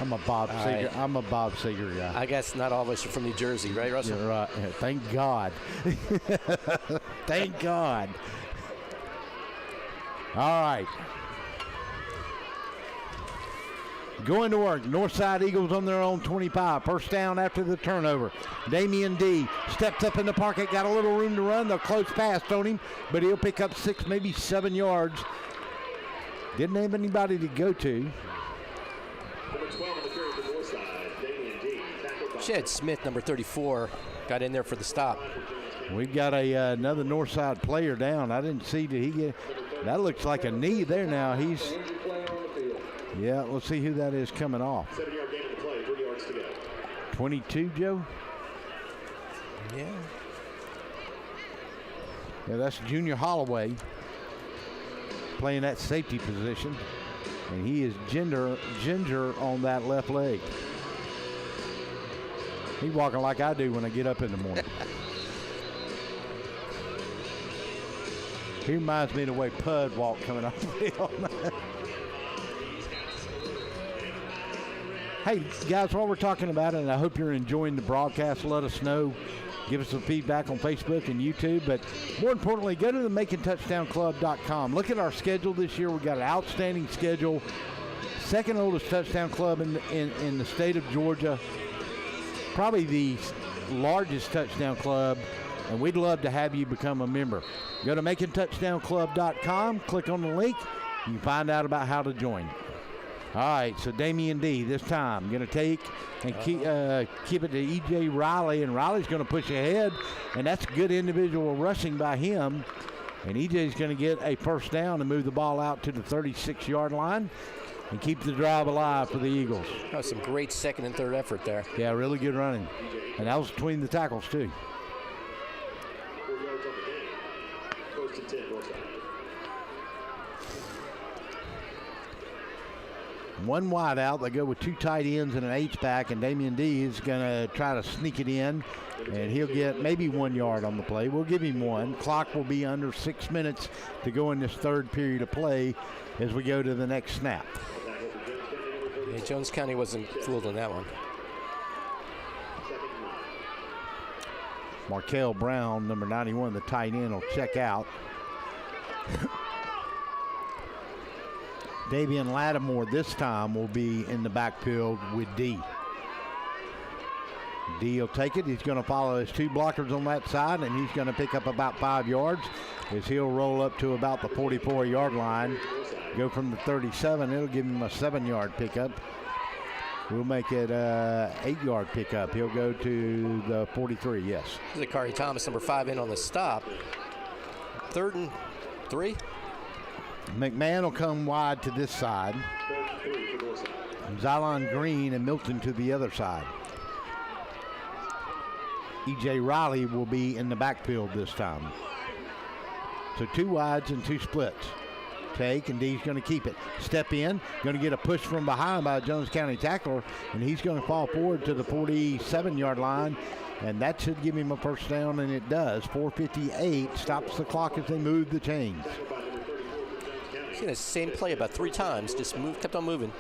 I'm a Bob Seger. Right. I'm a Bob Seger guy. I guess not all of us are from New Jersey, right, Russell? You're right. Yeah, thank God. Thank God. All right. Going to work. Northside Eagles on their own 25. First down after the turnover. Damian D steps up in the pocket. Got a little room to run. They'll close fast on him, but he'll pick up 6, maybe 7 yards. Didn't have anybody to go to. Number 12 on the carry for Northside, Damian D. Shed Smith, number 34, got in there for the stop. We've got another Northside player down. I didn't see, did he get, that looks like a knee there now. Yeah, let's see who that is coming off. 7-yard gain on the play, 3 yards to go. 22, Joe? Yeah, that's Junior Holloway playing that safety position. And he is ginger on that left leg. He's walking like I do when I get up in the morning. He reminds me of the way Pud walked coming off the field. Hey, guys, while we're talking about it, and I hope you're enjoying the broadcast, let us know. Give us some feedback on Facebook and YouTube. But more importantly, go to the MaconTouchdownClub.com. Look at our schedule this year. We've got an outstanding schedule. Second oldest touchdown club in the state of Georgia. Probably the largest touchdown club. And we'd love to have you become a member. Go to MaconTouchdownClub.com. Click on the link. You can find out about how to join. All right, so Damian D this time going to take and keep it to E.J. Riley, and Riley's going to push ahead, and that's good individual rushing by him. And E.J.'s going to get a first down and move the ball out to the 36-yard line. and keep the drive alive for the Eagles. That was some great second and third effort there. Yeah, really good running. And that was between the tackles, too. 4 yards on the game. First and 10, Northside. One wide out. They go with 2 tight ends and an H-back, and Damian D is going to try to sneak it in, and he'll get maybe 1 yard on the play. We'll give him 1. Clock will be under 6 minutes to go in this third period of play as we go to the next snap. Yeah, Jones County wasn't fooled on that one. Markel Brown, number 91, the tight end, will check out. Davian Lattimore this time will be in the backfield with D. D will take it. He's going to follow his 2 blockers on that side, and he's going to pick up about 5 yards as he'll roll up to about the 44-yard line. Go from the 37. It'll give him a 7-yard pickup. We'll make it an 8-yard pickup. He'll go to the 43, yes. Zakari Thomas, number 5, in on the stop. 3rd and 3. McMahon will come wide to this side. Zylon Green and Milton to the other side. E.J. Riley will be in the backfield this time. So 2 wides and 2 splits. Take, and D's going to keep it. Step in, going to get a push from behind by a Jones County tackler, and he's going to fall forward to the 47-yard line, and that should give him a first down, and it does. 4:58 stops the clock as they move the chains. He's in the same play about 3 times, just kept on moving.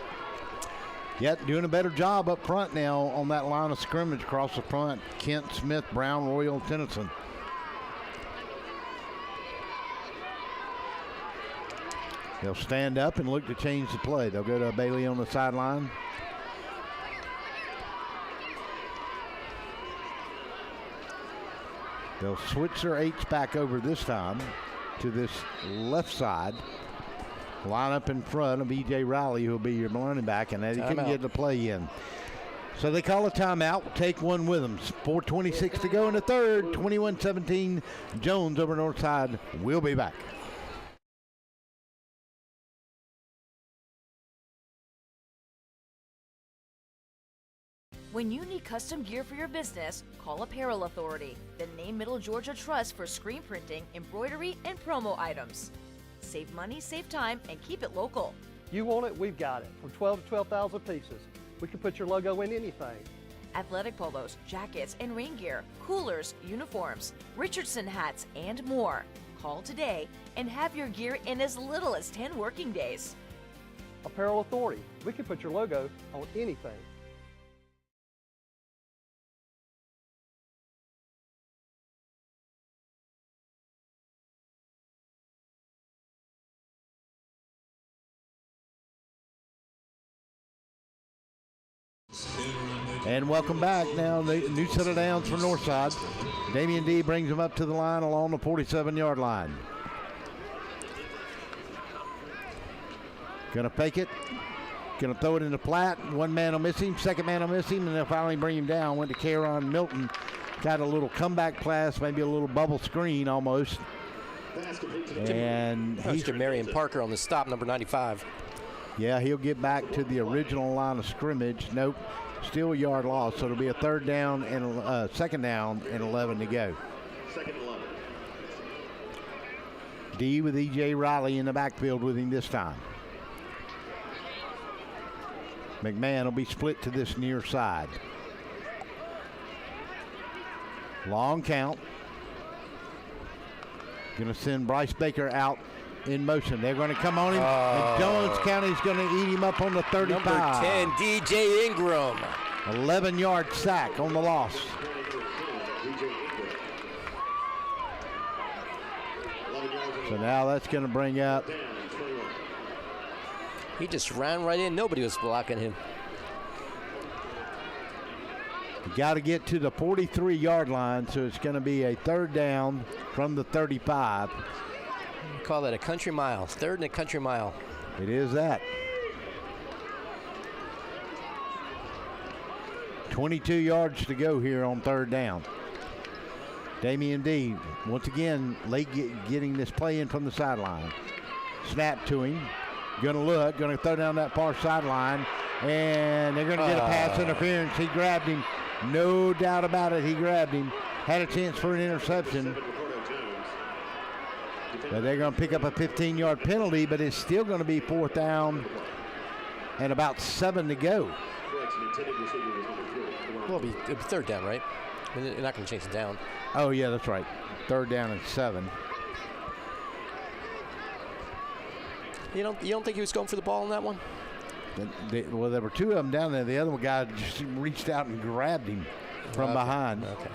Yet doing a better job up front now on that line of scrimmage across the front. Kent, Smith, Brown, Royal, Tennyson. They'll stand up and look to change the play. They'll go to Bailey on the sideline. They'll switch their H back over this time to this left side. Line up in front of E.J. Riley, who'll be your running back, and Eddie can get the play in. So they call a timeout. We'll take one with them. 4:26 to go in the third. 21-17 Jones over Northside. We'll be back. When you need custom gear for your business, call Apparel Authority, the name Middle Georgia Trust for screen printing, embroidery, and promo items. Save money, save time, and keep it local. You want it, we've got it. From 12 to 12,000 pieces. We can put your logo in anything. Athletic polos, jackets, and rain gear, coolers, uniforms, Richardson hats, and more. Call today and have your gear in as little as 10 working days. Apparel Authority. We can put your logo on anything. And welcome back now. The new set of downs for Northside. Damian D brings them up to the line along the 47-yard line. Gonna fake it. Gonna throw it in the flat. One man will miss him. Second man will miss him. And they'll finally bring him down. Went to Caron Milton. Got a little comeback pass, maybe a little bubble screen almost. And he's Mr. Marion Parker on the stop, number 95. Yeah, he'll get back to the original line of scrimmage. Nope, still a yard loss. So it'll be a third down and second down and 11 to go. Second 11. D with E.J. Riley in the backfield with him this time. McMahon will be split to this near side. Long count. Going to send Bryce Baker out in motion. They're going to come on him. And Jones County's going to eat him up on the 35. Number 10, DJ Ingram. 11-yard sack on the loss. So now that's going to bring up. He just ran right in. Nobody was blocking him. You got to get to the 43-yard line, so it's going to be a third down from the 35. Call that a country mile. Third and a country mile. It is that. 22 yards to go here on third down. Damian D, once again, late getting this play in from the sideline. Snap to him. Going to look, going to throw down that far sideline, and they're going to get a pass interference. He grabbed him. No doubt about it, he grabbed him. Had a chance for an interception. But they're going to pick up a 15-yard penalty, but it's still going to be 4th down and about 7 to go. Well, it'll be 3rd down, right? I mean, they're not going to change it down. Oh, yeah, that's right. 3rd down and 7. You don't think he was going for the ball on that one? Well, there were 2 of them down there. The other guy just reached out and grabbed him from behind. Okay.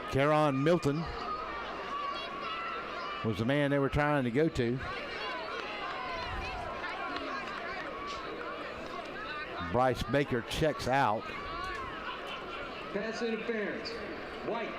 Caron Milton was the man they were trying to go to. Bryce Baker checks out. Pass interference. White.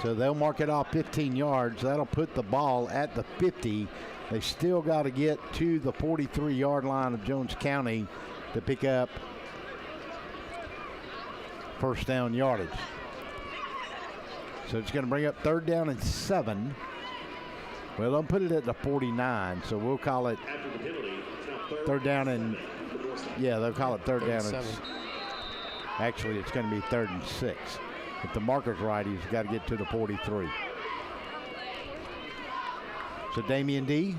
So they'll mark it off 15 yards. That'll put the ball at the 50. They still got to get to the 43-yard line of Jones County to pick up first down yardage. So it's going to bring up 3rd down and 7. Well, they'll put it at the 49, so we'll call it 3rd down and, yeah, they'll call it 3rd down and 7. Actually, it's going to be 3rd and 6. If the marker's right, he's got to get to the 43. So Damian D,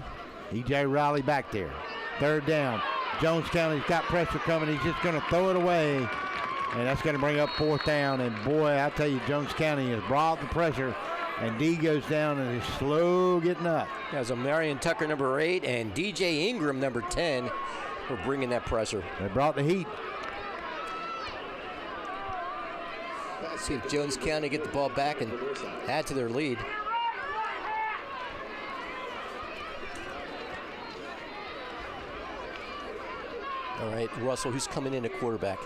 E.J. Riley back there. 3rd down. Jones County's got pressure coming. He's just going to throw it away. And that's going to bring up 4th down. And boy, I tell you, Jones County has brought the pressure. And D goes down and is slow getting up. There's a Marion Tucker, number 8, and DJ Ingram, number 10, for bringing that pressure. They brought the heat. See if Jones County get the ball back and add to their lead. All right, Russell, who's coming in at quarterback?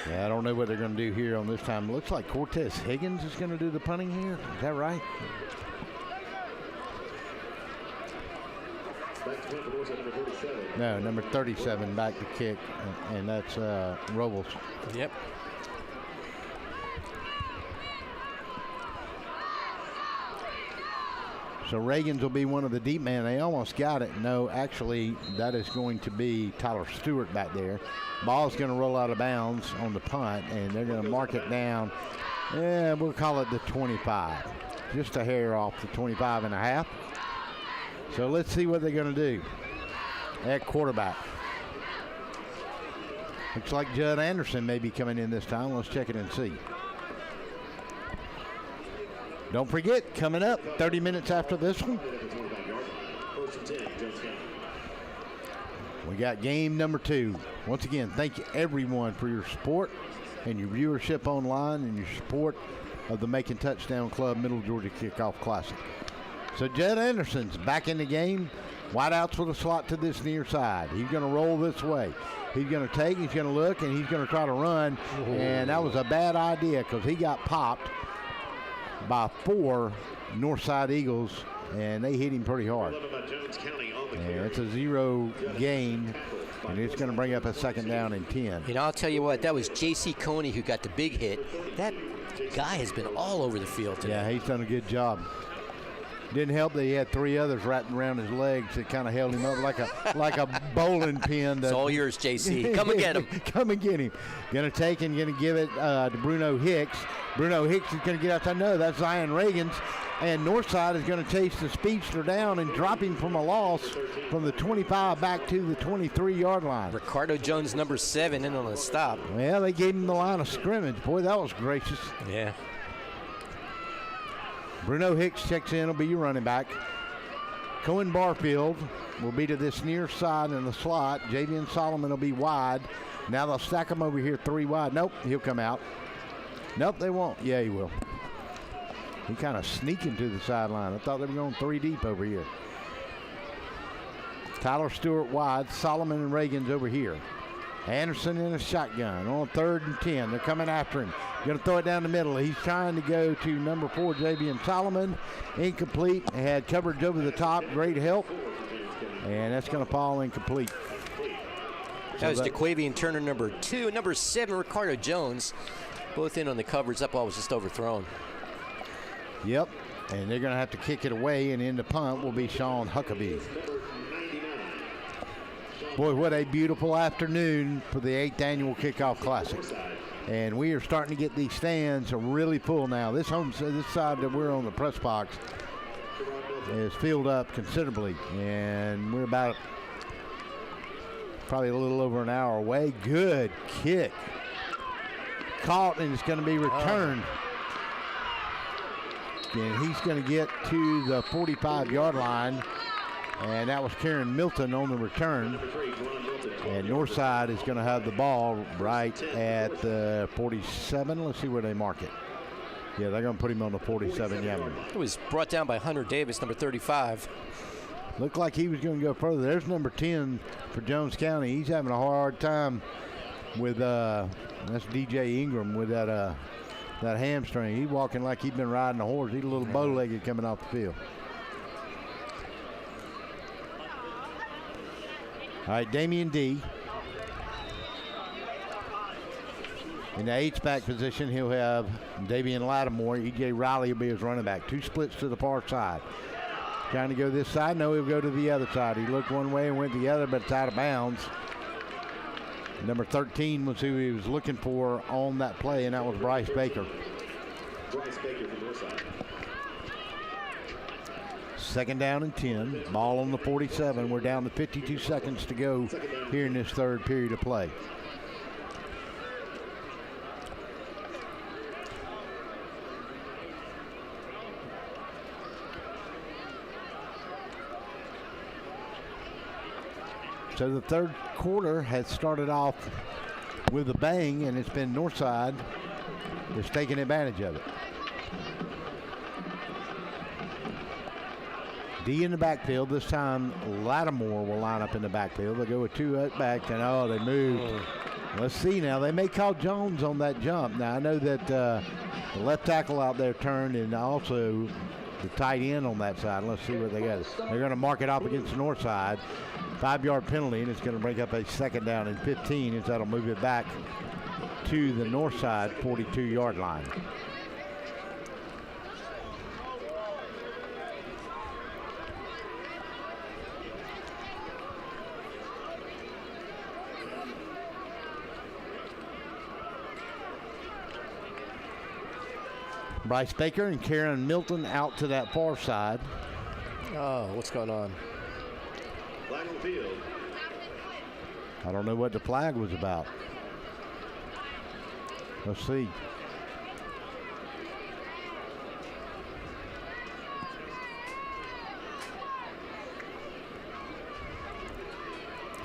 Yeah, I don't know what they're going to do here on this time. Looks like Cortez Higgins is going to do the punting here. Is that right? No, number 37 back to kick, and that's Robles. Yep. So Reagan's will be one of the deep men. They almost got it. No, actually, that is going to be Tyler Stewart back there. Ball's going to roll out of bounds on the punt, and they're going to mark it down. Yeah, we'll call it the 25. Just a hair off the 25 and a half. So let's see what they're going to do at quarterback. Looks like Judd Anderson may be coming in this time. Let's check it and see. Don't forget, coming up 30 minutes after this one, we got game number 2. Once again, thank you everyone for your support and your viewership online and your support of the Macon Touchdown Club Middle Georgia Kickoff Classic. So Judd Anderson's back in the game. Wideouts with a slot to this near side. He's going to roll this way. He's going to take, he's going to look, and he's going to try to run. And that was a bad idea because he got popped by 4 Northside Eagles, and they hit him pretty hard. And it's a 0 gain, and it's going to bring up a 2nd down and 10. And I'll tell you what, that was J.C. Coney who got the big hit. That guy has been all over the field today. Yeah, he's done a good job. Didn't help that he had 3 others wrapped around his legs that kind of held him up like a bowling pin. It's all yours, JC. Come and get him. Come and get him. Going to take and going to give it to Bruno Hicks. Bruno Hicks is going to get outside. No, that's Zion Reagan's. And Northside is going to chase the speedster down and drop him from a loss from the 25 back to the 23-yard line. Ricardo Jones, number 7, in on the stop. Well, they gave him the line of scrimmage. Boy, that was gracious. Yeah. Bruno Hicks checks in, will be your running back. Cohen Barfield will be to this near side in the slot. Javian Solomon will be wide. Now they'll stack him over here 3 wide. Nope, he'll come out. Nope, they won't. Yeah, he will. He kind of sneaking to the sideline. I thought they were going 3 deep over here. Tyler Stewart wide. Solomon and Reagan's over here. Anderson in a shotgun on 3rd and 10. They're coming after him. Going to throw it down the middle. He's trying to go to number 4, Javian Solomon. Incomplete. Had coverage over the top. Great help. And that's going to fall incomplete. That was DeQuavian Turner, number 2. Number 7, Ricardo Jones. Both in on the coverage. That ball was just overthrown. Yep. And they're going to have to kick it away, and in the punt will be Sean Huckabee. Boy, what a beautiful afternoon for the 8th Annual Kickoff Classic. And we are starting to get these stands really full now. This side that we're on, the press box, is filled up considerably. And we're about probably a little over an hour away. Good kick. Caught, and it's going to be returned. And he's going to get to the 45-yard line. And that was Karen Milton on the return. And Northside is going to have the ball right at the 47. Let's see where they mark it. Yeah, they're going to put him on the 47. Yeah. It was brought down by Hunter Davis, number 35. Looked like he was going to go further. There's number 10 for Jones County. He's having a hard time with that's DJ Ingram with that hamstring. He's walking like he's been riding a horse. He's a little bow-legged coming off the field. All right, Damian D. In the H-back position, he'll have Davian Lattimore. E.J. Riley will be his running back. 2 splits to the far side. Trying to go this side. No, he'll go to the other side. He looked one way and went the other, but it's out of bounds. Number 13 was who he was looking for on that play, and that was Bryce Baker. Bryce Baker from Northside. 2nd down and 10. Ball on the 47. We're down to 52 seconds to go here in this 3rd period of play. So the 3rd quarter has started off with a bang, and it's been Northside that's taking advantage of it. D in the backfield. This time Lattimore will line up in the backfield. They go with 2 up back, and they moved. Let's see now. They may call Jones on that jump. Now I know that the left tackle out there turned, and also the tight end on that side. Let's see what they got. They're going to mark it off against the north side. 5-yard penalty, and it's going to break up a 2nd down and 15, as that'll move it back to the north side 42-yard line. Bryce Baker and Karen Milton out to that far side. Oh, what's going on? Flag on the field. I don't know what the flag was about. Let's see.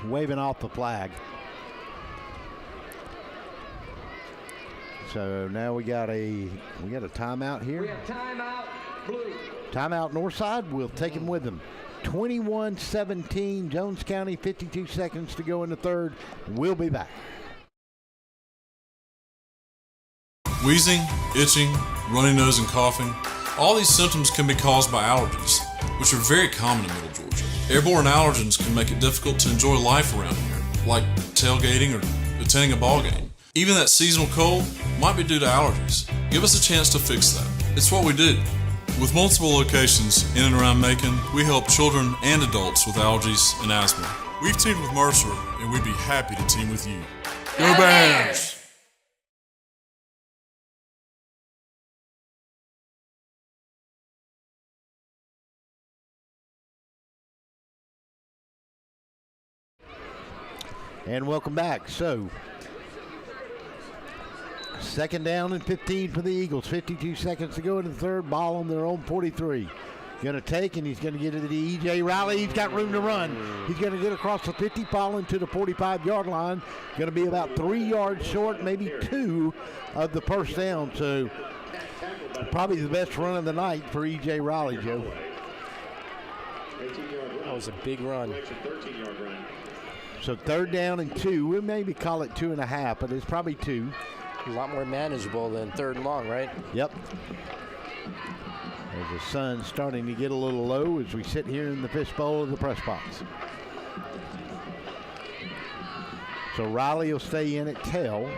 Waving off the flag. So now we got a timeout here. We have timeout, blue. Timeout Northside. We'll take him with them. 21-17, Jones County, 52 seconds to go in the 3rd. We'll be back. Wheezing, itching, runny nose, and coughing. All these symptoms can be caused by allergies, which are very common in Middle Georgia. Airborne allergens can make it difficult to enjoy life around here, like tailgating or attending a ball game. Even that seasonal cold might be due to allergies. Give us a chance to fix that. It's what we do. With multiple locations in and around Macon, we help children and adults with allergies and asthma. We've teamed with Mercer, and we'd be happy to team with you. Go Bears! And welcome back. So, 2nd down and 15 for the Eagles. 52 seconds to go in the 3rd. Ball on their own 43. Going to take, and he's going to get it to E.J. Riley. He's got room to run. He's going to get across the 50, falling to the 45-yard line. Going to be about 3 yards short, maybe 2 of the first down. So probably the best run of the night for E.J. Riley, Joe. That was a big run. So 3rd down and 2. We'll maybe call it 2.5, but it's probably 2. A lot more manageable than 3rd and long, right? Yep. As the sun's starting to get a little low as we sit here in the fishbowl of the press box. So Riley will stay in at tail.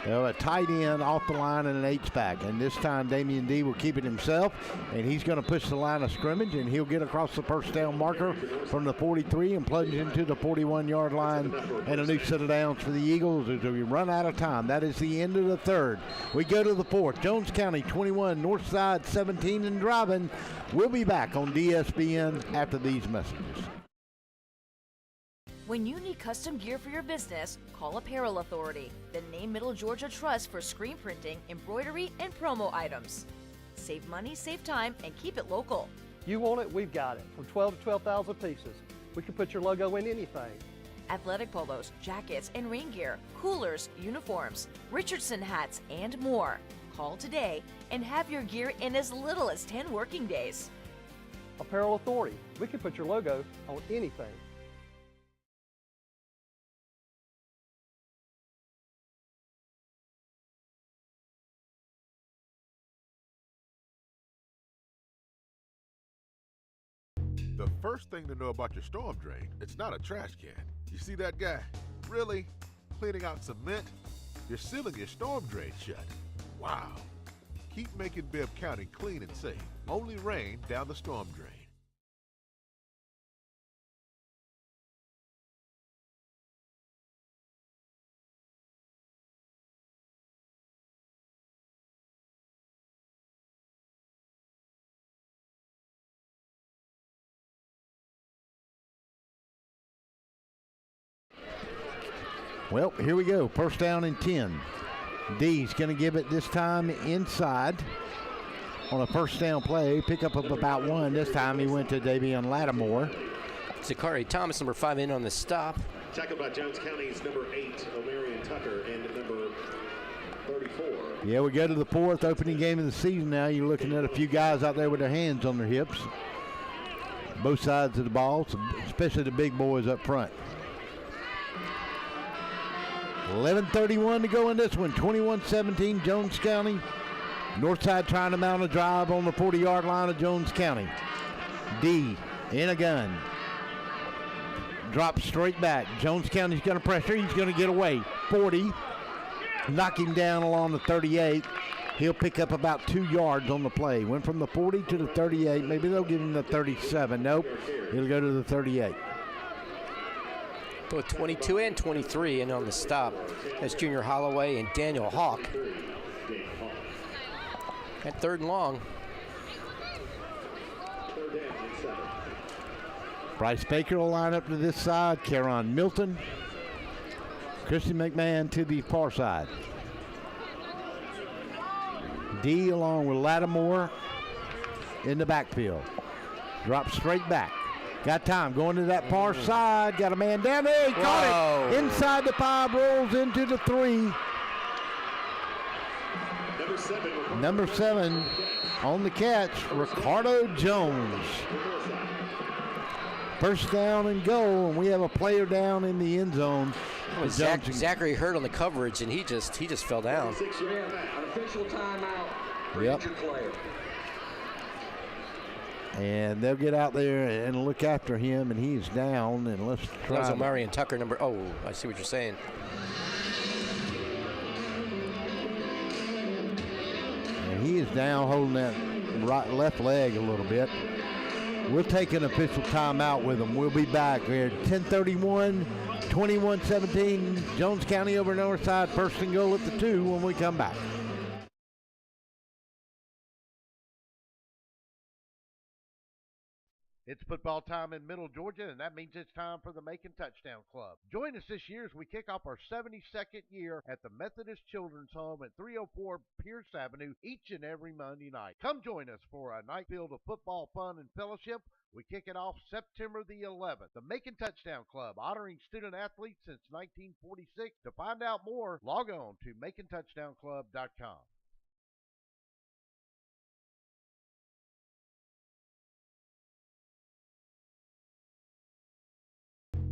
They'll have a tight end off the line and an H-back. And this time Damian D will keep it himself, and he's going to push the line of scrimmage, and he'll get across the first down marker from the 43 and plunge into the 41-yard line, and a new set of downs for the Eagles as we run out of time. That is the end of the third. We go to the fourth. Jones County 21, Northside 17 and driving. We'll be back on DSBN after these messages. When you need custom gear for your business, call Apparel Authority, the name Middle Georgia Trust for screen printing, embroidery, and promo items. Save money, save time, and keep it local. You want it, we've got it. From 12 to 12,000 pieces. We can put your logo in anything. Athletic polos, jackets, and rain gear, coolers, uniforms, Richardson hats, and more. Call today and have your gear in as little as 10 working days. Apparel Authority. We can put your logo on anything. The first thing to know about your storm drain, it's not a trash can. You see that guy? Really? Cleaning out cement? You're sealing your storm drain shut. Wow. Keep making Bibb County clean and safe. Only rain down the storm drain. Well, here we go. First down and 10. D's going to give it this time inside on a first down play. Pick up of about one. This time he went to Davion Lattimore. Zachary Thomas, number 5, in on the stop. Tackled by Jones County's number 8, O'Marion Tucker, and number 34. Yeah, we go to the fourth opening game of the season now. You're looking at a few guys out there with their hands on their hips. Both sides of the ball, especially the big boys up front. 11:31 to go in this one. 21-17 Jones County. Northside trying to mount a drive on the 40-yard line of Jones County. D in a gun. Drops straight back. Jones County's going to pressure. He's going to get away. 40. Knock him down along the 38. He'll pick up about 2 yards on the play. Went from the 40 to the 38. Maybe they'll give him the 37. Nope. He'll go to the 38. Both 22 and 23 in on the stop. That's Junior Holloway and Daniel Hawk. At third and long. Bryce Baker will line up to this side. Caron Milton. Christian McMahon to the far side. D along with Lattimore in the backfield. Drops straight back. Got time going to that far side. Got a man down there. He caught it. Inside the 5, rolls into the 3. Number 7 on the catch, Ricardo Jones. First down and goal, and we have a player down in the end zone. Zachary hurt on the coverage, and he just fell down. An official timeout for Yep. injured player. And they'll get out there and look after him, and he's down. And let's try. That was O'Marion Tucker, number. Oh, I see what you're saying. And he is down, holding that left leg a little bit. We'll take an official timeout with him. We'll be back here. 10:31, 21-17. Jones County over Northside. First and goal at the 2 when we come back. It's football time in Middle Georgia, and that means it's time for the Macon Touchdown Club. Join us this year as we kick off our 72nd year at the Methodist Children's Home at 304 Pierce Avenue each and every Monday night. Come join us for a night filled of football fun and fellowship. We kick it off September the 11th. The Macon Touchdown Club, honoring student athletes since 1946. To find out more, log on to MaconTouchdownClub.com.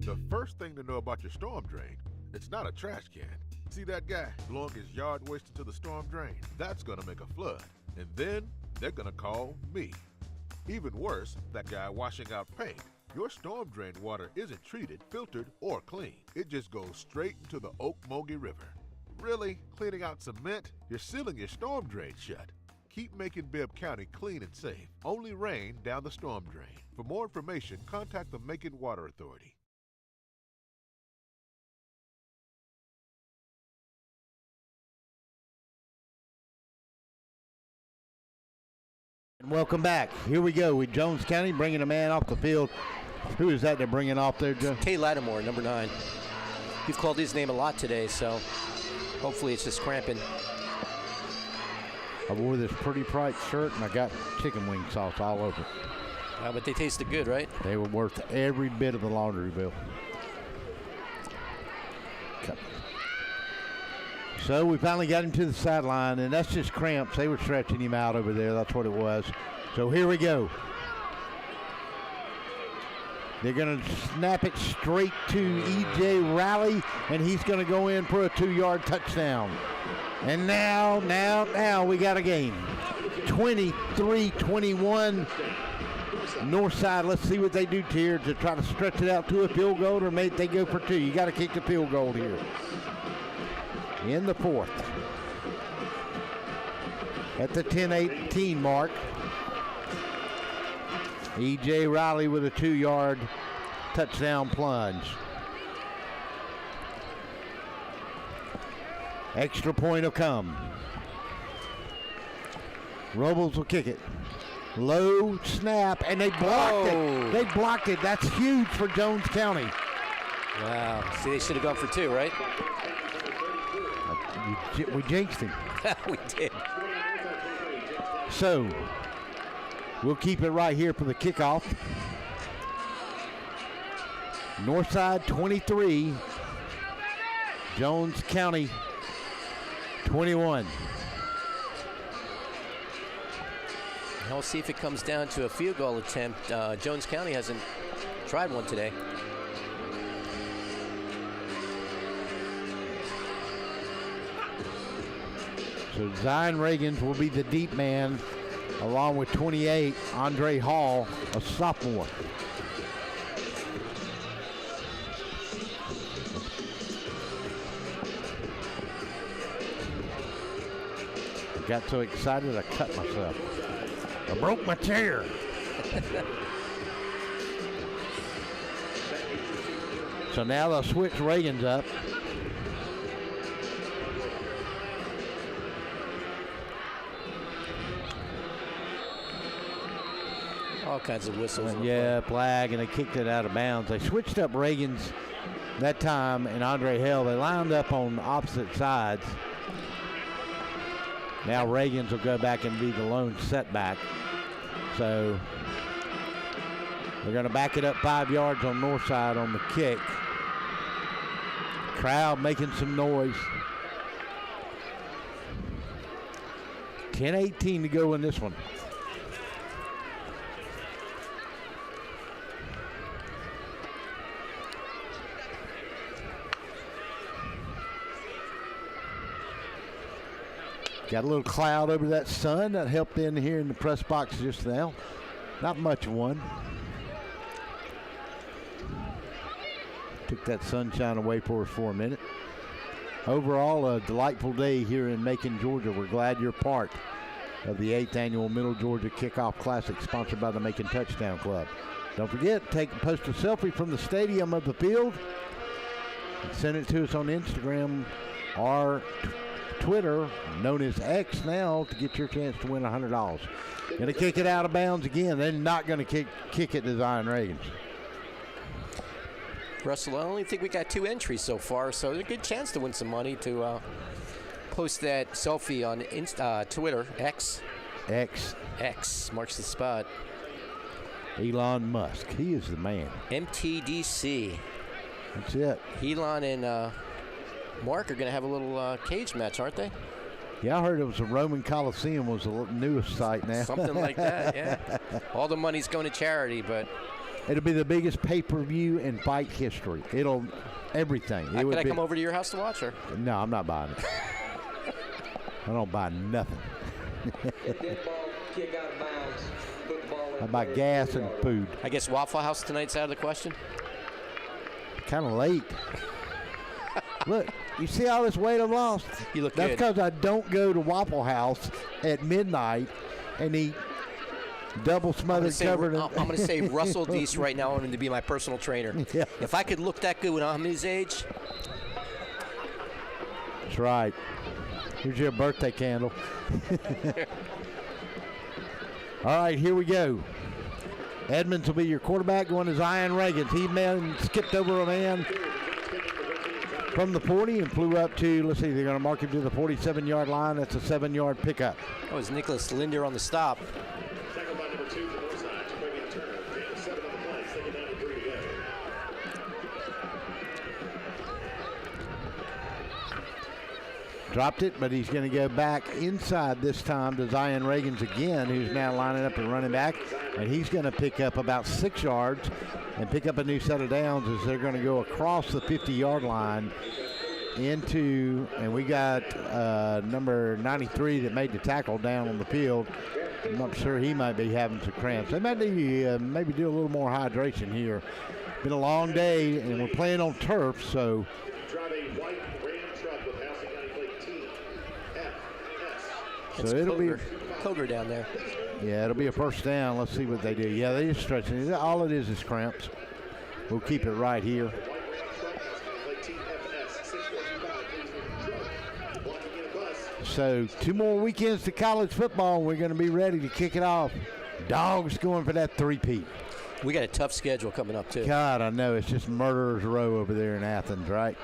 The first thing to know about your storm drain, it's not a trash can. See that guy blowing his yard waste into the storm drain? That's gonna make a flood. And then they're gonna call me. Even worse, that guy washing out paint. Your storm drain water isn't treated, filtered, or clean. It just goes straight into the Ocmulgee River. Really? Cleaning out cement? You're sealing your storm drain shut. Keep Macon-Bibb County clean and safe. Only rain down the storm drain. For more information, contact the Macon Water Authority. And welcome back. Here we go with Jones County bringing a man off the field. Who is that they're bringing off there, Joe? Kay Lattimore, number 9. You've called his name a lot today, so hopefully it's just cramping. I wore this pretty bright shirt, and I got chicken wing sauce all over it. But they tasted good, right? They were worth every bit of the laundry bill. Okay. So we finally got him to the sideline, and that's just cramps. They were stretching him out over there. That's what it was. So here we go. They're going to snap it straight to E.J. Riley, and he's going to go in for a 2-yard touchdown. And now we got a game. 23-21. Northside, let's see what they do here to try to stretch it out to a field goal, or maybe they go for 2. You got to kick the field goal here. In the 4th. At the 10-18 mark. E.J. Riley with a 2-yard touchdown plunge. Extra point will come. Robles will kick it. Low snap, and they blocked it. They blocked it. That's huge for Jones County. Wow. See, they should have gone for 2, right? We jinxed him. We did. So, we'll keep it right here for the kickoff. Northside 23, Jones County 21. We'll see if it comes down to a field goal attempt. Jones County hasn't tried one today. So Zion Reagans will be the deep man, along with 28, Andre Hall, a sophomore. I got so excited I cut myself. I broke my chair. So now they'll switch Reagans up. All kinds of whistles. Yeah, flag, and they kicked it out of bounds. They switched up Reagans that time and Andre Hell. They lined up on opposite sides. Now Reagans will go back and be the lone setback. So they're going to back it up 5 yards on Northside on the kick. Crowd making some noise. 10-18 to go in this one. Got a little cloud over that sun that helped in here in the press box just now. Not much of one. Took that sunshine away for us for a minute. Overall, a delightful day here in Macon, Georgia. We're glad you're part of the 8th annual Middle Georgia Kickoff Classic, sponsored by the Macon Touchdown Club. Don't forget, post a selfie from the stadium of the field and send it to us on Instagram or Twitter, known as X now, to get your chance to win $100. Going to kick it out of bounds again. They're not going to kick it to Zion Reagans. Russell, I only think we got 2 entries so far, so there's a good chance to win some money to post that selfie on Twitter. X marks the spot. Elon Musk, he is the man. MTDC. That's it. Elon and Mark are going to have a little cage match, aren't they? Yeah, I heard it was a Roman Coliseum was the newest site now. Something like that, yeah. All the money's going to charity, but it'll be the biggest pay-per-view in fight history. It'll everything. Can I come over to your house to watch her? No, I'm not buying it. I don't buy nothing. Dead ball, kick out of bounds, put the ball about gas and food. I guess Waffle House tonight's out of the question. Kind of late. Look, you see all this weight I've lost? You look That's good. because I don't go to Waffle House at midnight and eat double smothered covered. I'm going to say Russell Deese right now. I want him to be my personal trainer. Yeah. If I could look that good when I'm his age. That's right. Here's your birthday candle. All right, here we go. Edmonds will be your quarterback, going to Zion Reagan. He skipped over a man from the 40 and flew up to, let's see, they're going to mark him to the 47-yard line. That's a 7-yard pickup. That was Nicholas Linder on the stop. Tackled by number 2 for Northside, Jacoby Turner. Gain of 7 on the play, second down and 3 to go. Dropped it, but he's going to go back inside this time to Zion Reagans again, who's now lining up and running back. And he's going to pick up about 6 yards and pick up a new set of downs as they're going to go across the 50-yard line into, and we got number 93 that made the tackle down on the field. I'm not sure, he might be having some cramps. They might need maybe do a little more hydration here. Been a long day, and we're playing on turf, so. Drive a white Ram truck with Housing County plate TFS. So it'll be Koger down there. Yeah, it'll be a first down. Let's see what they do. Yeah, they just stretching it. All it is cramps. We'll keep it right here. White Ram truck, Housing County plate TFS. 6425, please move the truck. Blocking in a bus. So 2 more weekends to college football, and we're going to be ready to kick it off. Dogs going for that three-peat. We got a tough schedule coming up, too. God, I know. It's just murderer's row over there in Athens, right?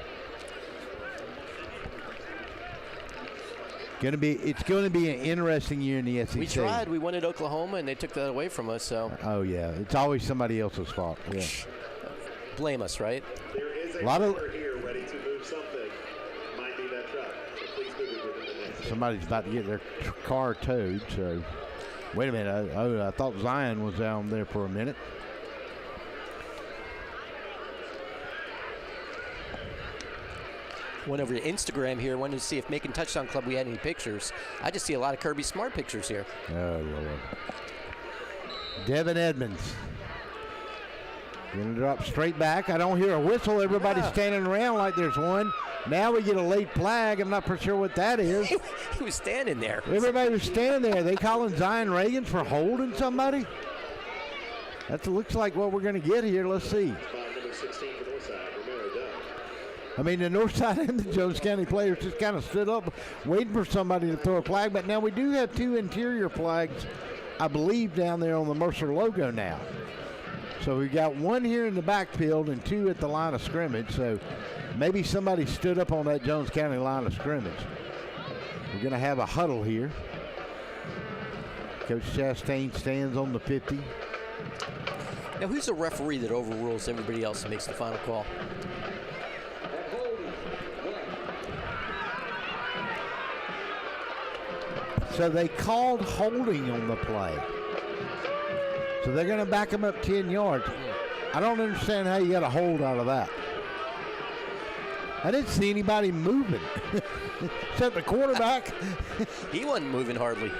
It's going to be an interesting year in the SEC. We tried. We won at Oklahoma, and they took that away from us. So. Oh yeah, it's always somebody else's fault. Yeah. Blame us, right? There is a lot of trucker here ready to move something. Might be that truck. So please move it within the next. Somebody's about to get their car towed. So, wait a minute. I thought Zion was down there for a minute. Went over to Instagram here, wanted to see if Macon Touchdown Club we had any pictures. I just see a lot of Kirby Smart pictures here. Oh, Lord. Devin Edmonds. Going to drop straight back. I don't hear a whistle. Everybody's standing around like there's one. Now we get a late flag. I'm not for sure what that is. He was standing there. Everybody was standing there. They calling Zion Reagan for holding somebody? That looks like what we're going to get here. Let's see. Number 16 for Northside, Romero Dunn. I mean, the Northside and the Jones County players just kind of stood up waiting for somebody to throw a flag. But now we do have 2 interior flags, I believe, down there on the Mercer logo now. So we've got 1 here in the backfield and 2 at the line of scrimmage. So maybe somebody stood up on that Jones County line of scrimmage. We're going to have a huddle here. Coach Chastain stands on the 50. Now, who's the referee that overrules everybody else and makes the final call? So they called holding on the play. So they're going to back him up 10 yards. I don't understand how you got a hold out of that. I didn't see anybody moving. Except the quarterback. He wasn't moving hardly.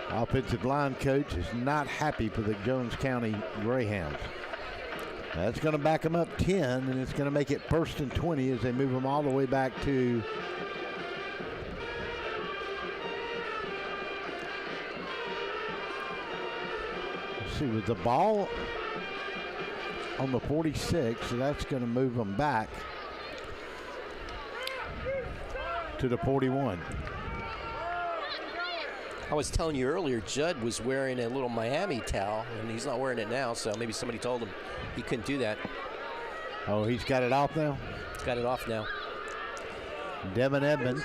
Offensive line coach is not happy for the Jones County Greyhounds. That's going to back them up 10, and it's going to make it 1st and 20 as they move them all the way back to let's see, with the ball on the 46, so that's going to move them back to the 41. I was telling you earlier, Judd was wearing a little Miami towel, and he's not wearing it now, so maybe somebody told him he couldn't do that. Oh, he's got it off now? He's got it off now. Devin Edmonds.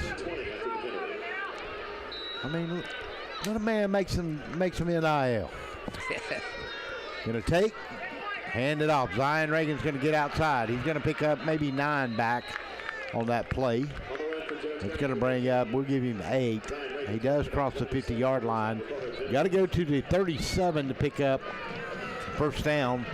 I mean, what a man makes him NIL. Going to take, hand it off. Zion Reagan's going to get outside. He's going to pick up maybe 9 back on that play. It's going to bring up, we'll give him 8. He does cross the 50-yard line. Got to go to the 37 to pick up 1st down.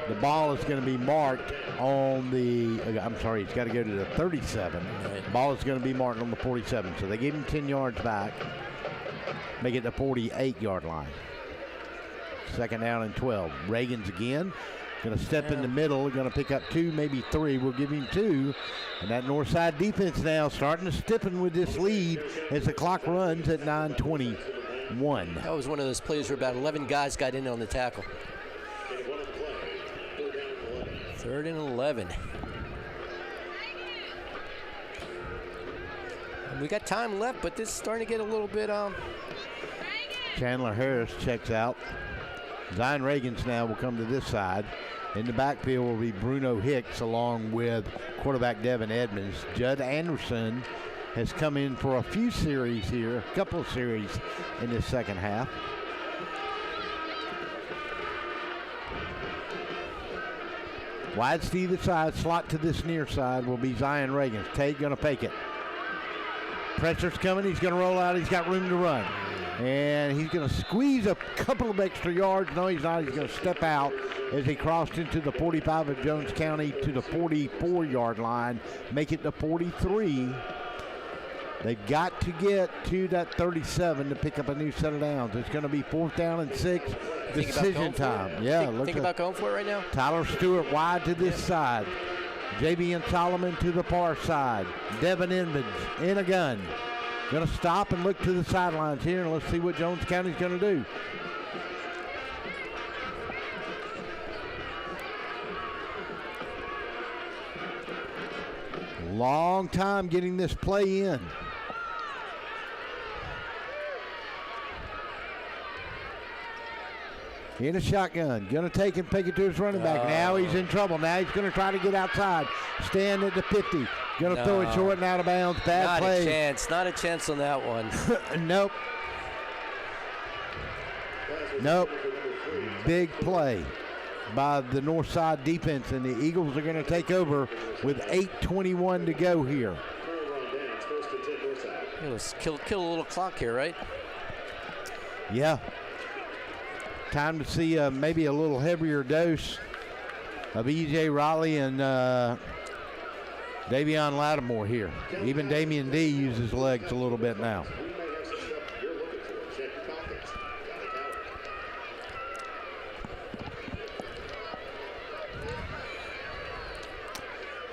The ball is going to be marked on the, I'm sorry, it's got to go to the 37. Right. The ball is going to be marked on the 47. So they gave him 10 yards back, make it the 48-yard line. Second down and 12. Reagan's again. Going to step in the middle, going to pick up 2, maybe 3. We'll give him 2. And that Northside defense now starting to stiffen with this lead as the clock runs at 9:21. That was one of those plays where about 11 guys got in on the tackle. 3rd and 11. And we got time left, but this is starting to get a little bit Chandler Harris checks out. Zion Reagans now will come to this side. In the backfield will be Bruno Hicks along with quarterback Devin Edmonds. Judd Anderson has come in for a few series here, a couple of series in this second half. Wide to either side, slot to this near side will be Zion Reagans. Tate going to fake it. Pressure's coming, he's going to roll out, he's got room to run. And he's going to squeeze a couple of extra yards. No, he's not. He's going to step out as he crossed into the 45 of Jones County to the 44-yard line, make it the 43. They've got to get to that 37 to pick up a new set of downs. It's going to be 4th down and 6. Decision time. Yeah, think about going for it right now? Tyler Stewart wide to this side. J.B. Solomon to the far side. Devin Edmonds in a gun. Going to stop and look to the sidelines here, and let's see what Jones County's going to do. Long time getting this play in. In a shotgun, going to take and pick it to his running back. Now he's in trouble. Now he's going to try to get outside. Stand at the 50. Going to throw it short and out of bounds. Bad play. Not a chance. Not a chance on that one. Nope. Nope. Big play by the Northside defense, and the Eagles are going to take over with 8:21 to go here. Let's kill a little clock here, right? Yeah. Time to see maybe a little heavier dose of E.J. Raleigh and Davion Lattimore here. Even Damian D uses legs a little bit now.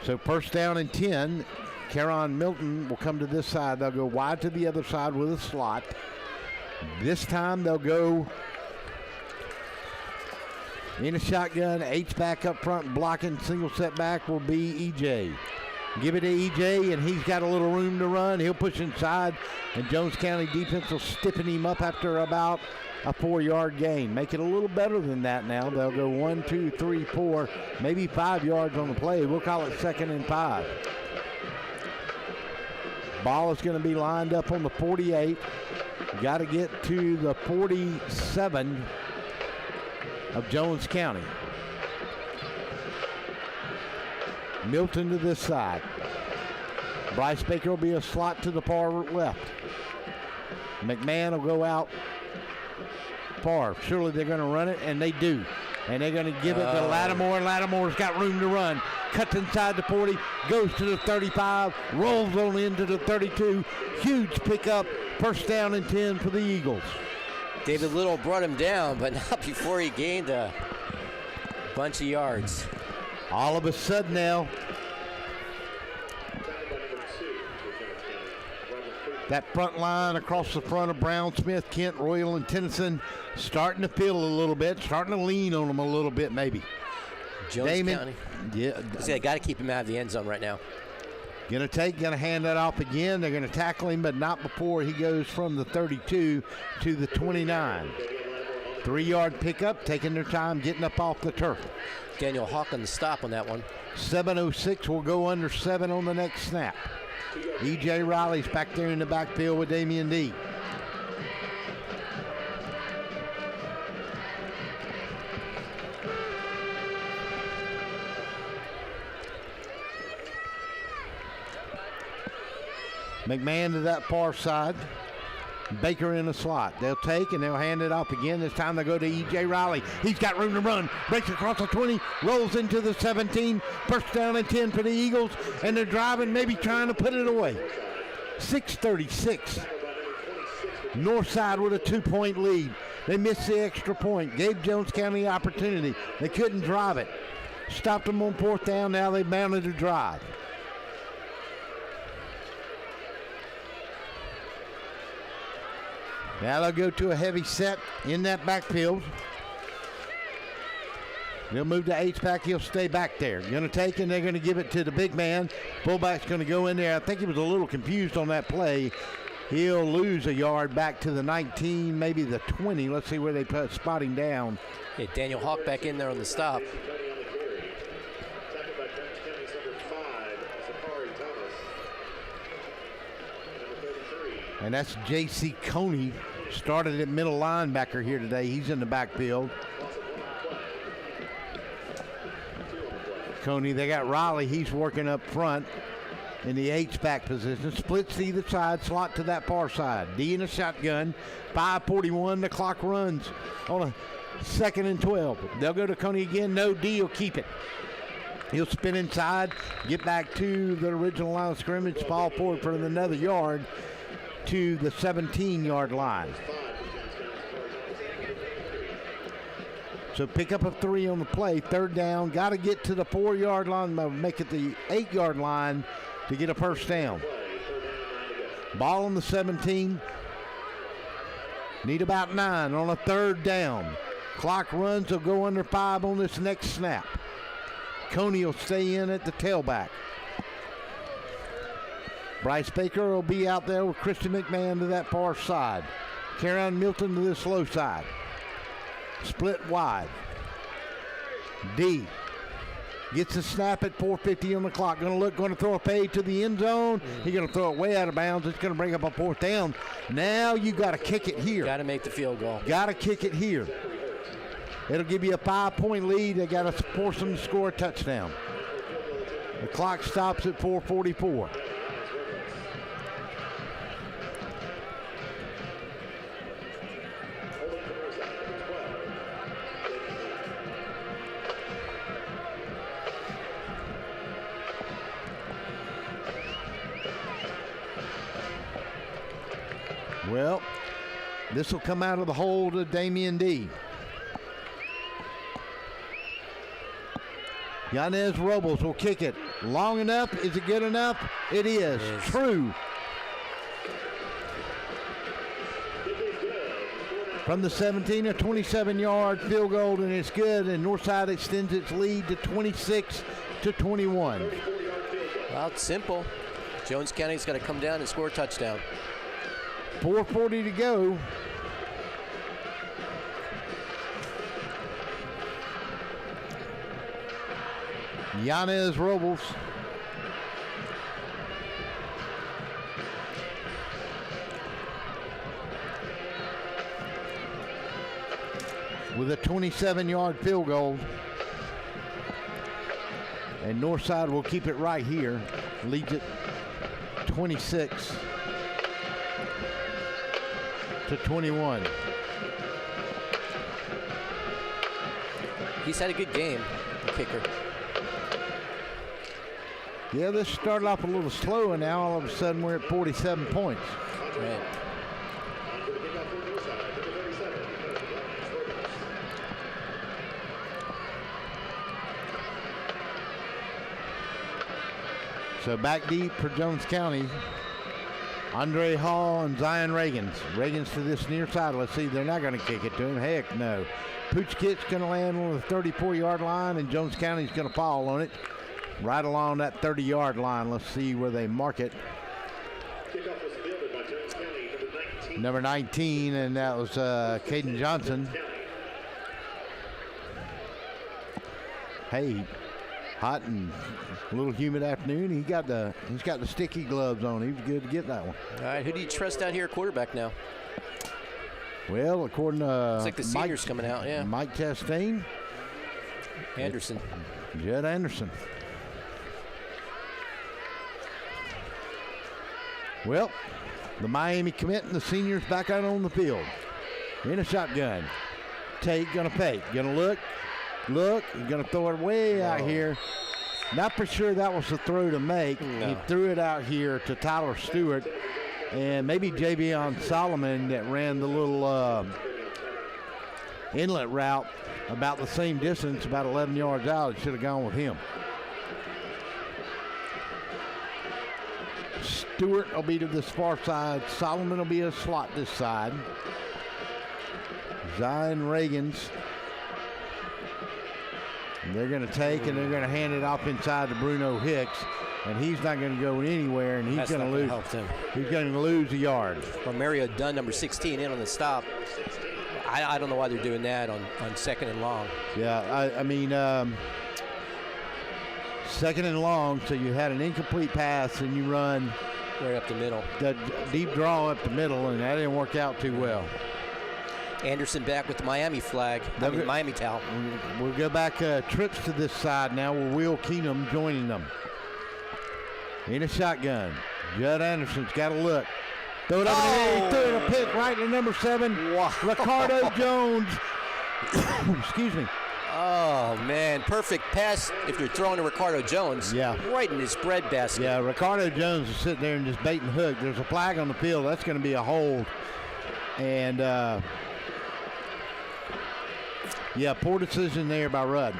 So first down and 10. Caron Milton will come to this side. They'll go wide to the other side with a slot. This time they'll go in a shotgun. H back up front, blocking. Single setback will be EJ. Give it to EJ, and he's got a little room to run. He'll push inside, and Jones County defense will stiffen him up after about a 4-yard gain. Make it a little better than that now. They'll go 1, 2, 3, 4, maybe 5 yards on the play. We'll call it 2nd and 5. Ball is going to be lined up on the 48. Got to get to the 47 of Jones County. Milton to this side. Bryce Baker will be a slot to the far left. McMahon will go out far. Surely they're going to run it, and they do. And they're going to give it to Lattimore. Lattimore's got room to run. Cuts inside the 40, goes to the 35, rolls on into the 32. Huge pickup. First down and 10 for the Eagles. David Little brought him down, but not before he gained a bunch of yards. All of a sudden now, that front line across the front of Brown, Smith, Kent, Royal, and Tennyson starting to feel a little bit, starting to lean on them a little bit maybe. Jones County. Yeah. They got to keep him out of the end zone right now. Going to hand that off again. They're going to tackle him, but not before he goes from the 32 to the 29. 3-yard pickup, taking their time, getting up off the turf. Daniel Hawkins stop on that one. 7:06 will go under 7 on the next snap. E.J. Riley's back there in the backfield with Damian D. McMahon to that far side. Baker in the slot. They'll take and they'll hand it off again. This time they go to E.J. Riley. He's got room to run. Breaks across the 20. Rolls into the 17. First down and 10 for the Eagles. And they're driving, maybe trying to put it away. 6:36. Northside with a 2-point lead. They missed the extra point. Gave Jones County the opportunity. They couldn't drive it. Stopped them on 4th down. Now they mounted a drive. Now they'll go to a heavy set in that backfield. They'll move to H-back. He'll stay back there. Going to take and they're going to give it to the big man. Fullback's going to go in there. I think he was a little confused on that play. He'll lose a yard back to the 19, maybe the 20. Let's see where they spot him down. Yeah, Daniel Hawk back in there on the stop. And that's J.C. Coney, started at middle linebacker here today. He's in the backfield. Coney, they got Riley. He's working up front in the H-back position. Splits to either side, slot to that far side. D in a shotgun. 5:41, the clock runs on a 2nd and 12. They'll go to Coney again. No, D will keep it. He'll spin inside, get back to the original line of scrimmage, fall forward for another yard to the 17-yard line. So pick up a 3 on the play. 3rd down. Got to get to the 4-yard line, make it the 8-yard line to get a first down. Ball on the 17. Need about 9 on a 3rd down. Clock runs. They'll go under 5 on this next snap. Coney will stay in at the tailback. Bryce Baker will be out there with Christian McMahon to that far side. Caron Milton to this low side. Split wide. D gets the snap at 4:50 on the clock. Going to throw a fade to the end zone. He's going to throw it way out of bounds. It's going to bring up a 4th down. Now you got to kick it here. Got to make the field goal. Got to kick it here. It'll give you a 5-point lead. They got to force them to score a touchdown. The clock stops at 4:44. Well, this will come out of the hold of Damian D. Yanez Robles will kick it. Long enough? Is it good enough? It is. True. From the 17, a 27-yard field goal, and it's good. And Northside extends its lead to 26-21. Well, it's simple. Jones County's got to come down and score a touchdown. 4:40 to go. Yanez Robles. With a 27-yard field goal. And Northside will keep it right here. Leads it 26-21. He's had a good game, the kicker. Yeah, this started off a little slow, and now all of a sudden we're at 47 points. Right. So back deep for Jones County. Andre Hall and Zion Reagans. Reagans to this near side. Let's see, they're not going to kick it to him. Heck no. Pooch Kit's going to land on the 34-yard line, and Jones County's going to fall on it. Right along that 30-yard line. Let's see where they mark it. Kickoff was fielded by Jones County, number 19, and that was Caden Johnson. Hey, hot and a little humid afternoon. He's got the sticky gloves on. He was good to get that one. All right, who do you trust out here at quarterback now? Well, according to it's like the seniors coming out, yeah. Mike Chastain. Anderson. Judd Anderson. Well, The Miami commit and the seniors back out on the field. In a shotgun. Tate gonna fake. Gonna look. He's gonna throw it way out here. Not for sure that was the throw to make. No. He threw it out here to Tyler Stewart. And maybe Javion Solomon that ran the little inlet route about the same distance, about 11 yards out. It should have gone with him. Stewart will be to this far side. Solomon will be a slot this side. Zion Reagans. And they're going to take and they're going to hand it off inside to Bruno Hicks. And he's not going to go anywhere, and he's going to lose. He's going to lose a yard. Well, Mario Dunn, number 16, in on the stop. I don't know why they're doing that on second and long. Yeah, I mean, second and long, so you had an incomplete pass, and you run right up the middle. The deep draw up the middle, and that didn't work out too well. Anderson back with the Miami flag. Miami towel. We'll go back trips to this side now with Will Keenum joining them. In a shotgun. Judd Anderson's got to look. Throw it up in the air. He threw it a pick right to number 7. Wow. Ricardo Jones. Excuse me. Oh, man. Perfect pass if you're throwing to Ricardo Jones. Yeah. Right in his bread basket. Yeah, Ricardo Jones is sitting there and just bait and hook. There's a flag on the field. That's going to be a hold. And, yeah, poor decision there by Rudd.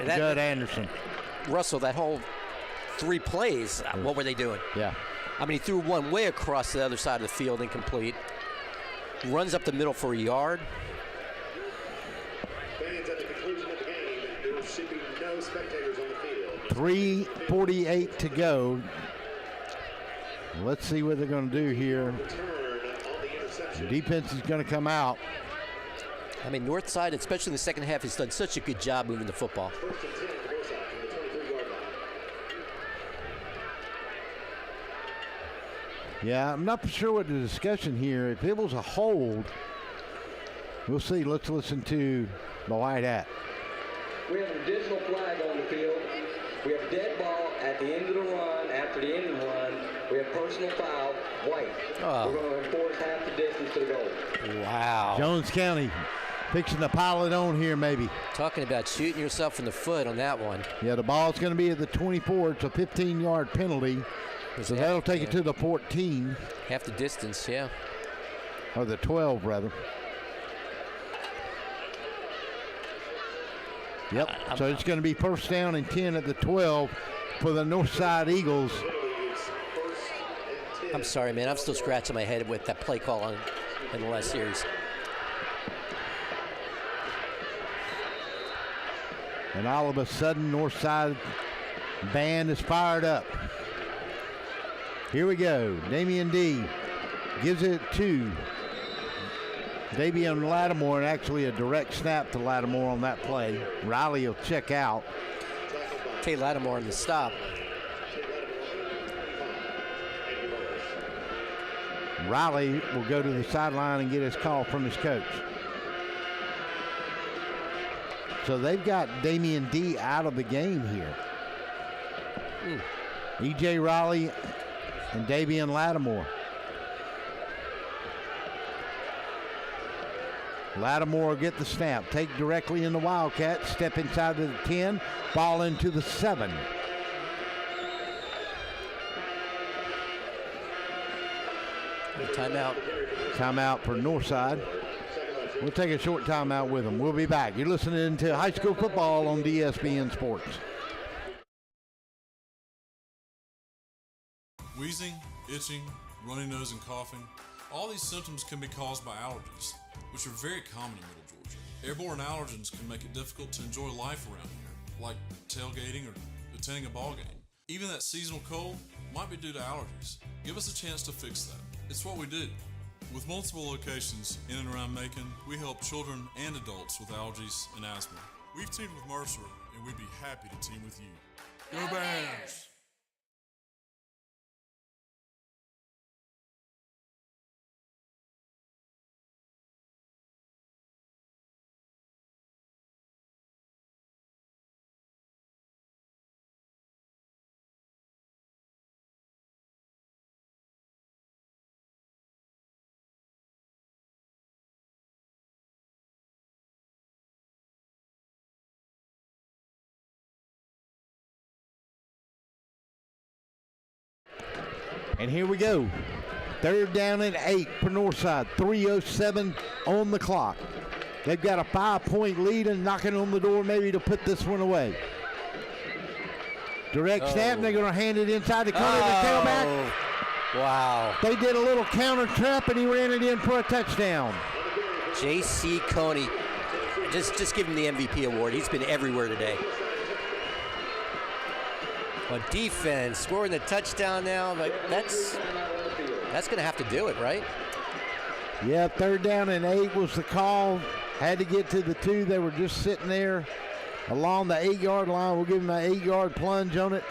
Judd Anderson. Russell, that whole 3 plays, what were they doing? Yeah. I mean, he threw one way across the other side of the field, incomplete. Runs up the middle for a yard. Fans at the conclusion of the game, there should be no spectators on the field. 3:48 to go. Let's see what they're going to do here. The defense is going to come out. I mean, Northside, especially in the second half, has done such a good job moving the football. First and 10 for Northside from the 23-yard line. Yeah, I'm not sure what the discussion here. If it was a hold, we'll see. Let's listen to the white hat. We have an additional flag on the field. We have dead ball at the end of the run. After the end of the run, we have personal foul, white. Oh. We're going to enforce half the distance to the goal. Wow. Jones County fixing to pile it on here maybe. Talking about shooting yourself in the foot on that one. Yeah, the ball's going to be at the 24. It's a 15-yard penalty. So that'll take it to the 14. Half the distance, yeah. Or the 12, rather. Yep, so it's going to be first down and 10 at the 12 for the Northside Eagles. I'm sorry, man. I'm still scratching my head with that play call in the last series. And all of a sudden, Northside band is fired up. Here we go. Damian D gives it to Davion Lattimore, and actually a direct snap to Lattimore on that play. Riley will check out. Tay Lattimore on the stop. Riley will go to the sideline and get his call from his coach. So they've got Damian D out of the game here. E.J. Riley and Davion Lattimore. Lattimore will get the snap. Take directly in the Wildcat. Step inside to the 10. Ball into the 7. Timeout. Timeout for Northside. We'll take a short timeout with them. We'll be back. You're listening to high school football on DSBN Sports. Wheezing, itching, runny nose, and coughing. All these symptoms can be caused by allergies, which are very common in Middle Georgia. Airborne allergens can make it difficult to enjoy life around here, like tailgating or attending a ball game. Even that seasonal cold might be due to allergies. Give us a chance to fix that. It's what we do. With multiple locations in and around Macon, we help children and adults with allergies and asthma. We've teamed with Mercer, and we'd be happy to team with you. Go Bears! And here we go. 3rd down and 8 for Northside. 3:07 on the clock. They've got a 5-point lead and knocking on the door maybe to put this one away. Direct snap, and they're going to hand it inside the corner of the tailback. Wow. They did a little counter trap, and he ran it in for a touchdown. J.C. Coney, just give him the MVP award. He's been everywhere today. On defense, scoring the touchdown now, but that's going to have to do it, right? Yeah, 3rd down and 8 was the call. Had to get to the 2. They were just sitting there along the 8-yard line. We'll give him an 8-yard plunge on it.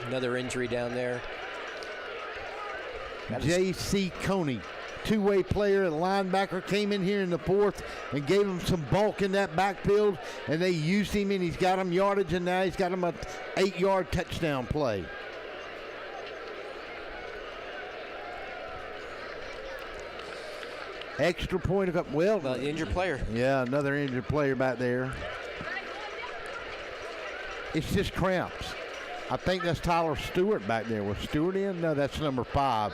Another injury down there. J.C. Coney, two-way player, the linebacker, came in here in the 4th and gave him some bulk in that backfield, and they used him, and he's got him yardage, and now he's got him an 8-yard touchdown play. Extra point. Well, injured player. Yeah, another injured player back there. It's just cramps. I think that's Tyler Stewart back there. Was Stewart in? No, that's number 5.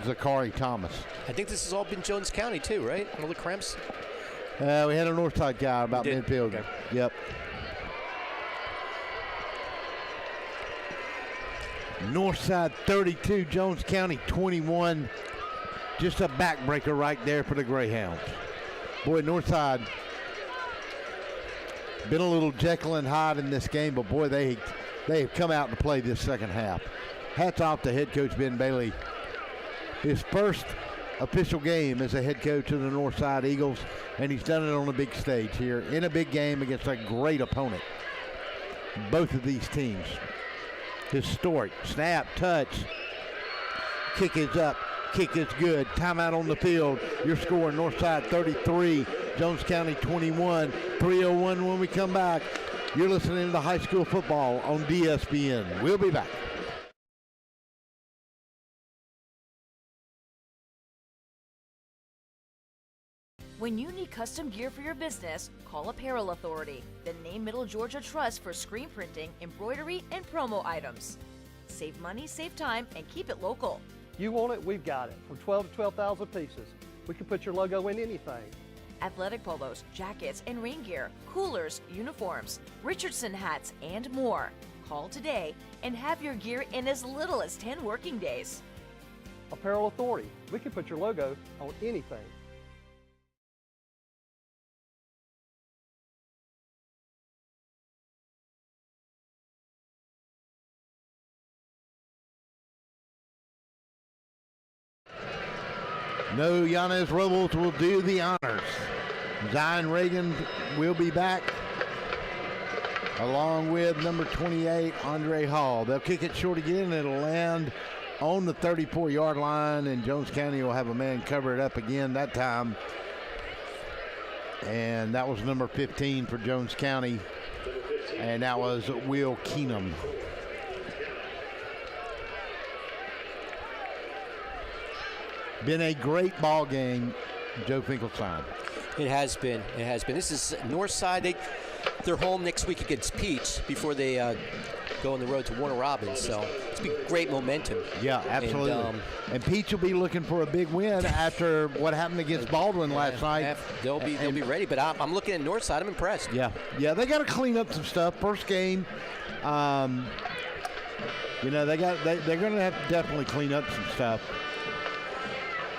Zachary Thomas. I think this has all been Jones County too, right? All the cramps. We had a Northside guy about midfield. Okay. Yep. Northside 32, Jones County 21. Just a backbreaker right there for the Greyhounds. Boy, Northside been a little Jekyll and Hyde in this game, but boy, they have come out to play this second half. Hats off to head coach Ben Bailey. His first official game as a head coach of the Northside Eagles, and he's done it on a big stage here in a big game against a great opponent. Both of these teams. Historic. Snap, touch. Kick is up. Kick is good. Timeout on the field. Your score, Northside 33, Jones County 21. 3:01 when we come back. You're listening to high school football on DSBN. We'll be back. When you need custom gear for your business, call Apparel Authority, the name Middle Georgia Trust for screen printing, embroidery, and promo items. Save money, save time, and keep it local. You want it, we've got it. From 12 to 12,000 pieces. We can put your logo in anything. Athletic polos, jackets, and rain gear, coolers, uniforms, Richardson hats, and more. Call today and have your gear in as little as 10 working days. Apparel Authority. We can put your logo on anything. No, Yanez Robles will do the honors. Zion Reagan will be back along with number 28, Andre Hall. They'll kick it short again. It'll land on the 34-yard line, and Jones County will have a man cover it up again that time. And that was number 15 for Jones County, and that was Will Keenum. Been a great ball game, Joe Finkelstein. It has been. It has been. This is Northside. They're home next week against Peach before they go on the road to Warner Robins. So it's been great momentum. Yeah, absolutely. And Peach will be looking for a big win after what happened against Baldwin last night. They'll be ready. But I'm looking at Northside. I'm impressed. Yeah. They got to clean up some stuff. First game. They're going to have to definitely clean up some stuff.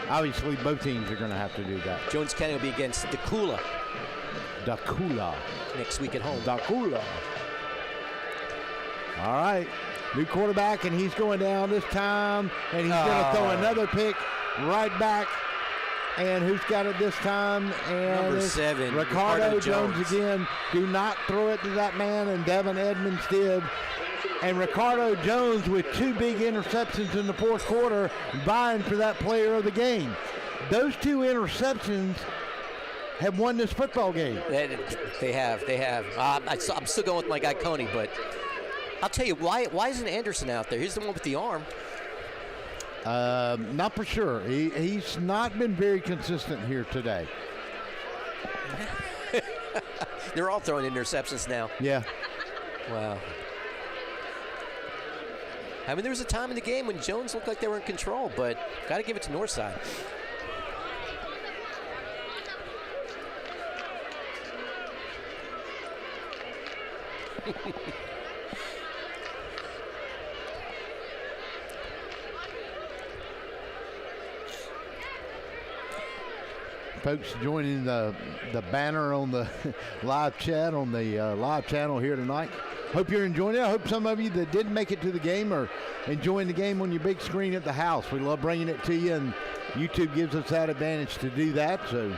Obviously, both teams are going to have to do that. Jones County will be against Dakula. Next week at home. Dakula. All right. New quarterback, and he's going down this time, and he's going to throw another pick right back. And who's got it this time? And number 7, Ricardo Jones again. Do not throw it to that man, and Devin Edmonds did. And Ricardo Jones with 2 big interceptions in the fourth quarter, vying for that player of the game. Those 2 interceptions have won this football game. They have. I'm still going with my guy Coney, but I'll tell you, why isn't Anderson out there? He's the one with the arm. Not for sure. He's not been very consistent here today. They're all throwing interceptions now. Yeah. Wow. I mean, there was a time in the game when Jones looked like they were in control, but got to give it to Northside. Folks joining the banner on the live chat on the live channel here tonight. Hope you're enjoying it. I hope some of you that didn't make it to the game are enjoying the game on your big screen at the house. We love bringing it to you, and YouTube gives us that advantage to do that. So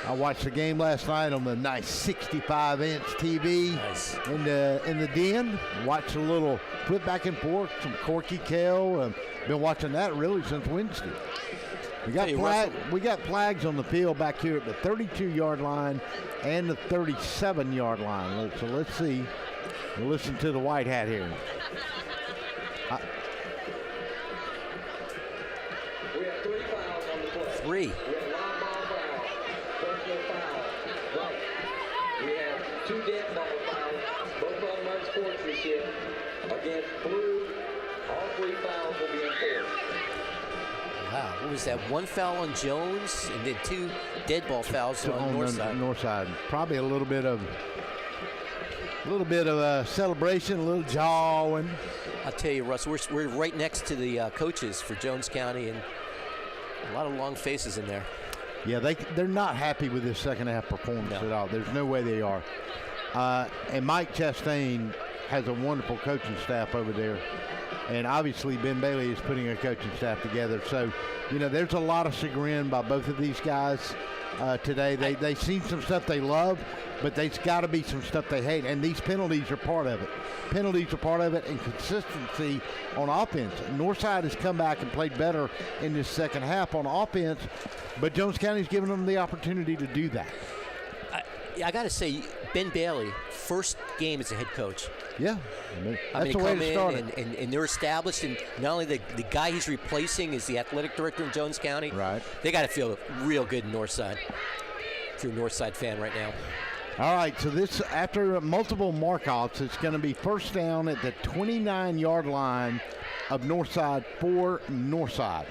I watched the game last night on the nice 65-inch TV in the den. Watched a little flip back and forth, some Corky Kell. Been watching that really since Wednesday. We got flags on the field back here at the 32-yard line and the 37-yard line. So let's see. We'll listen to the white hat here. We have 3 fouls on the play. 3. We have long ball foul, personal foul, right. We have 2 dead ball fouls, both of them unsportsmanship. Against Blue, all 3 fouls will be enforced. Wow, what was that? 1 foul on Jones and then 2 dead ball fouls on Northside. Northside. Probably a little bit of celebration, a little jawing. I'll tell you, Russ, we're right next to the coaches for Jones County, and a lot of long faces in there. Yeah, they're not happy with this second half performance at all. There's no way they are. And Mike Chastain has a wonderful coaching staff over there. And obviously Ben Bailey is putting a coaching staff together. So, there's a lot of chagrin by both of these guys today. They've seen some stuff they love, but there's got to be some stuff they hate. And these penalties are part of it. Penalties are part of it, and consistency on offense. Northside has come back and played better in this second half on offense, but Jones County's given them the opportunity to do that. I got to say, Ben Bailey, first game as a head coach. Yeah, that's the way to start it. And they're established, and not only the guy he's replacing is the athletic director in Jones County. Right. They got to feel real good in Northside. If you're a Northside fan right now. All right, so this, after multiple mark-offs, it's going to be first down at the 29-yard line of Northside for Northside.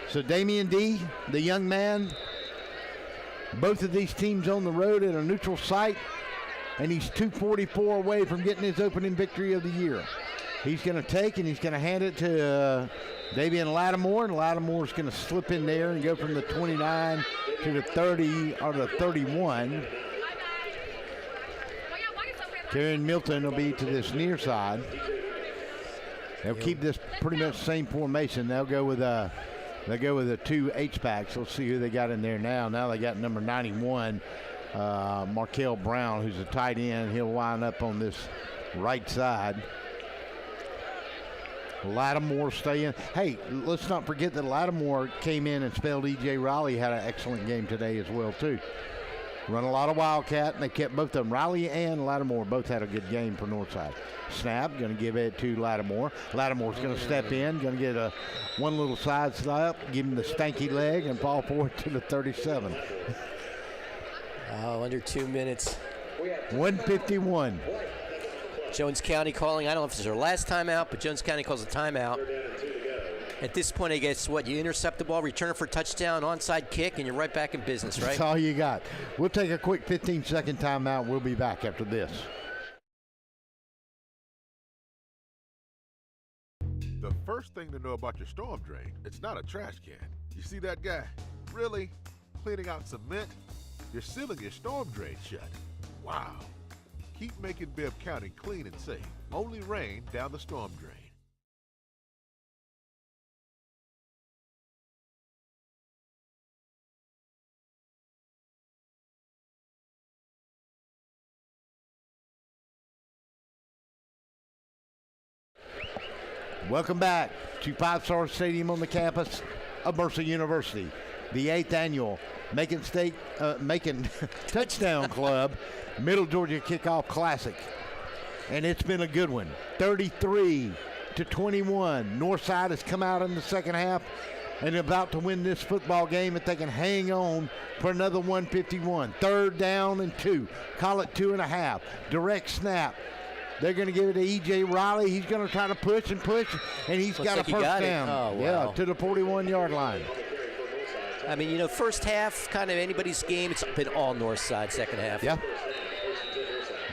So Damian D., the young man, both of these teams on the road at a neutral site, and he's 244 away from getting his opening victory of the year. He's going to take and he's going to hand it to Davian Lattimore, and Lattimore's going to slip in there and go from the 29 to the 30 or the 31. Karen Milton will be to this near side. They'll keep this pretty much same formation. They'll go with a 2 H-backs. Let's see who they got in there now. Now they got number 91, Markel Brown, who's a tight end. He'll wind up on this right side. Lattimore staying. Hey, let's not forget that Lattimore came in and spelled E.J. Riley had an excellent game today as well, too. Run a lot of Wildcat, and they kept both of them. Riley and Lattimore both had a good game for Northside. Snap, going to give it to Lattimore. Lattimore's going to step in, going to get one little side slap, give him the stanky leg, and fall forward to the 37. Oh, under 2 minutes. 151. Jones County calling, I don't know if it's their last timeout, but Jones County calls a timeout. At this point, I guess, you intercept the ball, return it for a touchdown, onside kick, and you're right back in business, right? That's all you got. We'll take a quick 15-second timeout. We'll be back after this. The first thing to know about your storm drain, it's not a trash can. You see that guy? Really? Cleaning out cement? You're sealing your storm drain shut. Wow. Keep making Bibb County clean and safe. Only rain down the storm drain. Welcome back to 5-Star Stadium on the campus of Mercer University. The 8th annual Macon Touchdown Club Middle Georgia Kickoff Classic. And it's been a good one. 33-21. Northside has come out in the second half and about to win this football game if they can hang on for another 151. 3rd down and 2. Call it 2.5. Direct snap. They're going to give it to E.J. Riley. He's going to try to push, and he's got a first down. Oh, wow. Yeah, to the 41-yard line. I mean, you know, first half, kind of anybody's game. It's been all Northside second half. Yeah.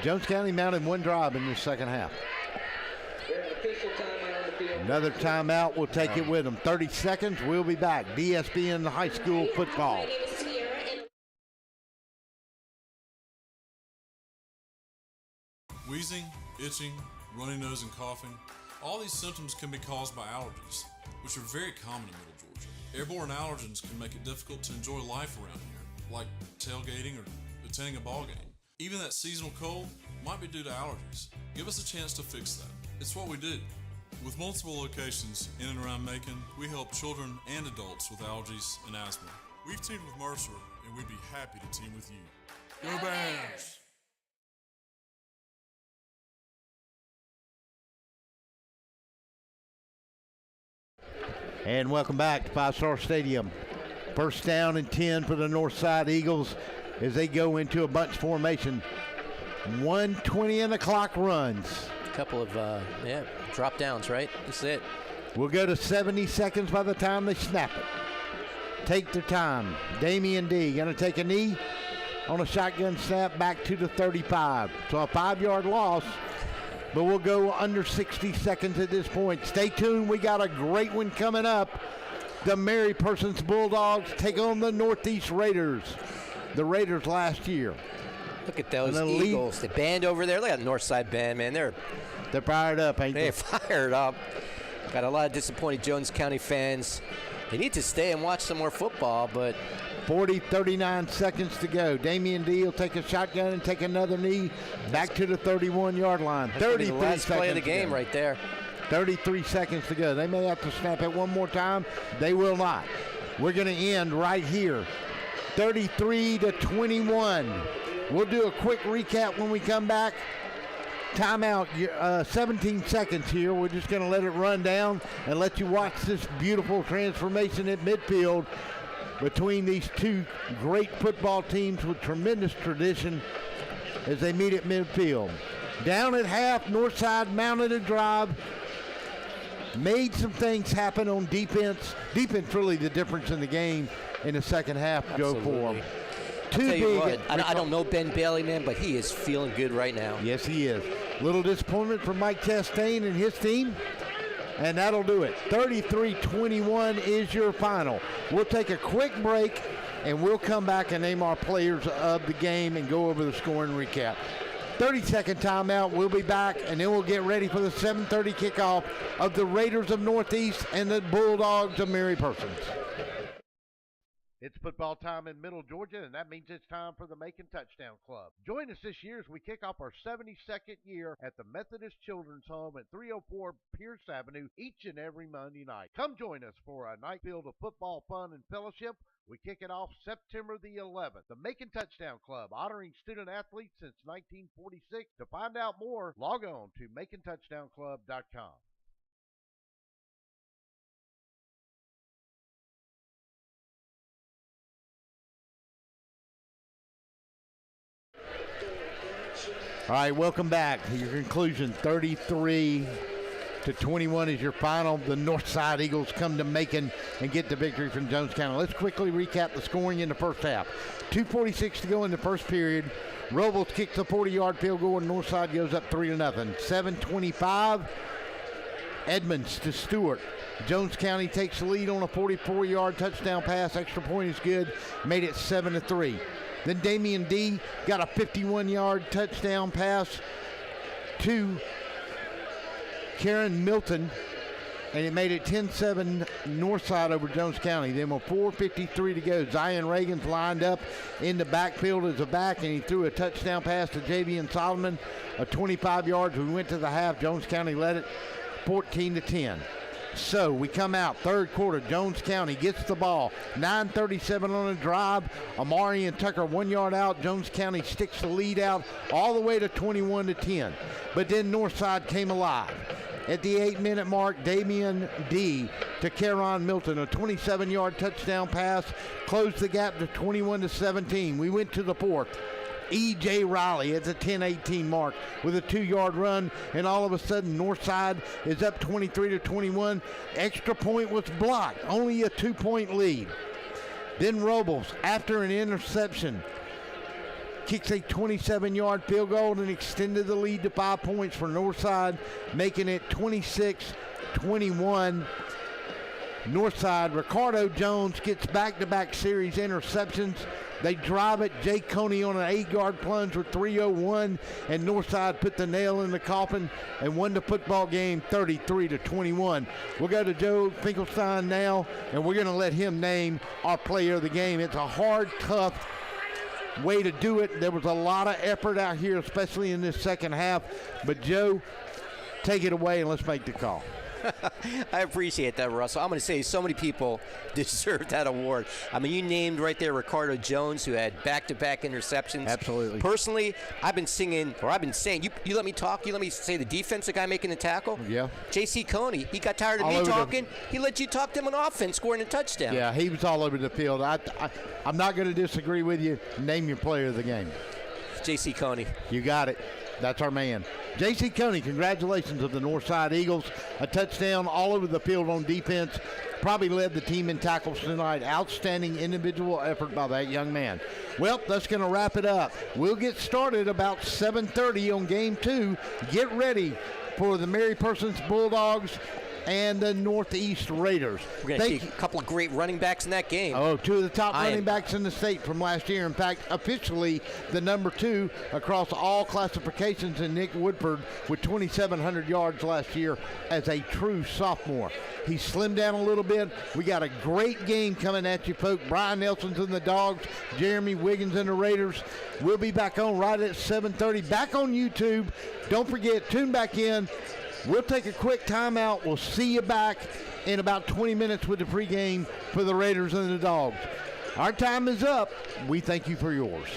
Jones County mounted one drive in the second half. Another timeout. We'll take it with them. 30 seconds. We'll be back. DSBN High School football. Wheezing, itching, runny nose, and coughing. All these symptoms can be caused by allergies, which are very common in Middle Georgia. Airborne allergens can make it difficult to enjoy life around here, like tailgating or attending a ball game. Even that seasonal cold might be due to allergies. Give us a chance to fix that. It's what we do. With multiple locations in and around Macon, we help children and adults with allergies and asthma. We've teamed with Mercer, and we'd be happy to team with you. Go Bears! And welcome back to Five Star Stadium. First down and 10 for the Northside Eagles as they go into a bunch formation. 1:20 in the clock runs. A couple of, drop downs, right? That's it. We'll go to 70 seconds by the time they snap it. Take their time. Damian D. going to take a knee on a shotgun snap back to the 35. So a 5-yard loss. But we'll go under 60 seconds at this point. Stay tuned. We got a great one coming up. The Mary Persons Bulldogs take on the Northeast Raiders. The Raiders last year. Look at those Eagles. The band over there. Look at the Northside band, man. They're fired up, ain't they? They're fired up. Got a lot of disappointed Jones County fans. They need to stay and watch some more football, but 39 seconds to go. Damian D will take a shotgun and take another knee back to the 31-yard line. 33 the last seconds play of the game right there. 33 seconds to go. They may have to snap it one more time. They will not. We're going to end right here. 33-21. We'll do a quick recap when we come back. Timeout, 17 seconds here. We're just going to let it run down and let you watch this beautiful transformation at midfield between these two great football teams with tremendous tradition as they meet at midfield. Down at half, Northside mounted a drive, made some things happen on defense. Defense really the difference in the game in the second half to go for them. I don't know Ben Bailey, man, but he is feeling good right now. Yes, he is. Little disappointment for Mike Chastain and his team. And that'll do it. 33-21 is your final. We'll take a quick break, and we'll come back and name our players of the game and go over the scoring recap. 30-second timeout. We'll be back, and then we'll get ready for the 7:30 kickoff of the Raiders of Northeast and the Bulldogs of Mary Persons. It's football time in Middle Georgia, and that means it's time for the Macon Touchdown Club. Join us this year as we kick off our 72nd year at the Methodist Children's Home at 304 Pierce Avenue each and every Monday night. Come join us for a night filled of football fun and fellowship. We kick it off September the 11th. The Macon Touchdown Club, honoring student athletes since 1946. To find out more, log on to MaconTouchdownClub.com. All right, welcome back. Your conclusion, 33-21 is your final. The Northside Eagles come to Macon and get the victory from Jones County. Let's quickly recap the scoring in the first half. 2:46 to go in the first period. Robles kicks a 40-yard field goal, and Northside goes up 3-0. 7:25, Edmonds to Stewart. Jones County takes the lead on a 44-yard touchdown pass. Extra point is good. Made it 7-3. Then Damian D got a 51-yard touchdown pass to Karen Milton, and it made it 10-7 Northside over Jones County. Then with 4:53 to go, Zion Reagan's lined up in the backfield as a back, and he threw a touchdown pass to Javian Solomon, a 25 yards. We went to the half. Jones County led it 14-10. So we come out third quarter. Jones County gets the ball. 9:37 on a drive. Amari and Tucker 1 yard out. Jones County sticks the lead out all the way to 21-10. But then Northside came alive. At the 8-minute mark, Damian D to Caron Milton, a 27-yard touchdown pass, closed the gap to 21-17. We went to the fourth. E.J. Riley at the 10-18 mark with a 2-yard run, and all of a sudden Northside is up 23-21. Extra point was blocked, only a 2-point lead. Then Robles, after an interception, kicks a 27-yard field goal and extended the lead to 5 points for Northside, making it 26-21. Northside, Ricardo Jones gets back-to-back series interceptions. They drive it. Jay Coney on an 8-yard plunge with 3:01, and Northside put the nail in the coffin and won the football game 33-21. We'll go to Joe Finkelstein now, and we're going to let him name our player of the game. It's a hard, tough way to do it. There was a lot of effort out here, especially in this second half. But, Joe, take it away and let's make the call. I appreciate that, Russell. I'm going to say so many people deserve that award. I mean, you named right there Ricardo Jones, who had back-to-back interceptions. Absolutely. Personally, I've been saying, you let me talk, you let me say the defensive guy making the tackle. Yeah. J.C. Coney, he got tired of me talking. He let you talk to him on offense, scoring a touchdown. Yeah, he was all over the field. I'm not going to disagree with you. Name your player of the game. J.C. Coney. You got it. That's our man. J.C. Coney, congratulations to the Northside Eagles. A touchdown all over the field on defense. Probably led the team in tackles tonight. Outstanding individual effort by that young man. Well, that's going to wrap it up. We'll get started about 7:30 on Game 2. Get ready for the Mary Persons Bulldogs and the Northeast Raiders. We're going to see a couple of great running backs in that game. Oh, 2 of the top running backs in the state from last year. In fact, officially the number 2 across all classifications in Nick Woodford with 2,700 yards last year as a true sophomore. He slimmed down a little bit. We got a great game coming at you, folks. Brian Nelson's and the Dogs, Jeremy Wiggins and the Raiders. We'll be back on right at 7:30, back on YouTube. Don't forget, tune back in. We'll take a quick timeout. We'll see you back in about 20 minutes with the pregame for the Raiders and the Dogs. Our time is up. We thank you for yours.